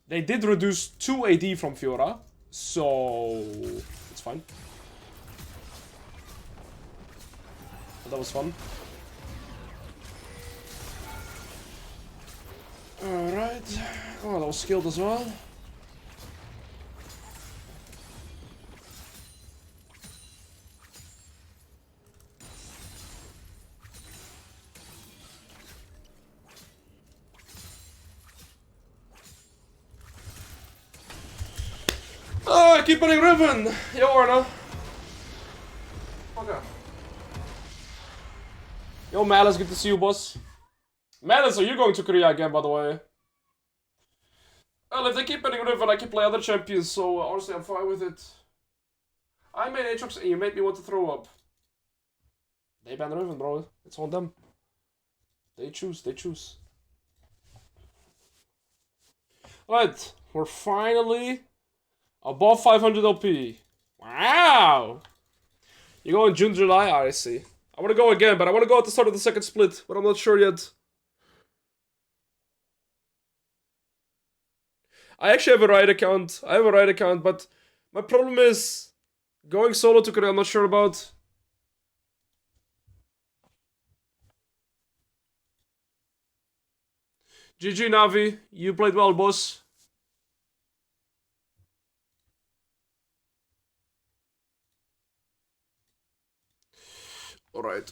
They did reduce 2 AD from Fiora. So it's fine. But that was fun. Alright. Oh, that was skilled as well. Oh, I keep putting Riven! Yo, Arno. Okay. Yo, Malice, good to see you, boss. Malice, are you going to Korea again, by the way? Well, if they keep putting Riven, I can play other champions, so honestly, I'm fine with it. I made Aatrox and you made me want to throw up. They ban Riven, bro. It's on them. They choose, they choose. Right, we're finally above 500 LP. Wow! You go in June, July? I see. I want to go again, but I want to go at the start of the second split, but I'm not sure yet. I actually have a Riot account. I have a Riot account, but my problem is going solo to Korea, I'm not sure about. GG, Navi. You played well, boss. Alright.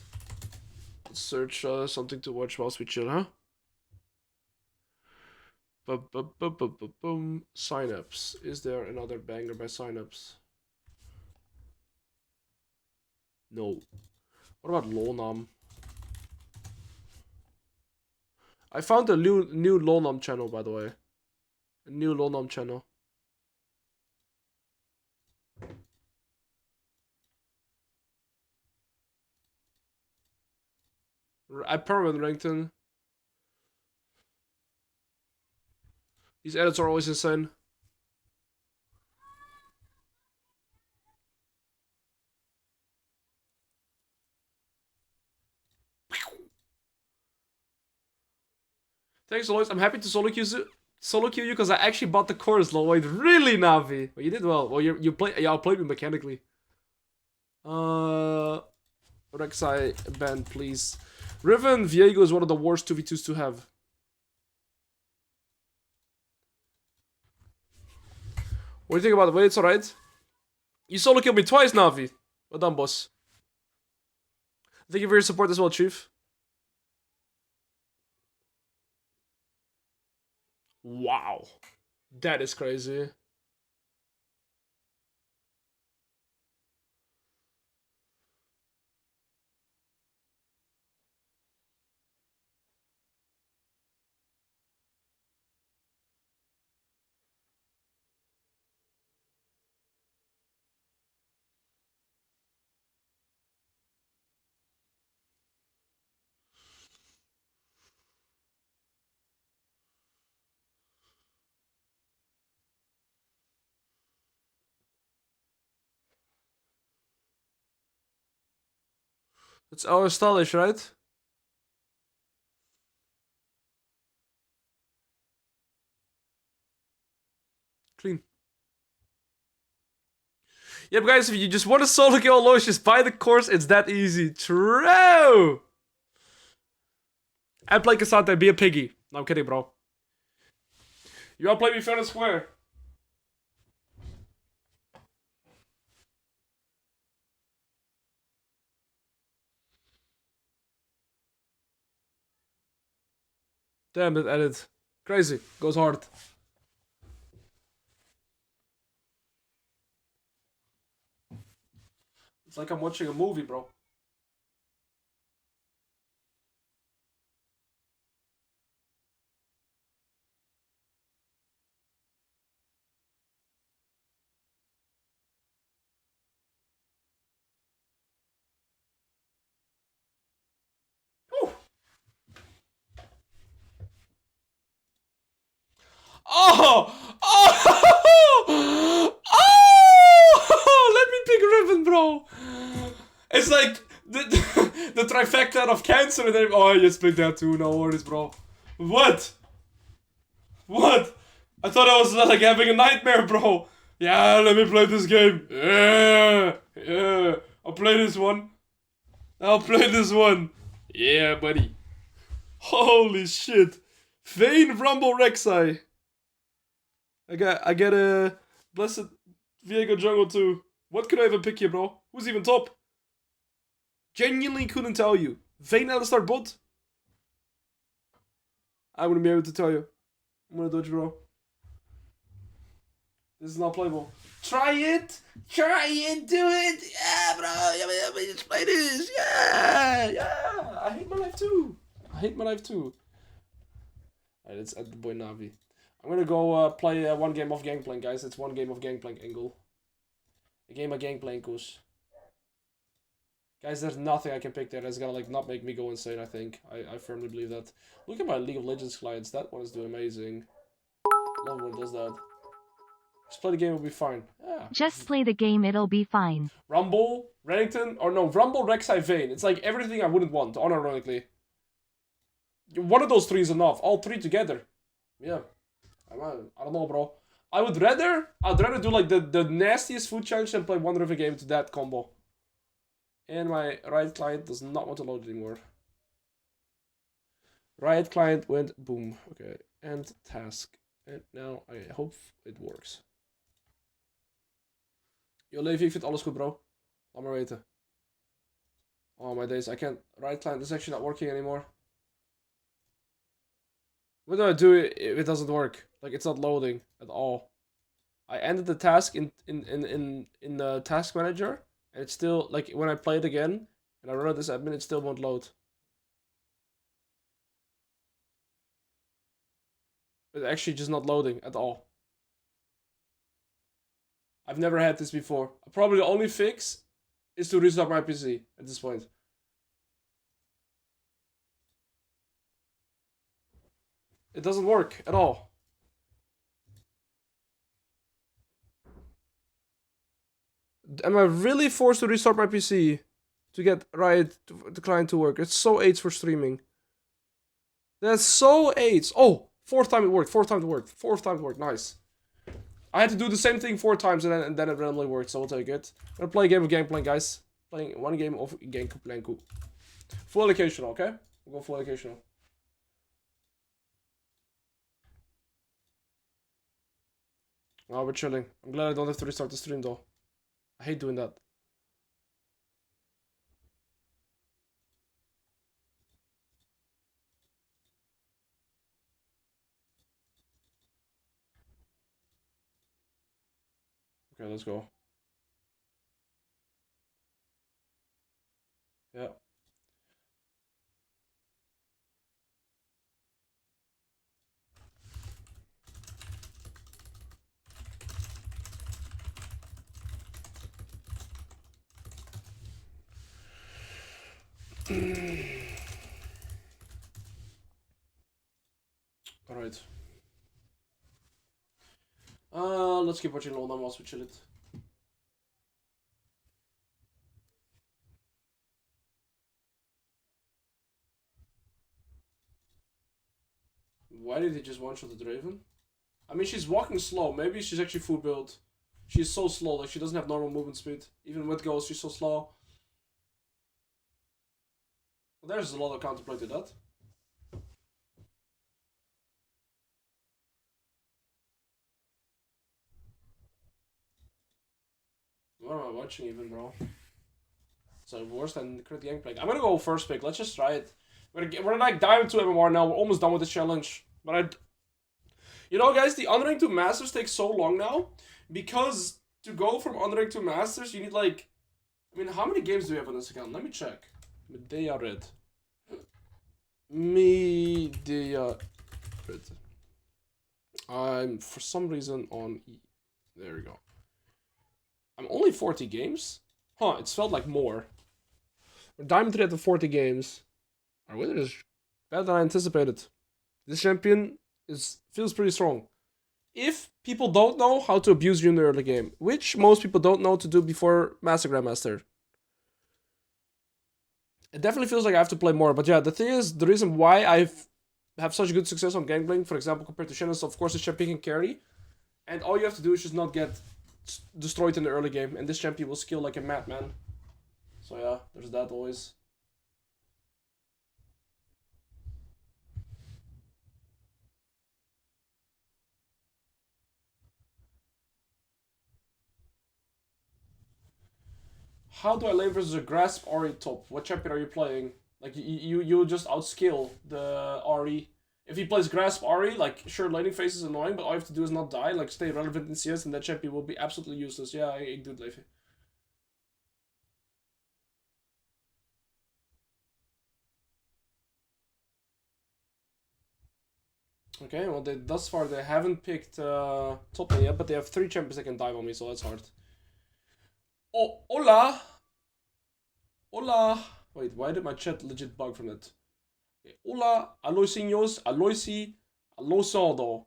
Let's search something to watch whilst we chill, huh? Boom. Signups. Is there another banger by signups? No. What about Lonam? I found a new Lonam channel, by the way. A new Lonam channel. I permanent Rankton. These edits are always insane. Thanks, Alois. I'm happy to solo queue you because I actually bought the course, Lloyd. Really, Navi? Well, you did well. Well, you outplayed me mechanically. Rek'Sai ban, please. Riven Viego is one of the worst 2v2s to have. What do you think about it? Wait, it's alright. You solo killed me twice, Navi. Well done, boss. Thank you for your support as well, Chief. Wow. That is crazy. It's our stylish, right? Clean. Yep, guys, if you just want to solo kill Alois, just buy the course. It's that easy. True! And play Cassandra, be a piggy. No, I'm kidding, bro. You wanna play me fair and square? Damn, that edit. Crazy. Goes hard. It's like I'm watching a movie, bro. Whew. Oh! Oh! Oh! Let me pick Riven, bro. It's like the trifecta of cancer and then, oh, you pick that too. No worries, bro. What? What? I thought I was like having a nightmare, bro. Yeah, let me play this game. Yeah. I'll play this one. Yeah, buddy. Holy shit. Vayne, Rumble, Rek'Sai. I get a Blessed Viego jungle too. What could I even pick here, bro? Who's even top? Genuinely couldn't tell you. Vayne Alistar bot? I wouldn't be able to tell you. I'm gonna dodge, bro. This is not playable. Try it! Do it! Yeah, bro! Yeah, just play this! Yeah! I hate my life too! Alright, let's add the boy Navi. I'm gonna go play one game of Gangplank, guys. It's one game of Gangplank angle. A game of Gangplankos. Guys, there's nothing I can pick there that's gonna like not make me go insane, I think. I firmly believe that. Look at my League of Legends clients. That one is doing amazing. Love when it does that. Just play the game, it'll be fine. Yeah. Just play the game, it'll be fine. Rumble, Reddington, or no, Rumble, Rek'Sai, Vayne. It's like everything I wouldn't want, unironically. One of those three is enough. All three together. Yeah. I don't know, bro. I'd rather do like the nastiest food challenge and play one Riven game to that combo. And my right client does not want to load anymore. Right client went boom. Okay. End task. And now I hope it works. Yo, Levi, ik vind alles goed, bro. Laat maar weten. Oh my days, I can't. Right client is actually not working anymore. What do I do if it doesn't work? Like, it's not loading at all. I ended the task in the task manager, and it's still, like, when I play it again, and I run this admin, it still won't load. It's actually just not loading at all. I've never had this before. Probably the only fix is to restart my PC at this point. It doesn't work at all. Am I really forced to restart my PC to get the client to work? It's so AIDS for streaming. That's so AIDS. Oh, fourth time it worked. Fourth time it worked. Nice. I had to do the same thing 4 times and then it randomly worked, so we'll take it. I'm gonna play a game of Gangplank, guys. Playing one game of Gangplank. Full educational, okay? We'll go full educational. Oh, we're chilling. I'm glad I don't have to restart the stream though. I hate doing that. Okay, let's go. Yeah. Alright. Let's keep watching LoL now whilst we chill it. Why did he just one-shot the Raven? I mean, she's walking slow. Maybe she's actually full build. She's so slow, like she doesn't have normal movement speed. Even with Ghost, she's so slow. Well, there's a lot of counterplay to that. What am I watching even, bro? So worse than crit Gangplank. I'm gonna go first pick. Let's just try it. We're like diving to MMR now. We're almost done with this challenge. But you know, guys, the Unranked to Masters takes so long now because to go from Unranked to Masters, you need like, I mean, how many games do we have on this account? Let me check. Medea Red. Medea Red. I'm for some reason on. There we go. I'm only 40 games? Huh, it's felt like more. We're Diamond 3 at the 40 games. Our winner is better than I anticipated. This champion feels pretty strong. If people don't know how to abuse you in the early game, which most people don't know to do before Master Grandmaster. It definitely feels like I have to play more. But yeah, the thing is, the reason why I have such good success on Gangplank, for example, compared to Shannon, of course, is champion can carry. And all you have to do is just not get destroyed in the early game, and this champion will skill like a madman. So yeah, there's that always. How do I lane versus a Grasp Ahri top? What champion are you playing? Like, you just outskill the Ahri. If he plays Grasp Ahri, like, sure, laning phase is annoying, but all you have to do is not die, like, stay relevant in CS, and that champion will be absolutely useless. Yeah, I do it, Leify. Okay, well, thus far they haven't picked top lane yet, but they have 3 champions that can dive on me, so that's hard. Oh, hola! Hola! Wait, why did my chat legit bug from that? Okay. Hola, Aloisinhos, Aloisi, Alosado.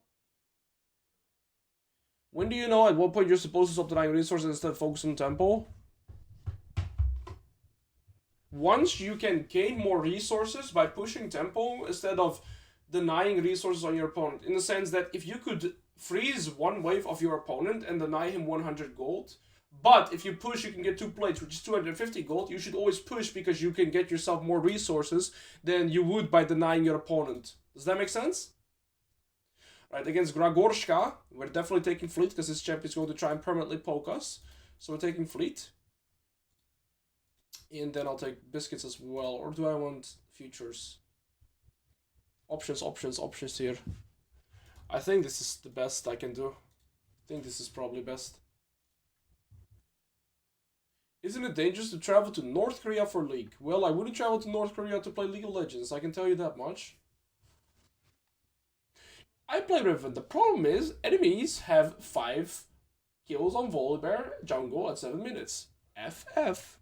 When do you know at what point you're supposed to stop denying resources and instead focus on tempo? Once you can gain more resources by pushing tempo instead of denying resources on your opponent. In the sense that if you could freeze one wave of your opponent and deny him 100 gold, but if you push, you can get 2 plates, which is 250 gold. You should always push because you can get yourself more resources than you would by denying your opponent. Does that make sense? Right, against Gragorska, we're definitely taking fleet because this champion is going to try and permanently poke us. So we're taking fleet. And then I'll take biscuits as well. Or do I want futures? Options here. I think this is the best I can do. I think this is probably best. Isn't it dangerous to travel to North Korea for League? Well, I wouldn't travel to North Korea to play League of Legends, I can tell you that much. I play Riven. The problem is, enemies have 5 kills on Volibear jungle at 7 minutes. FF.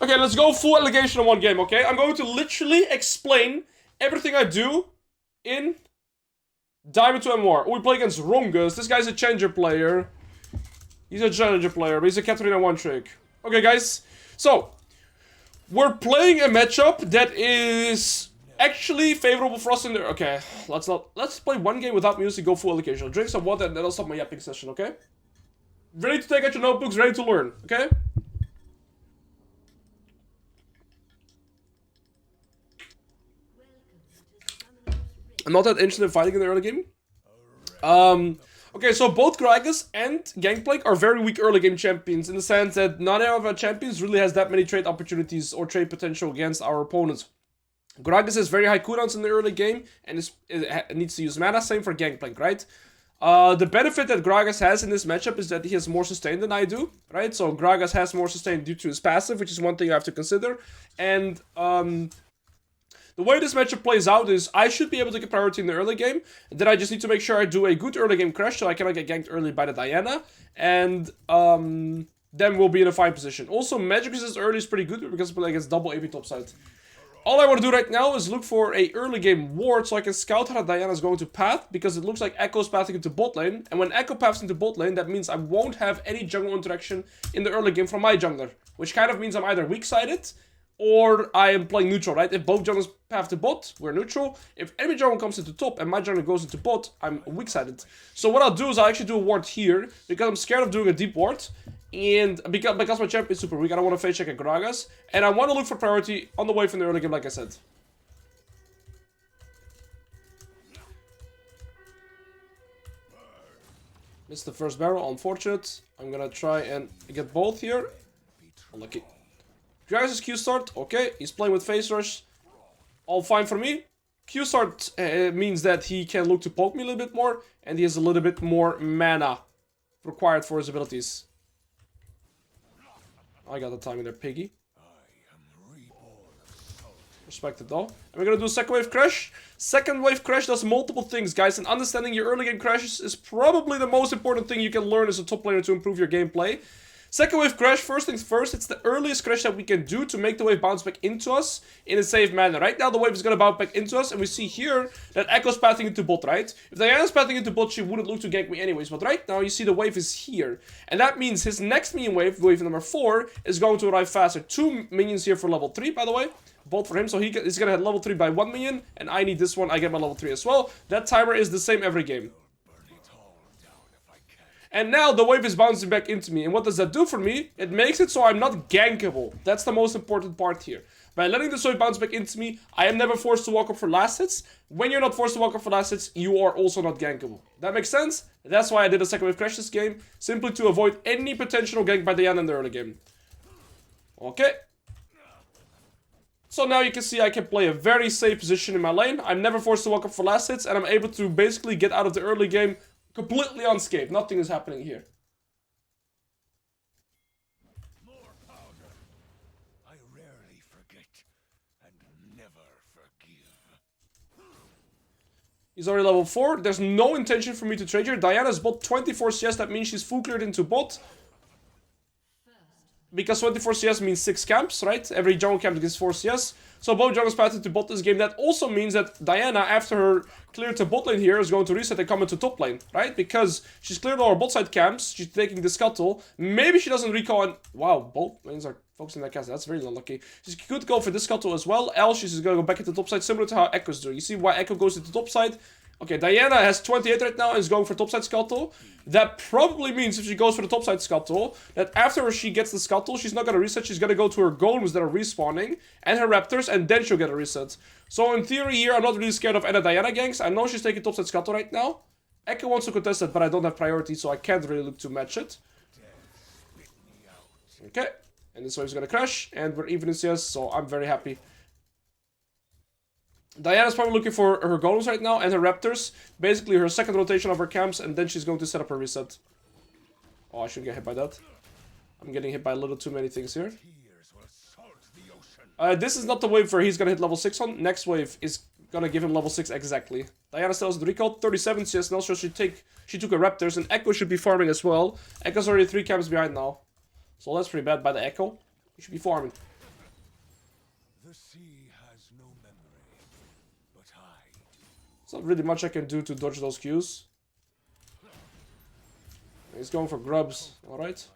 Okay, let's go full allegation in one game, okay? I'm going to literally explain everything I do in Diamond to M1. We play against Rungus. This guy's a Challenger player. He's a Challenger player, but he's a Katarina one-trick. Okay, guys. So, we're playing a matchup that is actually favorable for us in there. Okay, let's play one game without music, go full allocation. I'll drink some water, and then I'll stop my yapping session, okay? Ready to take out your notebooks, ready to learn, okay? I'm not that interested in fighting in the early game. Okay, so both Gragas and Gangplank are very weak early game champions in the sense that none of our champions really has that many trade opportunities or trade potential against our opponents. Gragas has very high cooldowns in the early game and it needs to use mana, same for Gangplank, right? The benefit that Gragas has in this matchup is that he has more sustain than I do, right? So Gragas has more sustain due to his passive, which is one thing I have to consider. And the way this matchup plays out is I should be able to get priority in the early game. And then I just need to make sure I do a good early game crash so I cannot get ganked early by the Diana. And then we'll be in a fine position. Also, magic resist early is pretty good because it against double AP topside. All I want to do right now is look for a early game ward so I can scout how Diana is going to path, because it looks like Echo's pathing into bot lane, and when Echo paths into bot lane, that means I won't have any jungle interaction in the early game from my jungler, which kind of means I'm either weak-sided or I am playing neutral, right? If both junglers path to bot, we're neutral. If enemy jungle comes into top and my jungler goes into bot, I'm weak-sided. So what I'll do is I'll actually do a ward here, because I'm scared of doing a deep ward. And because my champion is super weak, I don't want to face check at Gragas. And I want to look for priority on the way from the early game, like I said. Missed the first barrel, unfortunate. I'm gonna try and get both here. Unlucky. Gragas' Q start, okay. He's playing with face rush. All fine for me. Q start means that he can look to poke me a little bit more. And he has a little bit more mana required for his abilities. I got the timing there, piggy. Respected though. And we're gonna do a second wave crash. Second wave crash does multiple things, guys, and understanding your early game crashes is probably the most important thing you can learn as a top player to improve your gameplay. Second wave crash, first things first, it's the earliest crash that we can do to make the wave bounce back into us in a safe manner. Right now the wave is going to bounce back into us, and we see here that Echo's pathing into bot, right? If Diana's pathing into bot, she wouldn't look to gank me anyways, but right now you see the wave is here. And that means his next minion wave, wave number 4, is going to arrive faster. 2 minions here for level 3, by the way. Both for him, so he's going to hit level 3 by 1 minion, and I need this one, I get my level 3 as well. That timer is the same every game. And now the wave is bouncing back into me. And what does that do for me? It makes it so I'm not gankable. That's the most important part here. By letting this wave bounce back into me, I am never forced to walk up for last hits. When you're not forced to walk up for last hits, you are also not gankable. That makes sense? That's why I did a second wave crash this game. Simply to avoid any potential gank by Diana in the early game. Okay. So now you can see I can play a very safe position in my lane. I'm never forced to walk up for last hits. And I'm able to basically get out of the early game completely unscathed. Nothing is happening here. He's already level 4. There's no intention for me to trade here. Diana's bot 24 CS. That means she's full cleared into bot. Because 24 CS means 6 camps, right? Every jungle camp gets 4 CS. So both jungles path into bot this game. That also means that Diana, after her clear to bot lane here, is going to reset and come into top lane, right? Because she's cleared all her bot side camps. She's taking the scuttle. Maybe she doesn't recall and... Wow, both lanes are focusing that cast. That's very unlucky. She could go for this scuttle as well. Else she's going to go back into top side, similar to how Echo's doing. You see why Echo goes into top side? Okay, Diana has 28 right now and is going for topside scuttle. That probably means if she goes for the topside scuttle, that after she gets the scuttle, she's not going to reset. She's going to go to her golems that are respawning and her raptors, and then she'll get a reset. So in theory here, I'm not really scared of any Diana ganks. I know she's taking topside scuttle right now. Echo wants to contest it, but I don't have priority, so I can't really look to match it. Okay, and this wave's going to crash, and we're even in CS, so I'm very happy. Diana's probably looking for her golems right now and her raptors. Basically her second rotation of her camps, and then she's going to set up her reset. Oh, I shouldn't get hit by that. I'm getting hit by a little too many things here. This is not the wave where he's gonna hit level 6 on. Next wave is gonna give him level 6 exactly. Diana still has the recall, 37 CS now, so she took her raptors, and Echo should be farming as well. Echo's already 3 camps behind now. So that's pretty bad by the Echo. He should be farming. There's not really much I can do to dodge those Qs. He's going for grubs. Alright.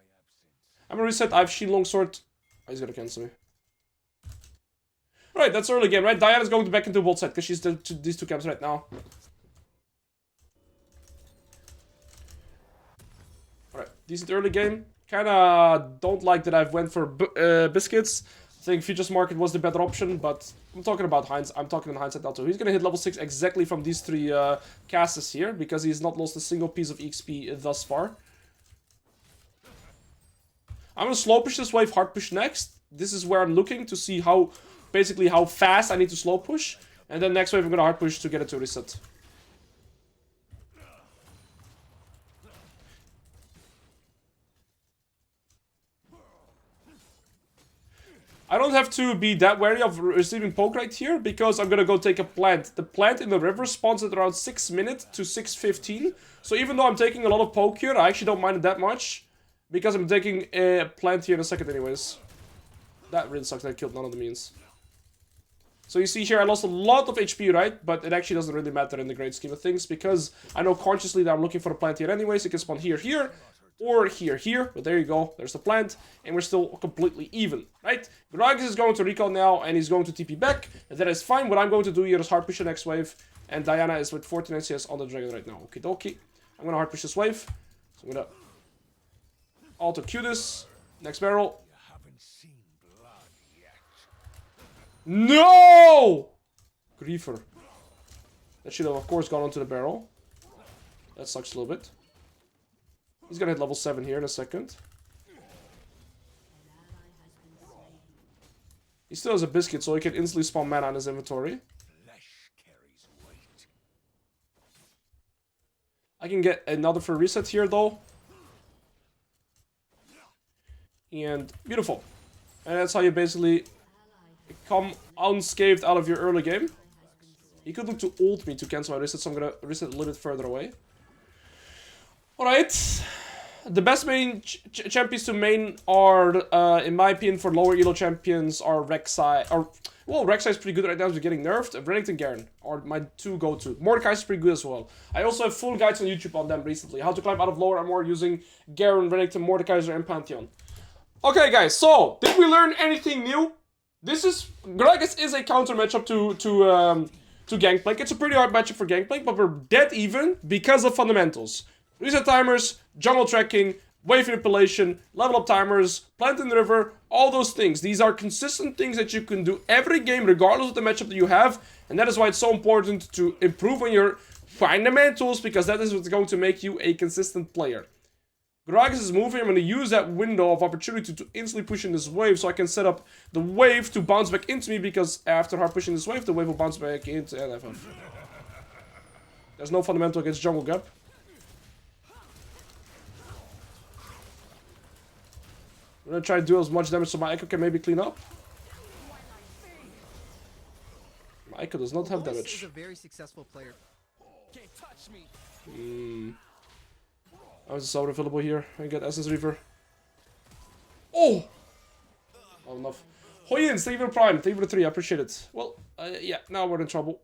I'm gonna reset. I have Sheen Longsword. Oh, he's gonna cancel me. Right, that's early game, right? Diana's going back into bot side because she's these 2 camps right now. Alright, decent early game. Kinda don't like that I've went for biscuits. I think Futures Market was the better option, but I'm talking about hindsight. I'm talking in hindsight now too. He's gonna hit level 6 exactly from these 3 casters here, because he's not lost a single piece of XP thus far. I'm gonna slow push this wave, hard push next. This is where I'm looking to see how, basically how fast I need to slow push. And then next wave I'm gonna hard push to get it to reset. I don't have to be that wary of receiving poke right here, because I'm gonna go take a plant. The plant in the river spawns at around 6 minutes to 6:15. So even though I'm taking a lot of poke here, I actually don't mind it that much, because I'm taking a plant here in a second anyways. That really sucks that I killed none of the minions. So you see here I lost a lot of HP, right? But it actually doesn't really matter in the great scheme of things, because I know consciously that I'm looking for a plant here anyways. It can spawn here, here. Or here, but there you go, there's the plant, and we're still completely even, right? Gragas is going to recall now, and he's going to TP back, and that is fine. What I'm going to do here is hard push the next wave, and Diana is with 49 CS on the dragon right now. Okie dokie. I'm gonna hard push this wave, so I'm gonna auto Q this, next barrel. No! Griefer. That should have, of course, gone onto the barrel. That sucks a little bit. He's gonna hit level 7 here in a second. He still has a biscuit, so he can instantly spawn mana in his inventory. I can get another for reset here, though. And beautiful. And that's how you basically come unscathed out of your early game. He could look to ult me to cancel my reset, so I'm gonna reset a little bit further away. Alright, the best main champions to main are, in my opinion, for lower elo champions are Rek'Sai, well, Rek'Sai is pretty good right now as we're getting nerfed. Renekton, Garen are my 2 go-to. Mordekai is pretty good as well. I also have full guides on YouTube on them recently. How to climb out of lower armor using Garen, Renekton, Mordekaiser, and Pantheon. Okay, guys, so, did we learn anything new? Gragas is a counter matchup to Gangplank. It's a pretty hard matchup for Gangplank, but we're dead even because of fundamentals. Reset timers, jungle tracking, wave manipulation, level up timers, plant in the river, all those things. These are consistent things that you can do every game regardless of the matchup that you have. And that is why it's so important to improve on your fundamentals, because that is what's going to make you a consistent player. Gragas is moving. I'm going to use that window of opportunity to instantly push in this wave so I can set up the wave to bounce back into me, because after hard pushing this wave, the wave will bounce back into NFF. There's no fundamental against jungle gap. I'm going to try to do as much damage so my Echo can maybe clean up. My Echo does not have Alois damage. is a very successful player. Can't touch me. I was so available here. I get Essence Reaver. Oh! Not enough. Hoyens, thank you for Prime. Thank you for the 3. I appreciate it. Well, yeah, now we're in trouble.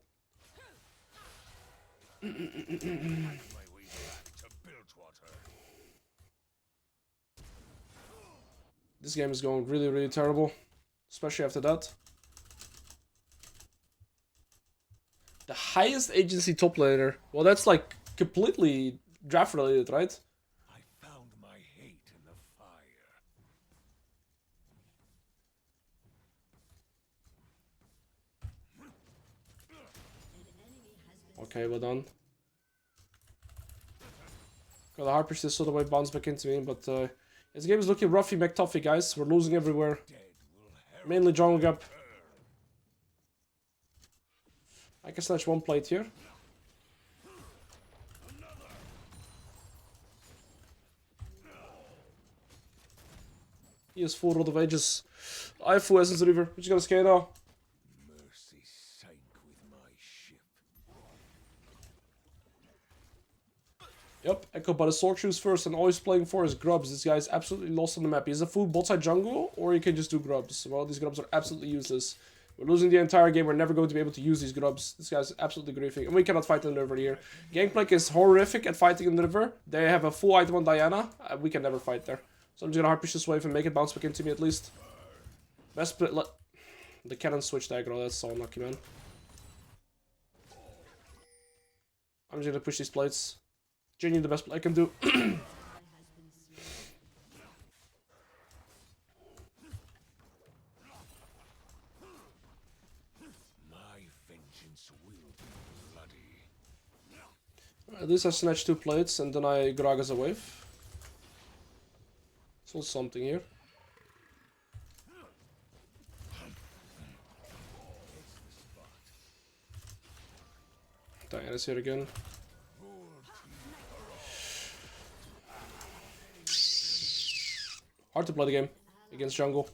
This game is going really, really terrible. Especially after that. The highest agency top laner. Well, that's like completely draft related, right? Okay, well done. Got a hard push this sort of way, bounce back into me, but this game is looking roughy McTuffy, guys. We're losing everywhere. Mainly jungle gap. I can snatch one plate here. He has full Rod of Ages. I have full Essence Reaver. We're just gonna skate now. Yep, Echo by the Sword Shoes first and always playing for his grubs. This guy's absolutely lost on the map. He has a full bot side jungle, or he can just do grubs. Well, these grubs are absolutely useless. We're losing the entire game. We're never going to be able to use these grubs. This guy's absolutely griefing. And we cannot fight in the river here. Gangplank is horrific at fighting in the river. They have a full item on Diana. We can never fight there. So I'm just gonna hard push this wave and make it bounce back into me at least. Best split. The cannon switched aggro. That's so unlucky, man. I'm just gonna push these plates. Genuinely the best play I can do. At least I snatch 2 plates and then I Gragas a wave. So something here. Diana's here again. Hard to play the game against jungle.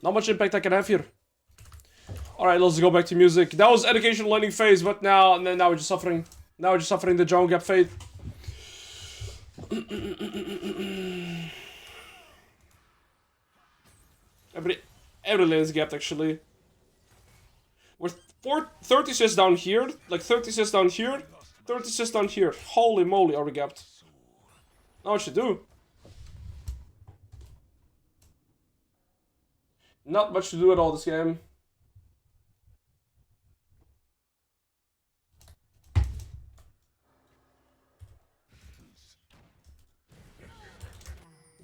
Not much impact I can have here. Alright, let's go back to music. That was educational learning phase, but now we're just suffering. Now we're just suffering the jungle gap fate. Every lane is gapped actually. We're 30 assists down here, like 30 assists down here, 30 assists down here. Holy moly, are we gapped? Now what should do? Not much to do at all this game.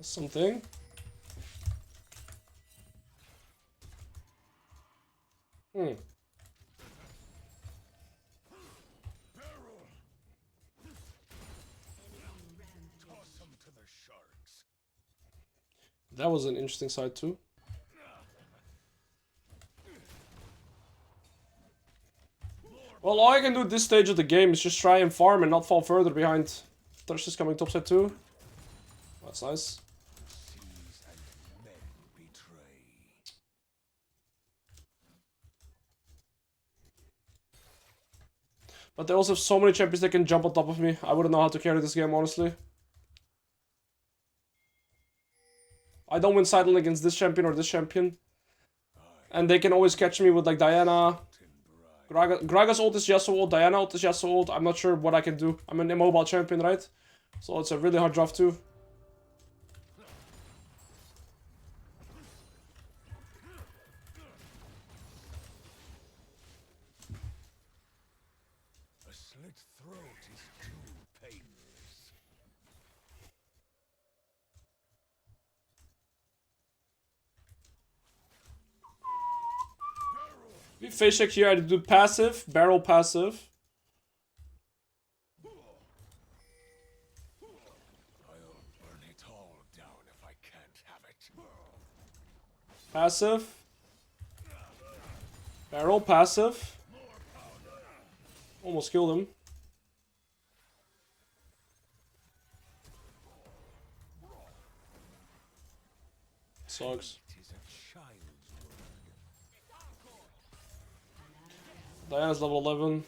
Something. That was an interesting side too. Well, all I can do at this stage of the game is just try and farm and not fall further behind. Thrush is coming topside too. That's nice. But they also have so many champions that can jump on top of me. I wouldn't know how to carry this game, honestly. I don't win side lane against this champion or this champion. And they can always catch me with like Diana. Gragas ult is Yasuo ult, Diana ult is Yasuo ult. I'm not sure what I can do. I'm an immobile champion, right? So it's a really hard draft too. We face check here. I do passive, barrel passive. Passive. Barrel passive. Almost killed him. Sucks. Diana's level 11.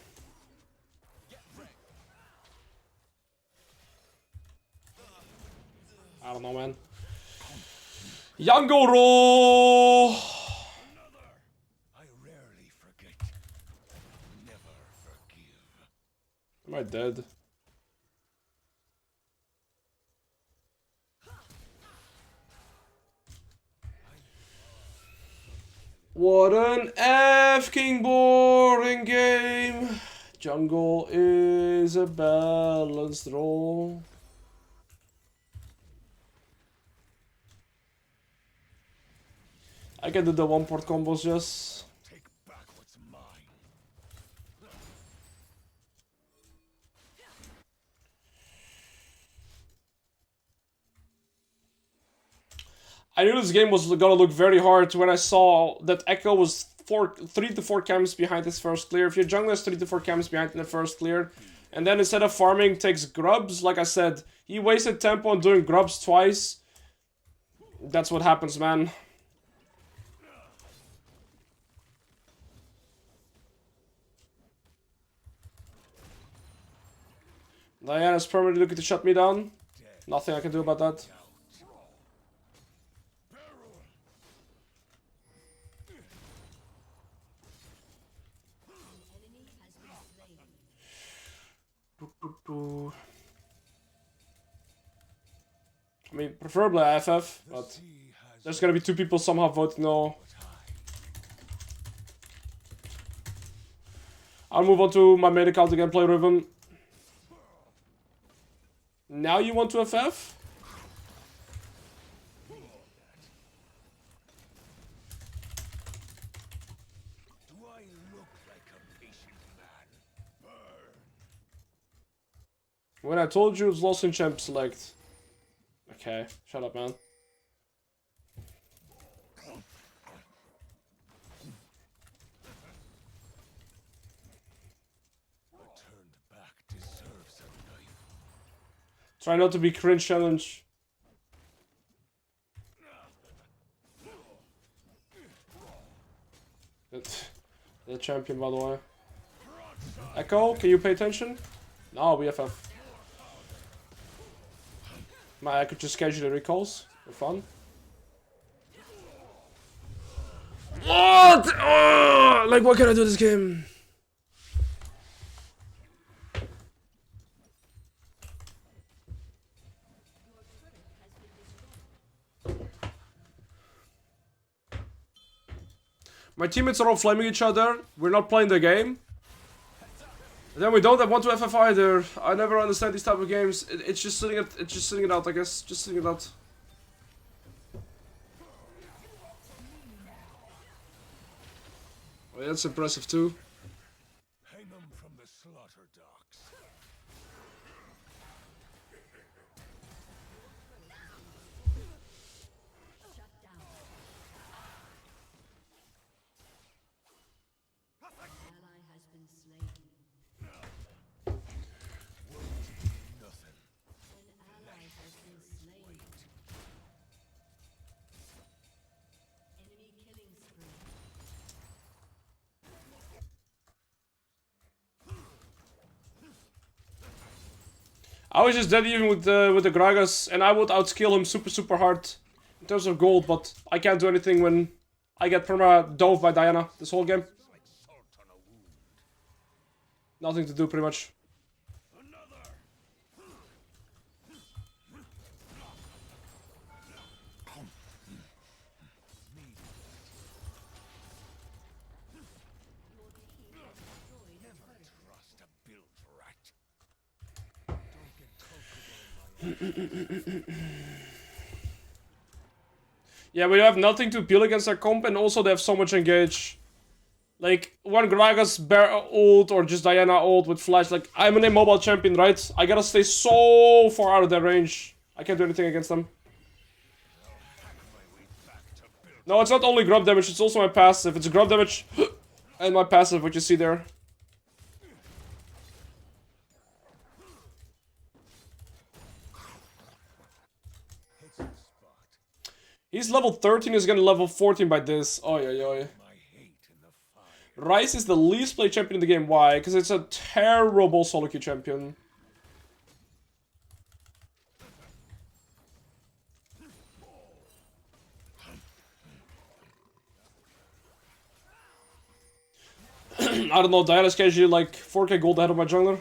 I don't know, man. Yangoro! I rarely forget. Never forgive. Am I dead? What an F-king boring game. Jungle is a balanced role. I can do the one port combos, just. Take back what's mine. I knew this game was gonna look very hard when I saw that Echo was 3 to 4 camps behind his first clear. If your jungler is 3 to 4 camps behind in the first clear, and then instead of farming takes grubs, like I said, he wasted tempo on doing grubs twice. That's what happens, man. Diana's permanently looking to shut me down. Nothing I can do about that. I mean, preferably FF, but there's gonna be 2 people somehow voting no. I'll move on to my main account again, play Riven. Now you want to FF? Do I look like a patient man? Burn. When I told you it's lost in champ select. Okay, shut up, man. Turned back deserves a knife. Try not to be cringe challenge. The champion, by the way. Echo, can you pay attention? No, we FF. I could just schedule the recalls for fun. What? Oh, like, what can I do this game? My teammates are all flaming each other. We're not playing the game. And then we don't want to FF either. I never understand these type of games. It's just sitting it out, I guess. Just sitting it out. Oh, yeah, that's impressive too. Hang them from the slaughter docks. I was just dead even with the Gragas, and I would outskill him super hard in terms of gold, but I can't do anything when I get perma dove by Diana this whole game. Nothing to do, pretty much. Yeah, we have nothing to appeal against our comp, and also they have so much engage. Like, when Gragas bear ult or just Diana ult with flash, like, I'm an immobile champion, right? I gotta stay so far out of their range. I can't do anything against them. No, it's not only grub damage, it's also my passive. It's grub damage and my passive, what you see there. He's level 13, he's gonna level 14 by this. Oi, oi, oi. Rice is the least played champion in the game. Why? Because it's a terrible solo queue champion. I don't know, Diana's casually like 4k gold ahead of my jungler.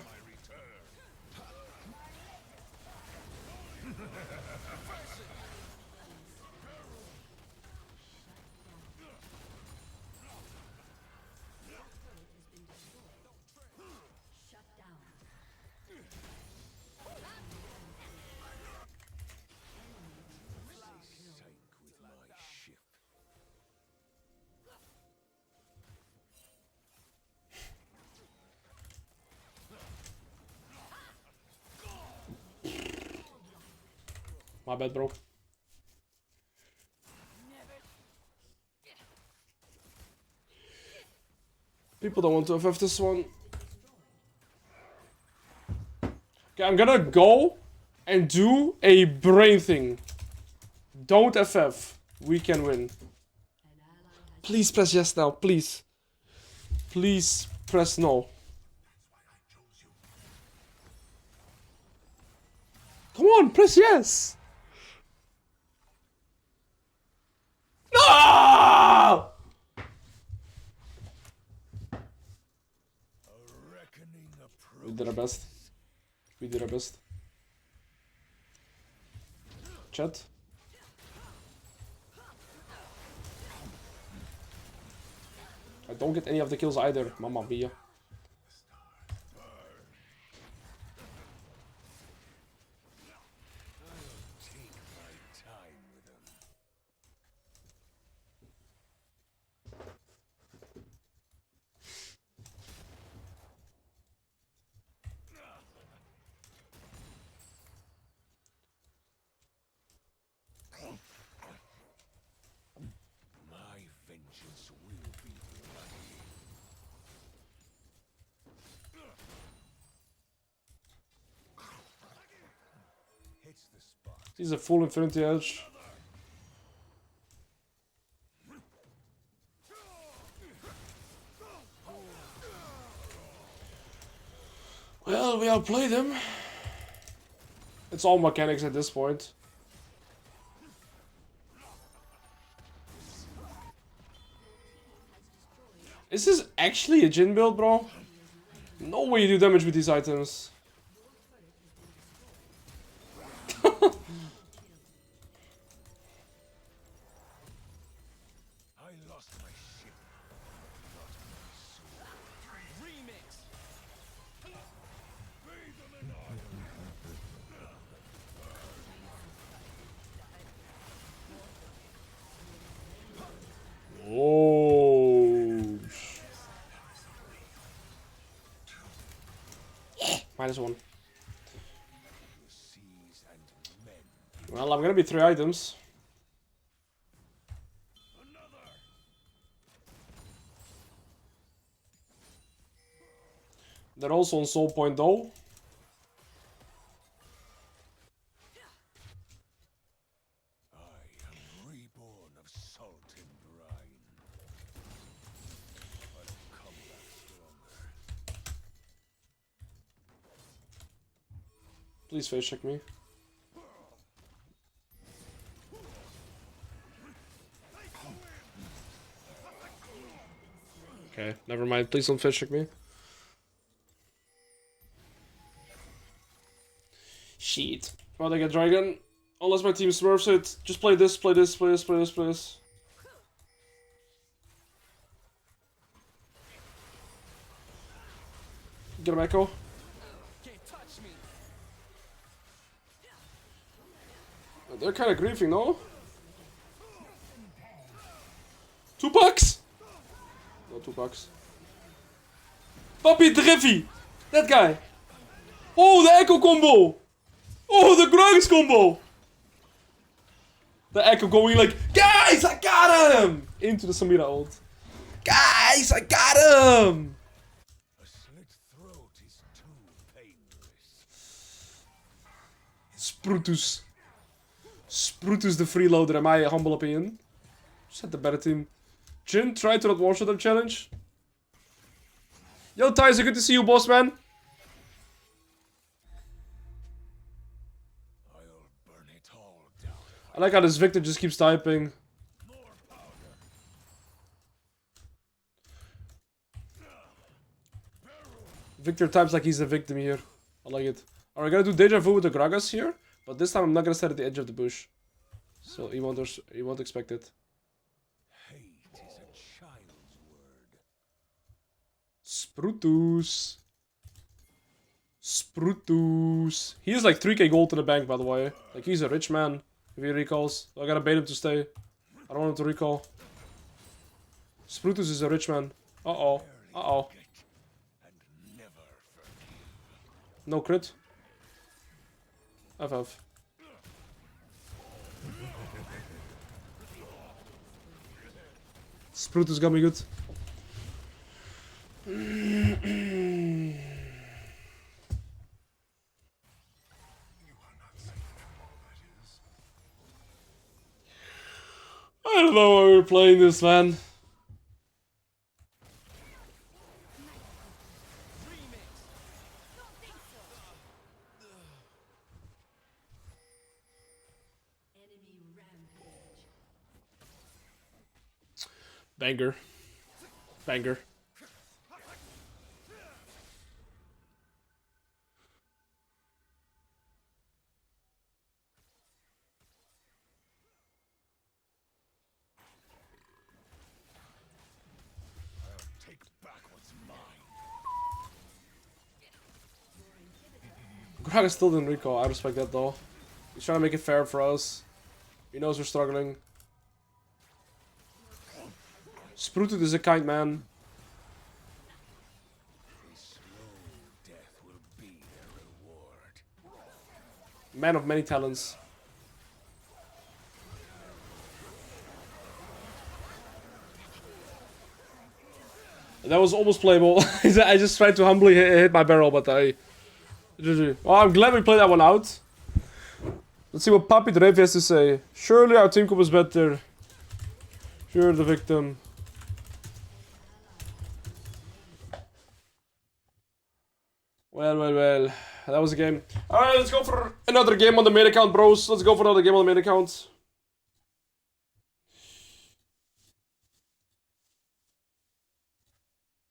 My bad, bro. People don't want to FF this one. Okay, I'm gonna go and do a brain thing. Don't FF. We can win. Please press yes now, please. Please press no. Come on, press yes. No! We did our best. We did our best. Chat. I don't get any of the kills either, Mamma mia. He's a full Infinity Edge. Well, we outplayed him. It's all mechanics at this point. Is this actually a Jhin build, bro? No way you do damage with these items. -1. Well, I'm gonna be 3 items. They're also on soul point though. Please face check me. Okay, never mind. Please don't face check me. Shit. Well, I get dragon. Unless my team smurfs it. Just play this, play this, play this, play this, play this. Get him echo. They're kind of griefing, no? $2? No, Oh, 2 bucks. Papi Driffy! That guy! Oh, the Echo combo! Oh, the Gragas combo! The Echo going like, guys, I got him! Into the Samira ult. Guys, I got him! A slit throat is too painless. Sprutus. Sprutus the freeloader, in my humble opinion. Just had the better team. Jin tried to not one-shot them challenge. Yo, Tyson, good to see you, boss man. I'll burn it all down. I like how this Victor just keeps typing. Victor types like he's a victim here. I like it. Alright, gotta do deja vu with the Gragas here. But this time I'm not gonna stand at the edge of the bush. So he won't expect it. Hate is a child's word. Sprutus. Sprutus. He is like 3k gold to the bank, by the way. Like, he's a rich man, if he recalls. So I gotta bait him to stay. I don't want him to recall. Sprutus is a rich man. Uh-oh. Uh-oh. And never forgive. No crit. FF. Sprutus got me good. I don't know why we're playing this, man. Banger. Banger. Take back what's mine. Gragas still didn't recall. I respect that though. He's trying to make it fair for us. He knows we're struggling. Spruted is a kind man. A slow death will be their reward. Man of many talents. That was almost playable. I just tried to humbly hit my barrel, but I... GG. Well, I'm glad we played that one out. Let's see what Papi Drev has to say. Surely our team was better. You're the victim. Well. That was a game. Alright, let's go for another game on the main account, bros. Let's go for another game on the main account.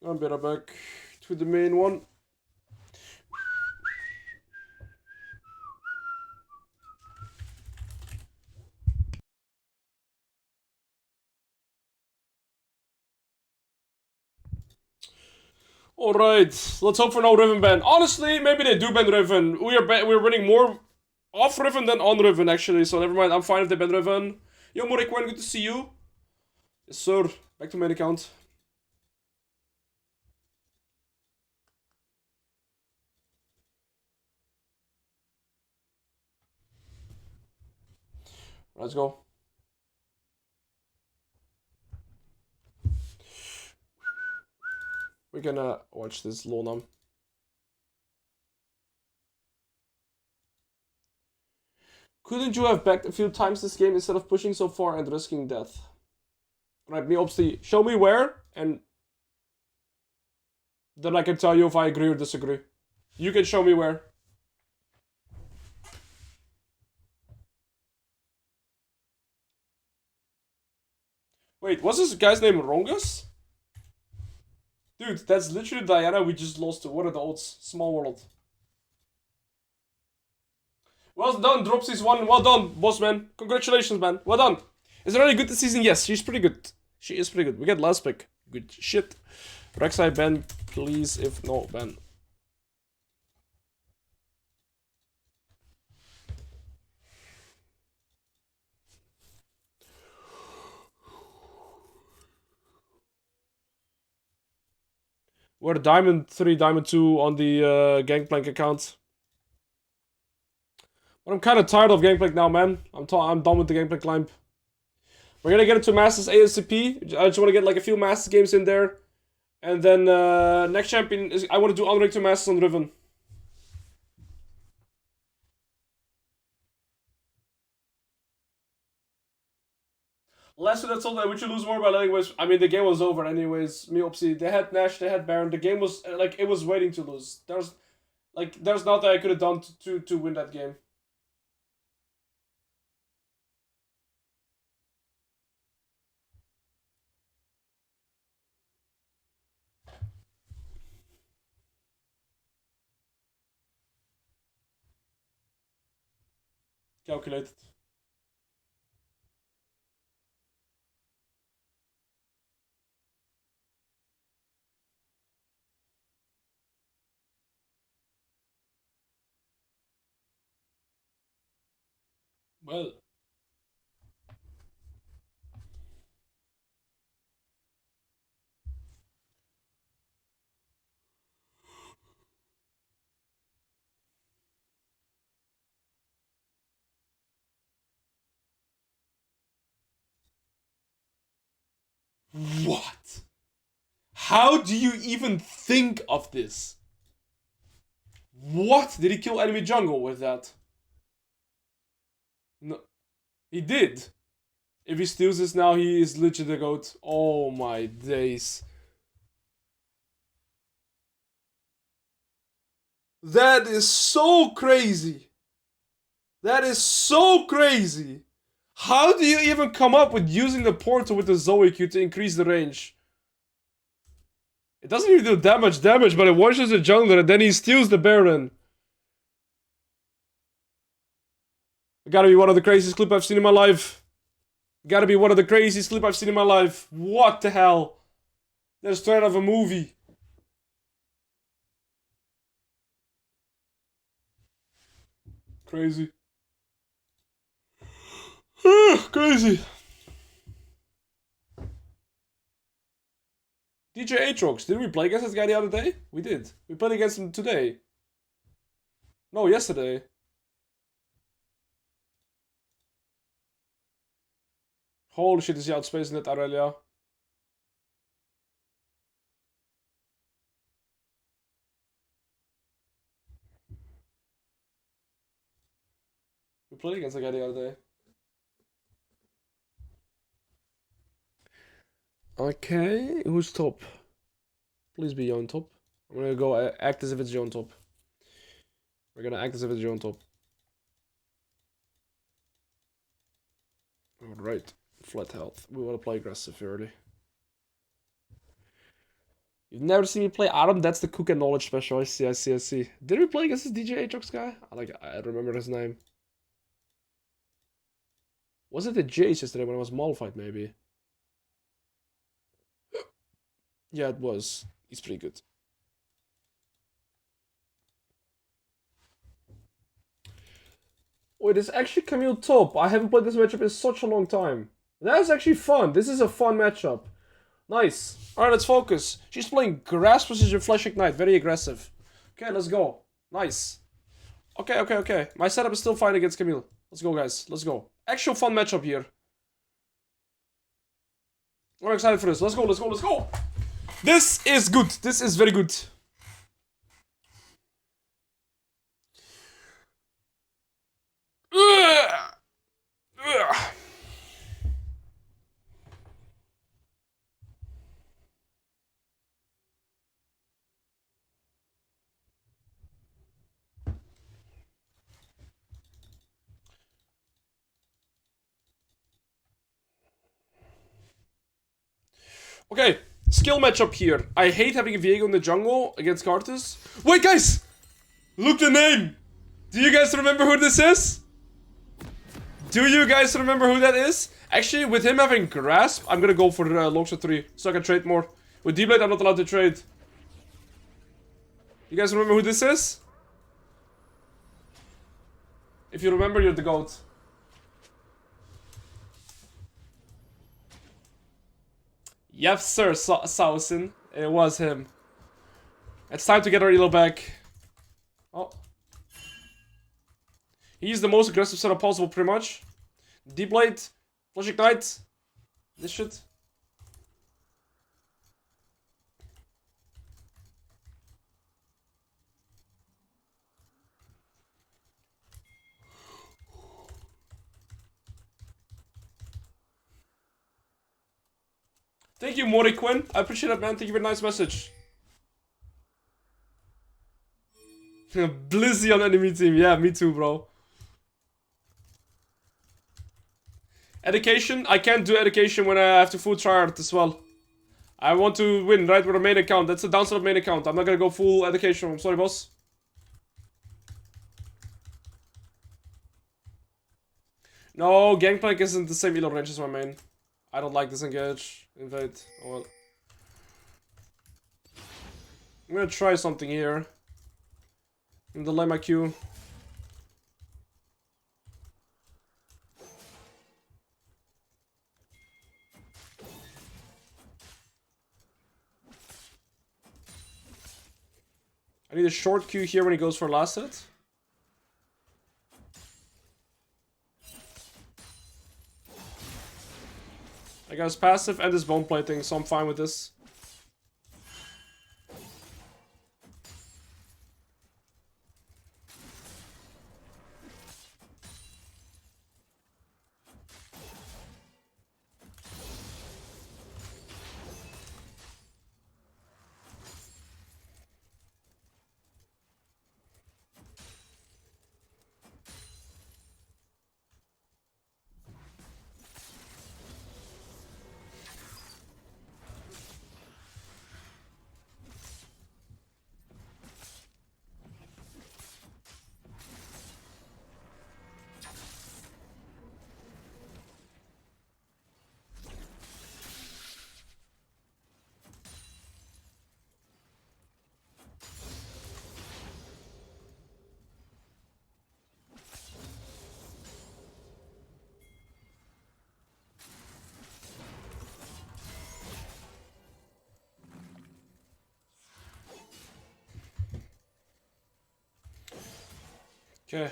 I'm better back to the main one. Alright, let's hope for no Riven ban. Honestly, maybe they do ban Riven. We're winning more off Riven than on Riven, actually. So never mind, I'm fine if they ban Riven. Yo, Morikwen, good to see you. Yes, sir. Back to main account. Let's go. We're gonna watch this Lonam. Couldn't you have backed a few times this game instead of pushing so far and risking death? Right, me obviously, show me where, and then I can tell you if I agree or disagree. You can show me where. Wait, was this guy's name Rongus? Dude, that's literally Diana we just lost to. What are the odds? Small world. Well done, Dropsy's one. Well done, boss man. Congratulations, man. Well done. Is it really good this season? Yes, she's pretty good. She is pretty good. We get last pick. Good shit. Rek'Sai ban, please. If no, ban. We're Diamond 3, Diamond 2 on the Gangplank account. But I'm kind of tired of Gangplank now, man. I'm done with the Gangplank climb. We're gonna get into Masters ASCP. I just want to get like a few Masters games in there. And then next champion is... I want to do Unranked 2 Masters on Riven. Last that's all that. Would you lose more by letting West? I mean, the game was over anyways. Meopsy, they had Nash, they had Baron. The game was like it was waiting to lose. There's nothing I could have done to win that game. Calculated. Well. What? How do you even think of this? What? Did he kill enemy jungle with that? No. He did. If he steals this now, he is legit the GOAT. Oh my days. That is so crazy. That is so crazy. How do you even come up with using the portal with the Zoe Q to increase the range? It doesn't even do that much damage, but it one-shots the jungler and then he steals the Baron. Gotta be one of the craziest clips I've seen in my life. Gotta be one of the craziest clips I've seen in my life. What the hell? That's straight out of a movie. Crazy. Crazy. DJ Aatrox, didn't we play against this guy the other day? We did. We played against him today. No, yesterday. Holy shit, is he outspacing it, Aurelia? We played against the guy the other day. Okay, who's top? Please be on top. I'm gonna go act as if it's on top. We're gonna act as if it's on top. Alright, flat health. We wanna play aggressive early. You've never seen me play Adam? That's the cook and knowledge special. I see. Did we play against this DJ Aatrox guy? I remember his name. Was it the Jayce yesterday when I was mollified, maybe? Yeah, it was. He's pretty good. Wait, it's actually Camille top. I haven't played this matchup in such a long time. That's actually fun. This is a fun matchup. Nice. Alright, let's focus. She's playing Grass Precision Flash Ignite. Very aggressive. Okay, let's go. Nice. Okay. My setup is still fine against Camille. Let's go, guys. Let's go. Actual fun matchup here. I'm excited for this. Let's go. This is good. This is very good. Okay, skill matchup here. I hate having a Viego in the jungle against Karthus. Wait, guys! Look the name! Do you guys remember who this is? Do you guys remember who that is? Actually, with him having Grasp, I'm gonna go for Longsword 3, so I can trade more. With D-Blade, I'm not allowed to trade. You guys remember who this is? If you remember, you're the GOAT. Yes, sir, Sausen. It was him. It's time to get our elo back. Oh. He's the most aggressive setup possible, pretty much. Deep Blade, Flash Ignite, this shit. Thank you, Mori Quinn. I appreciate it, man. Thank you for a nice message. Blizzy on enemy team. Yeah, me too, bro. Education. I can't do education when I have to full tryhard as well. I want to win, right, with a main account. That's the downside of main account. I'm not gonna go full education. I'm sorry, boss. No, Gangplank isn't the same elo range as my main. I don't like disengage. Invade. Oh well. I'm gonna try something here. I'm gonna delay my Q. I need a short Q here when he goes for last hit. I got his passive and his bone plating, so I'm fine with this. Okay,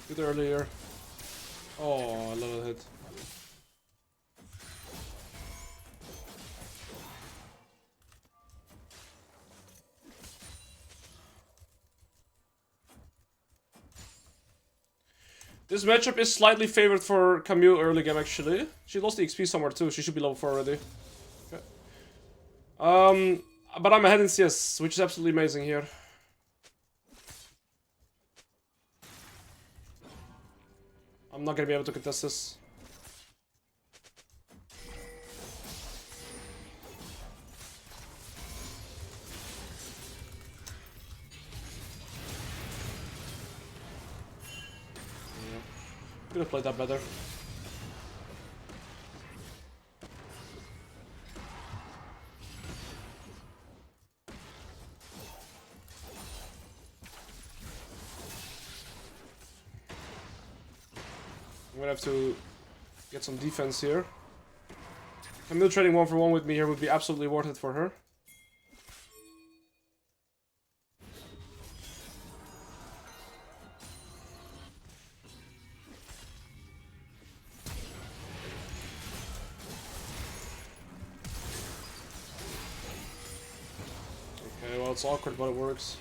good earlier. Oh, I love that hit. This matchup is slightly favored for Camille early game, actually. She lost the XP somewhere too. She should be level 4 already. Okay. But I'm ahead in CS, which is absolutely amazing here. I'm not gonna be able to contest this. Could have played that better. I'm gonna have to get some defense here. Camille trading 1-for-1 with me here would be absolutely worth it for her. Okay, well, it's awkward, but it works.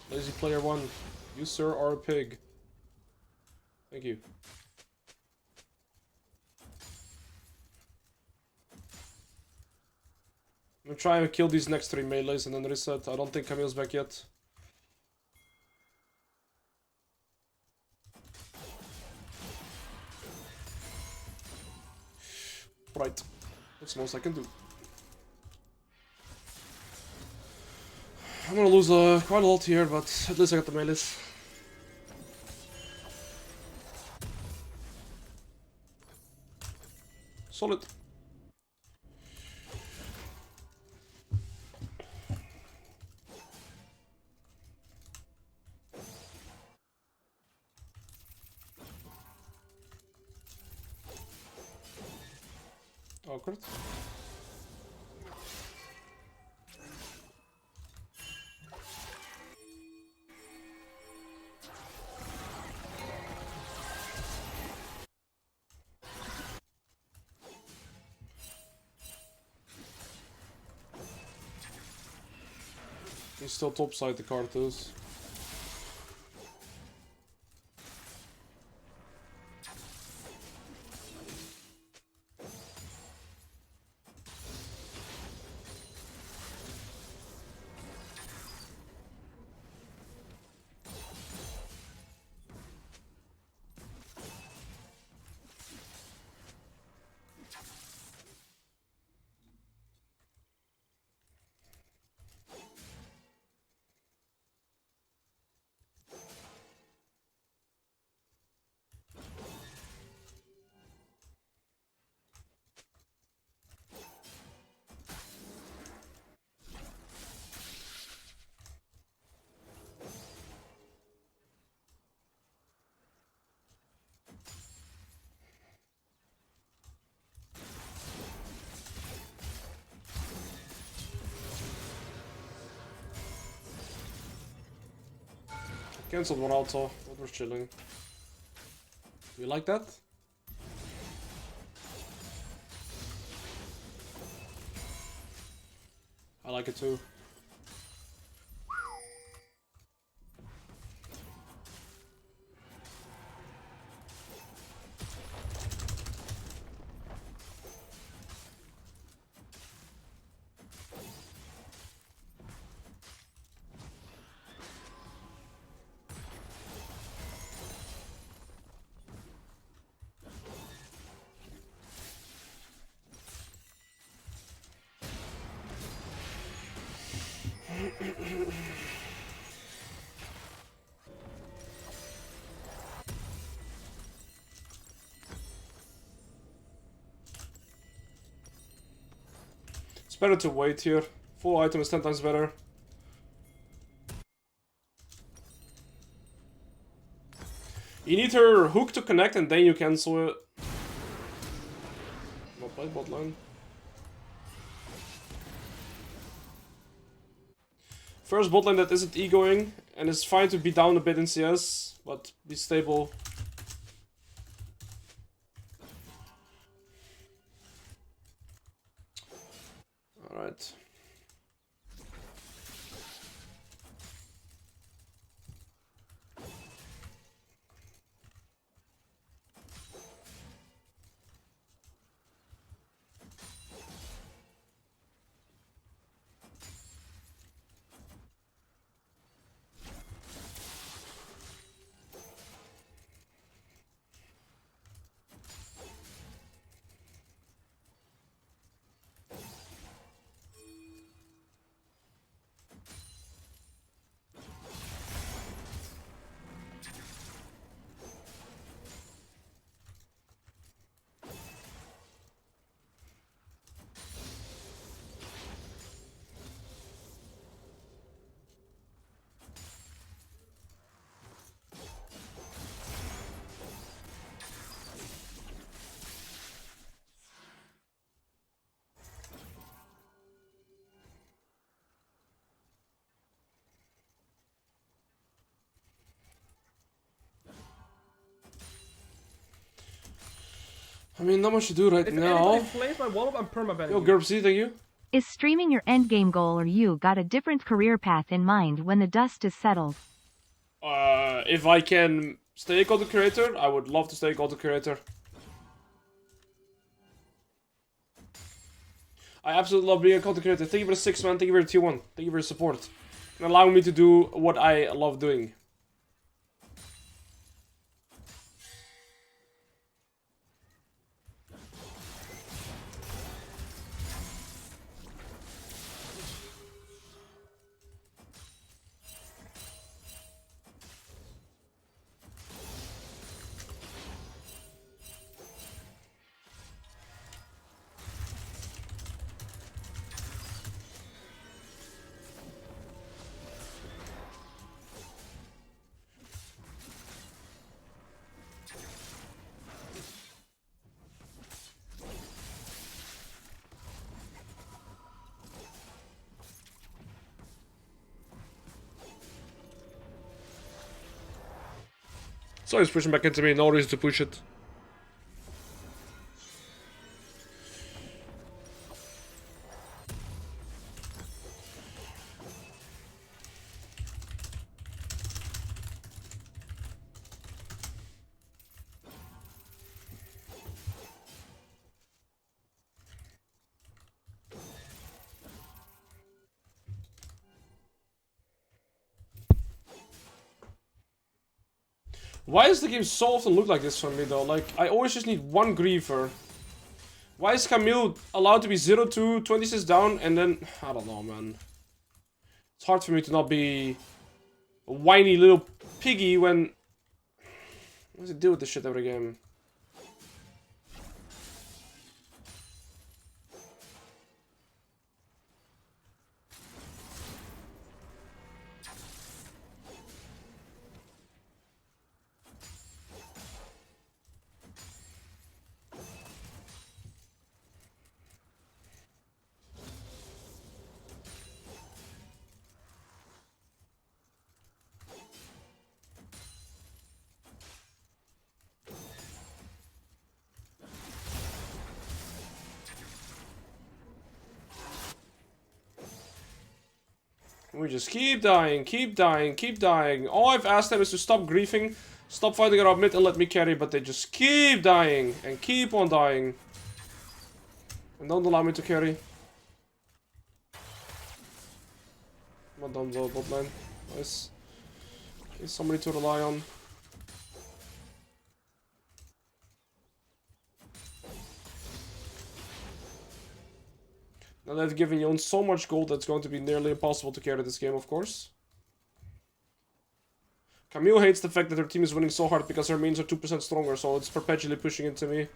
Lazy player 1, you sir are a pig. Thank you. I'm gonna try and kill these next 3 melees and then reset. I don't think Camille's back yet. Right. That's the most I can do. I'm gonna lose quite a lot here, but at least I got the melees. Solid. Awkward. He's still topside the Cartus. Cancelled one auto, but we're chilling. You like that? I like it too. It's better to wait here. Full item is 10 times better. You need her hook to connect and then you cancel it. Not play bot lane. First bot lane that isn't egoing, and it's fine to be down a bit in CS, but be stable. Alright. I mean, not much to do right If now. anybody flames my wall up, I'm permabanning. Yo, Gerbsy, thank you. Is streaming your endgame goal, or you got a different career path in mind when the dust is settled? If I can stay a content creator, I would love to stay a content creator. I absolutely love being a content creator. Thank you for the 6 man, thank you for the tier 1, thank you for your support. And allowing me to do what I love doing. So he's pushing back into me, no reason to push it. Why does the game so often look like this for me though? Like, I always just need one Griever. Why is Camille allowed to be 0-2, 26 down, and then... I don't know, man. It's hard for me to not be a whiny little piggy when... What does it do with this shit every game? We just keep dying, keep dying, keep dying. All I've asked them is to stop griefing, stop fighting around mid and let me carry, but they just keep dying and keep on dying. And don't allow me to carry. Well done though, bot lane. Nice. Need somebody to rely on. Now they've given Yon so much gold that's going to be nearly impossible to carry this game, of course. Camille hates the fact that her team is winning so hard because her mains are 2% stronger, so it's perpetually pushing into me.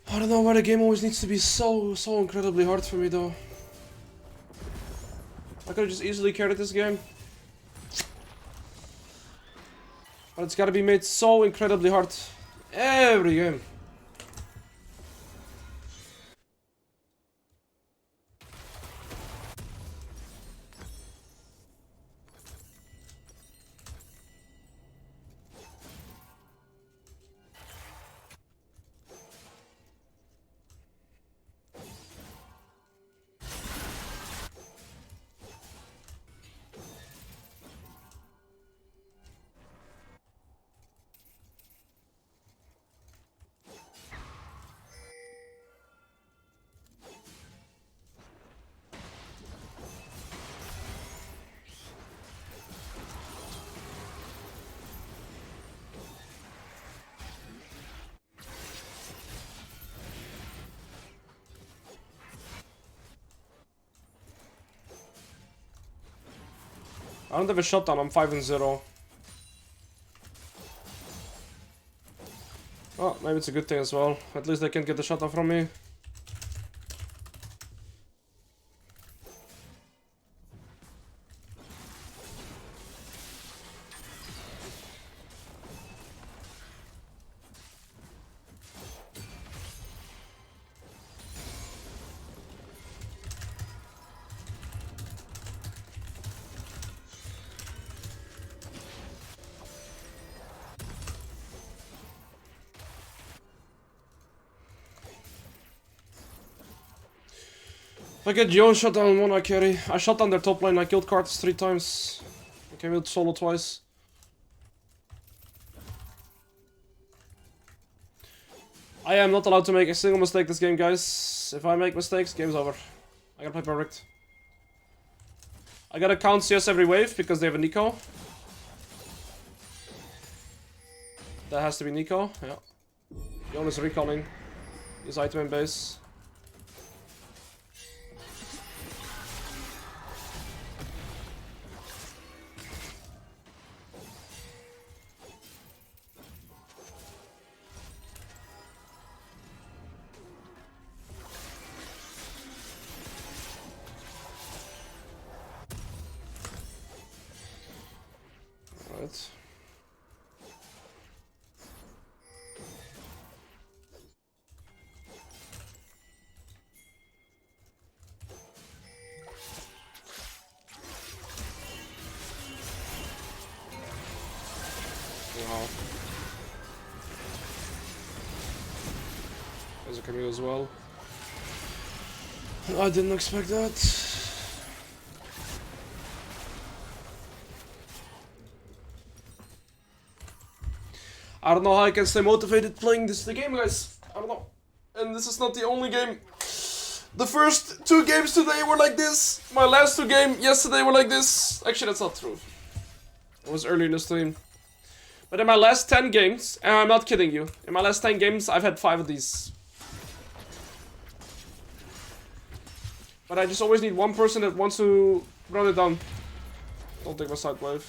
I don't know why the game always needs to be so incredibly hard for me though. I could've just easily carried this game. But it's gotta be made so incredibly hard every game. I don't have a shutdown, I'm 5-0. Oh, maybe it's a good thing as well. At least they can't get the shutdown from me. If I get Yon shot down one, I carry. I shot down their top lane, I killed cards 3 times. I came out solo twice. I am not allowed to make a single mistake this game, guys. If I make mistakes, game's over. I gotta play perfect. I gotta count CS every wave because they have a Nico. That has to be Nico. Yeah. Yon is recalling his item in base. Right. Wow. There's a Camille as well. I didn't expect that. I don't know how I can stay motivated playing the game, guys. I don't know. And this is not the only game. The first 2 games today were like this. My last 2 games yesterday were like this. Actually, that's not true. It was early in the stream. But in my last 10 games, and I'm not kidding you, in my last 10 games, I've had 5 of these. But I just always need one person that wants to run it down. Don't take my side wave.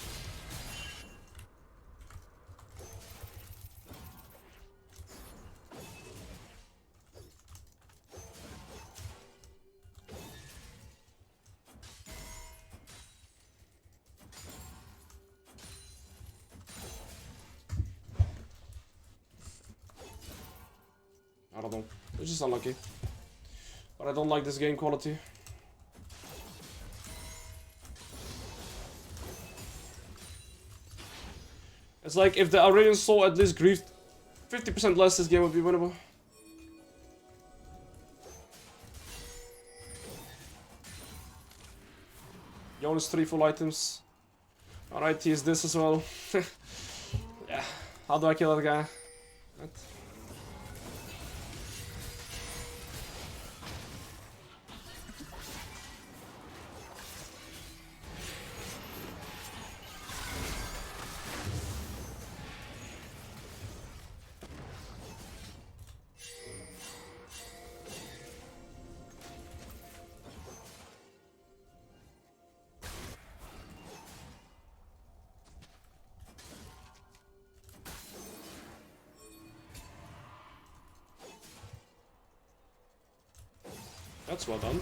I don't know. It's just unlucky. But I don't like this game quality. It's like if the Aurelian Soul at least grieved 50% less, this game would be winnable. Jonas 3 full items. Alright, he is this as well. Yeah. How do I kill that guy? What? That's well done.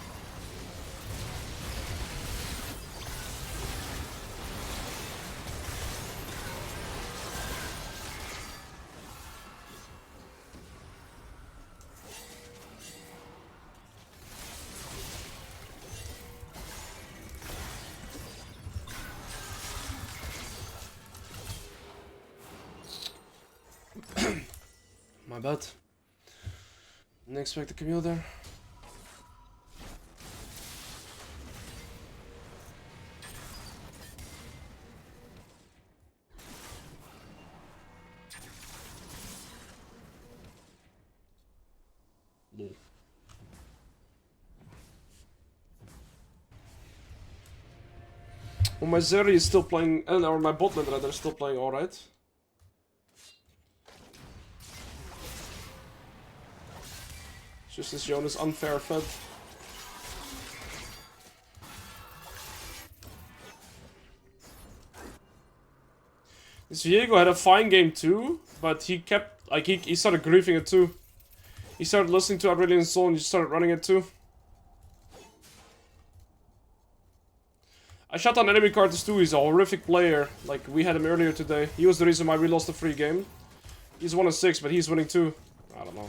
My bad. Didn't expect the Camille there. Well, my Zeri is still playing, or my bot lane rather is still playing alright. It's just this Jonas unfair fed. This Viego had a fine game too, but he kept, like, he started griefing it too. He started listening to Aurelian Soul and he started running it too. I shot on enemy cards too, he's a horrific player. Like, we had him earlier today. He was the reason why we lost the free game. He's 1-6, but he's winning too. I don't know.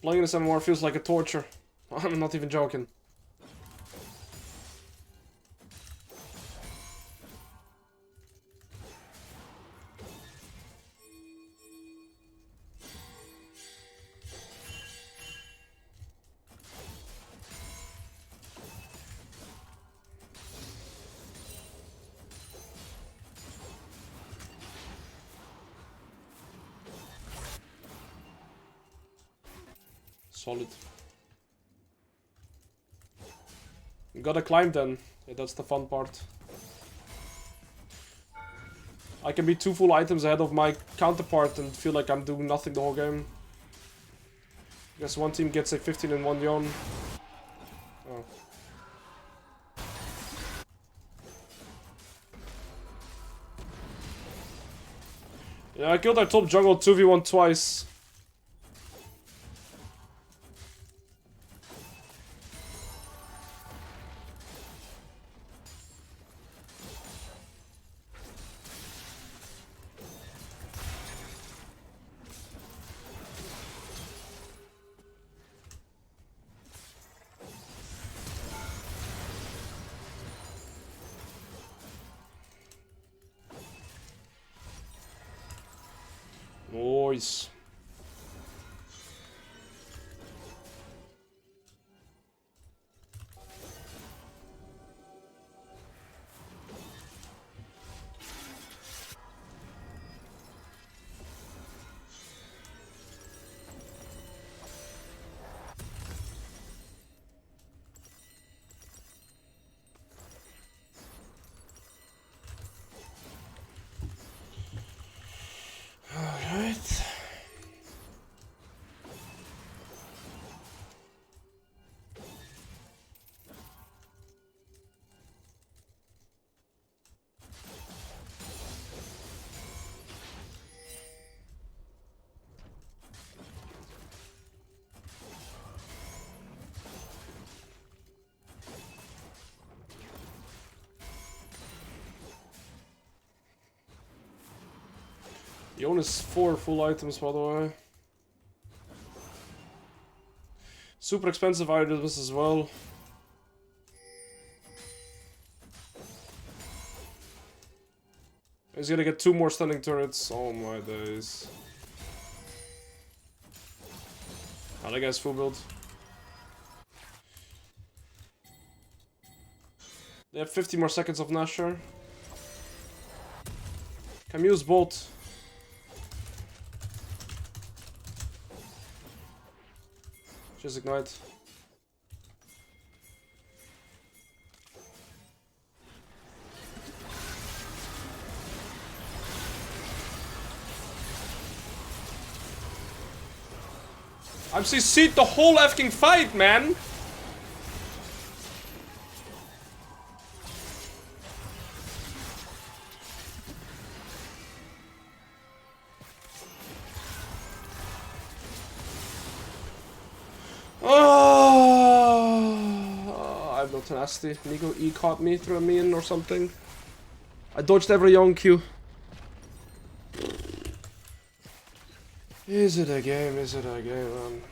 Playing this MMR feels like a torture. I'm not even joking. Solid. You gotta climb then. Yeah, that's the fun part. I can be 2 full items ahead of my counterpart and feel like I'm doing nothing the whole game. I guess one team gets a 15 and 1 Yon. Oh. Yeah, I killed our top jungle 2v1 twice. Nice. Alright. He owns 4 full items, by the way. Super expensive items as well. He's gonna get 2 more stunning turrets. Oh my days. Oh, that guy's full build. They have 50 more seconds of Nashor. Camille's bolt. Just ignite. I'm CC'd the whole effing fight, man! Oh, I have no tenacity. Nico E caught me through a minion or something. I dodged every young Q. Is it a game? Is it a game, man?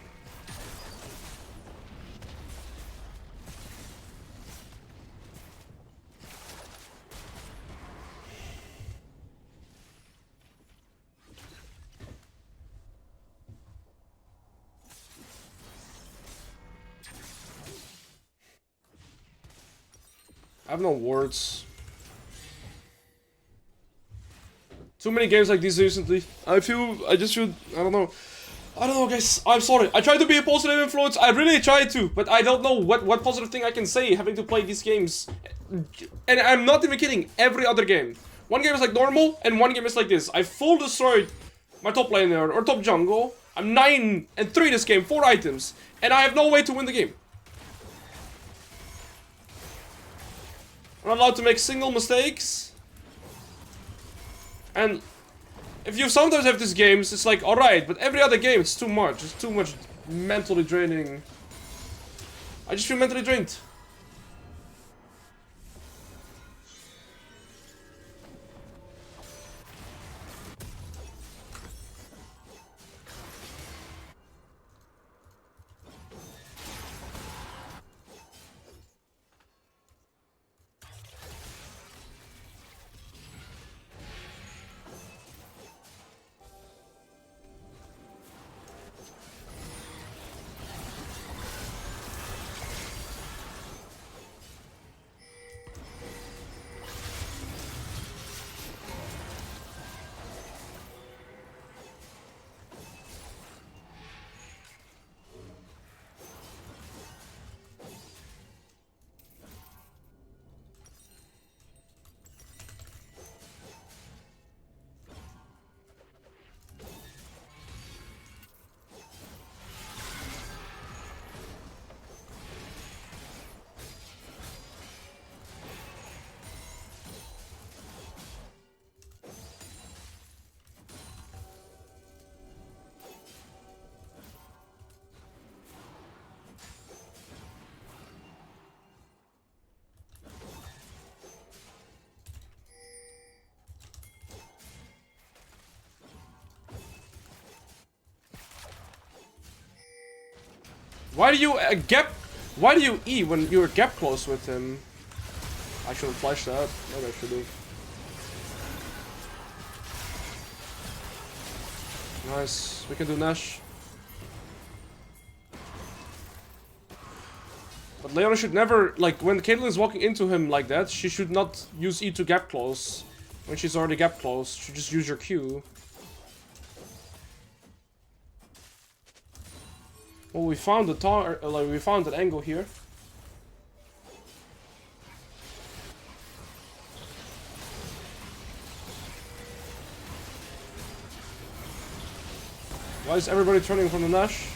I have no words. Too many games like these recently. I just feel, I don't know, guys. I'm sorry. I try to be a positive influence. I really try to, but I don't know what positive thing I can say having to play these games. And I'm not even kidding. Every other game. One game is like normal, and one game is like this. I full destroyed my top laner or top jungle. I'm 9 and 3 this game, 4 items, and I have no way to win the game. I'm not allowed to make single mistakes. And if you sometimes have these games, it's like, alright, but every other game, it's too much. It's too much mentally draining. I just feel mentally drained. Why do you gap? Why do you E when you're gap close with him? I shouldn't flash that. Maybe I should do. Nice. We can do Nash. But Leona should never, like, when Caitlyn is walking into him like that, she should not use E to gap close. When she's already gap close, she should just use your Q. Well, we found the we found an angle here. Why is everybody turning from the Nash?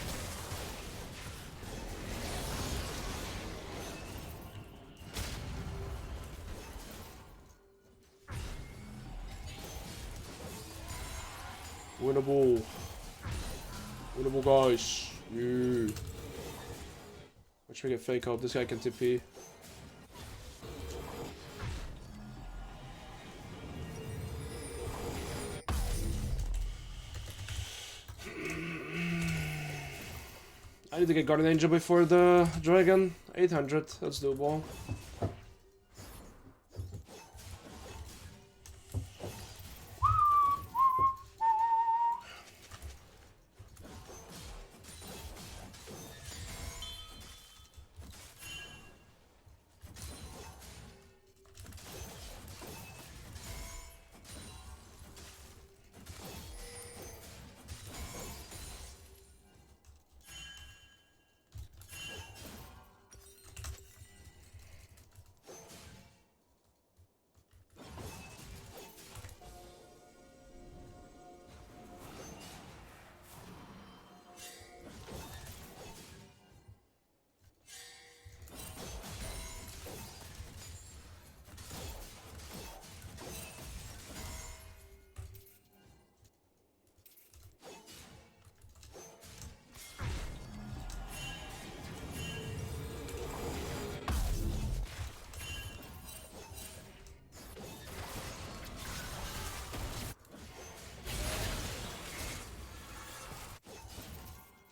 Winnable. Winnable, guys. Yeah. Watch me get fake out. This guy can TP. I need to get Guardian Angel before the Dragon. 800. That's doable.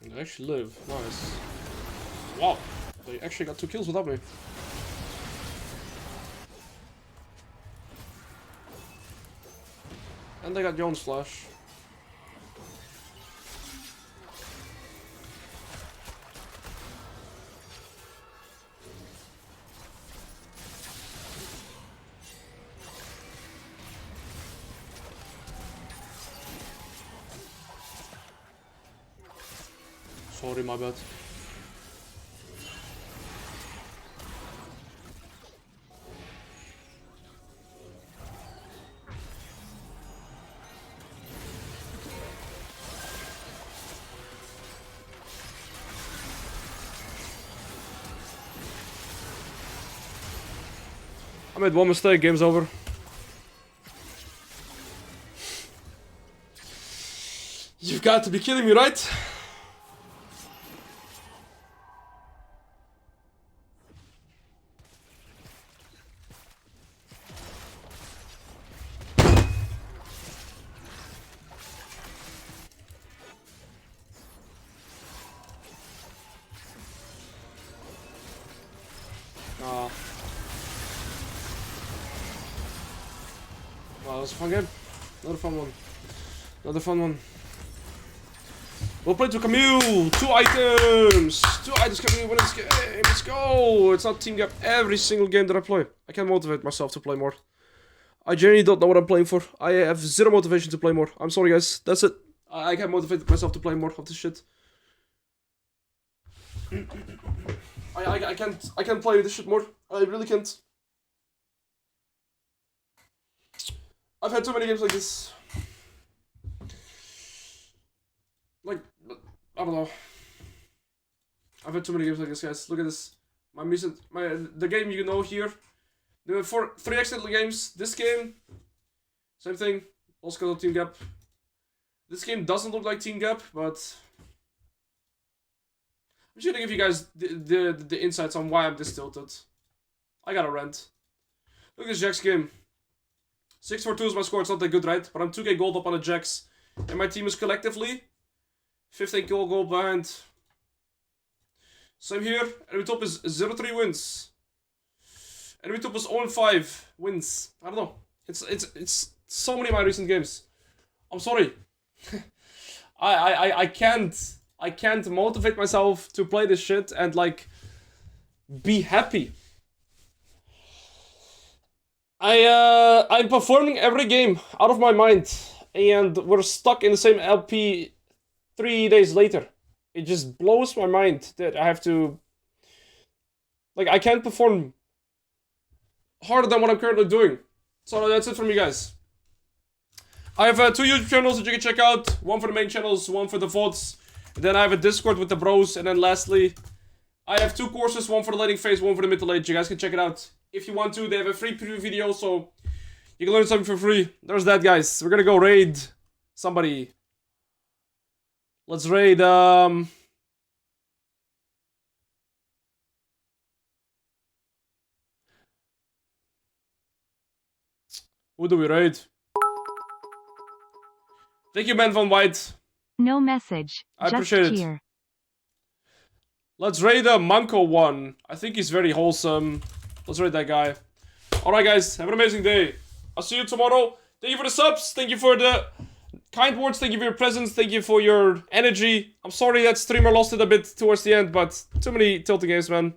They actually live. Nice. Wow. They actually got 2 kills without me. And they got Jones flash. Sorry, my bad. I made one mistake, game's over. You've got to be kidding me, right? Wow, that was a fun game. Another fun one. Another fun one. We'll play to Camille. 2 items. 2 items. Camille, win this game. Let's go. It's not team gap every single game that I play. I can't motivate myself to play more. I genuinely don't know what I'm playing for. I have zero motivation to play more. I'm sorry, guys. That's it. I can't motivate myself to play more of this shit. I can't play this shit more. I really can't. I've had too many games like this. Like, I don't know. I've had too many games like this, guys. Look at this. The game you know here. There were 3 excellent games. This game, same thing. Also got team gap. This game doesn't look like team gap, but I'm just gonna give you guys the insights on why I'm this tilted. I got a rant. Look at this Jax game. 6-4-2 is my score. It's not that good, right? But I'm 2k gold up on a Jax, and my team is collectively 15k gold behind. Same here. Enemy top is 0-3 wins. Enemy top is 0-5 wins. I don't know. It's so many of my recent games. I'm sorry. I can't motivate myself to play this shit and like be happy. I'm performing every game out of my mind, and we're stuck in the same LP 3 days later. It just blows my mind that I have to, like, I can't perform harder than what I'm currently doing. So that's it from you guys. I have 2 YouTube channels that you can check out. One for the main channels, one for the VODs. And then I have a Discord with the bros. And then lastly, I have 2 courses, one for the laning phase, one for the mid to late. You guys can check it out if you want to. They have a free preview video, so you can learn something for free. There's that, guys. We're gonna go raid somebody. Let's raid, who do we raid? Thank you, Man Van White. No message. I just appreciate it. cheer. Let's raid a Manco one. I think he's very wholesome. Let's raid that guy. Alright, guys. Have an amazing day. I'll see you tomorrow. Thank you for the subs. Thank you for the kind words. Thank you for your presence. Thank you for your energy. I'm sorry that streamer lost it a bit towards the end, but too many tilting games, man.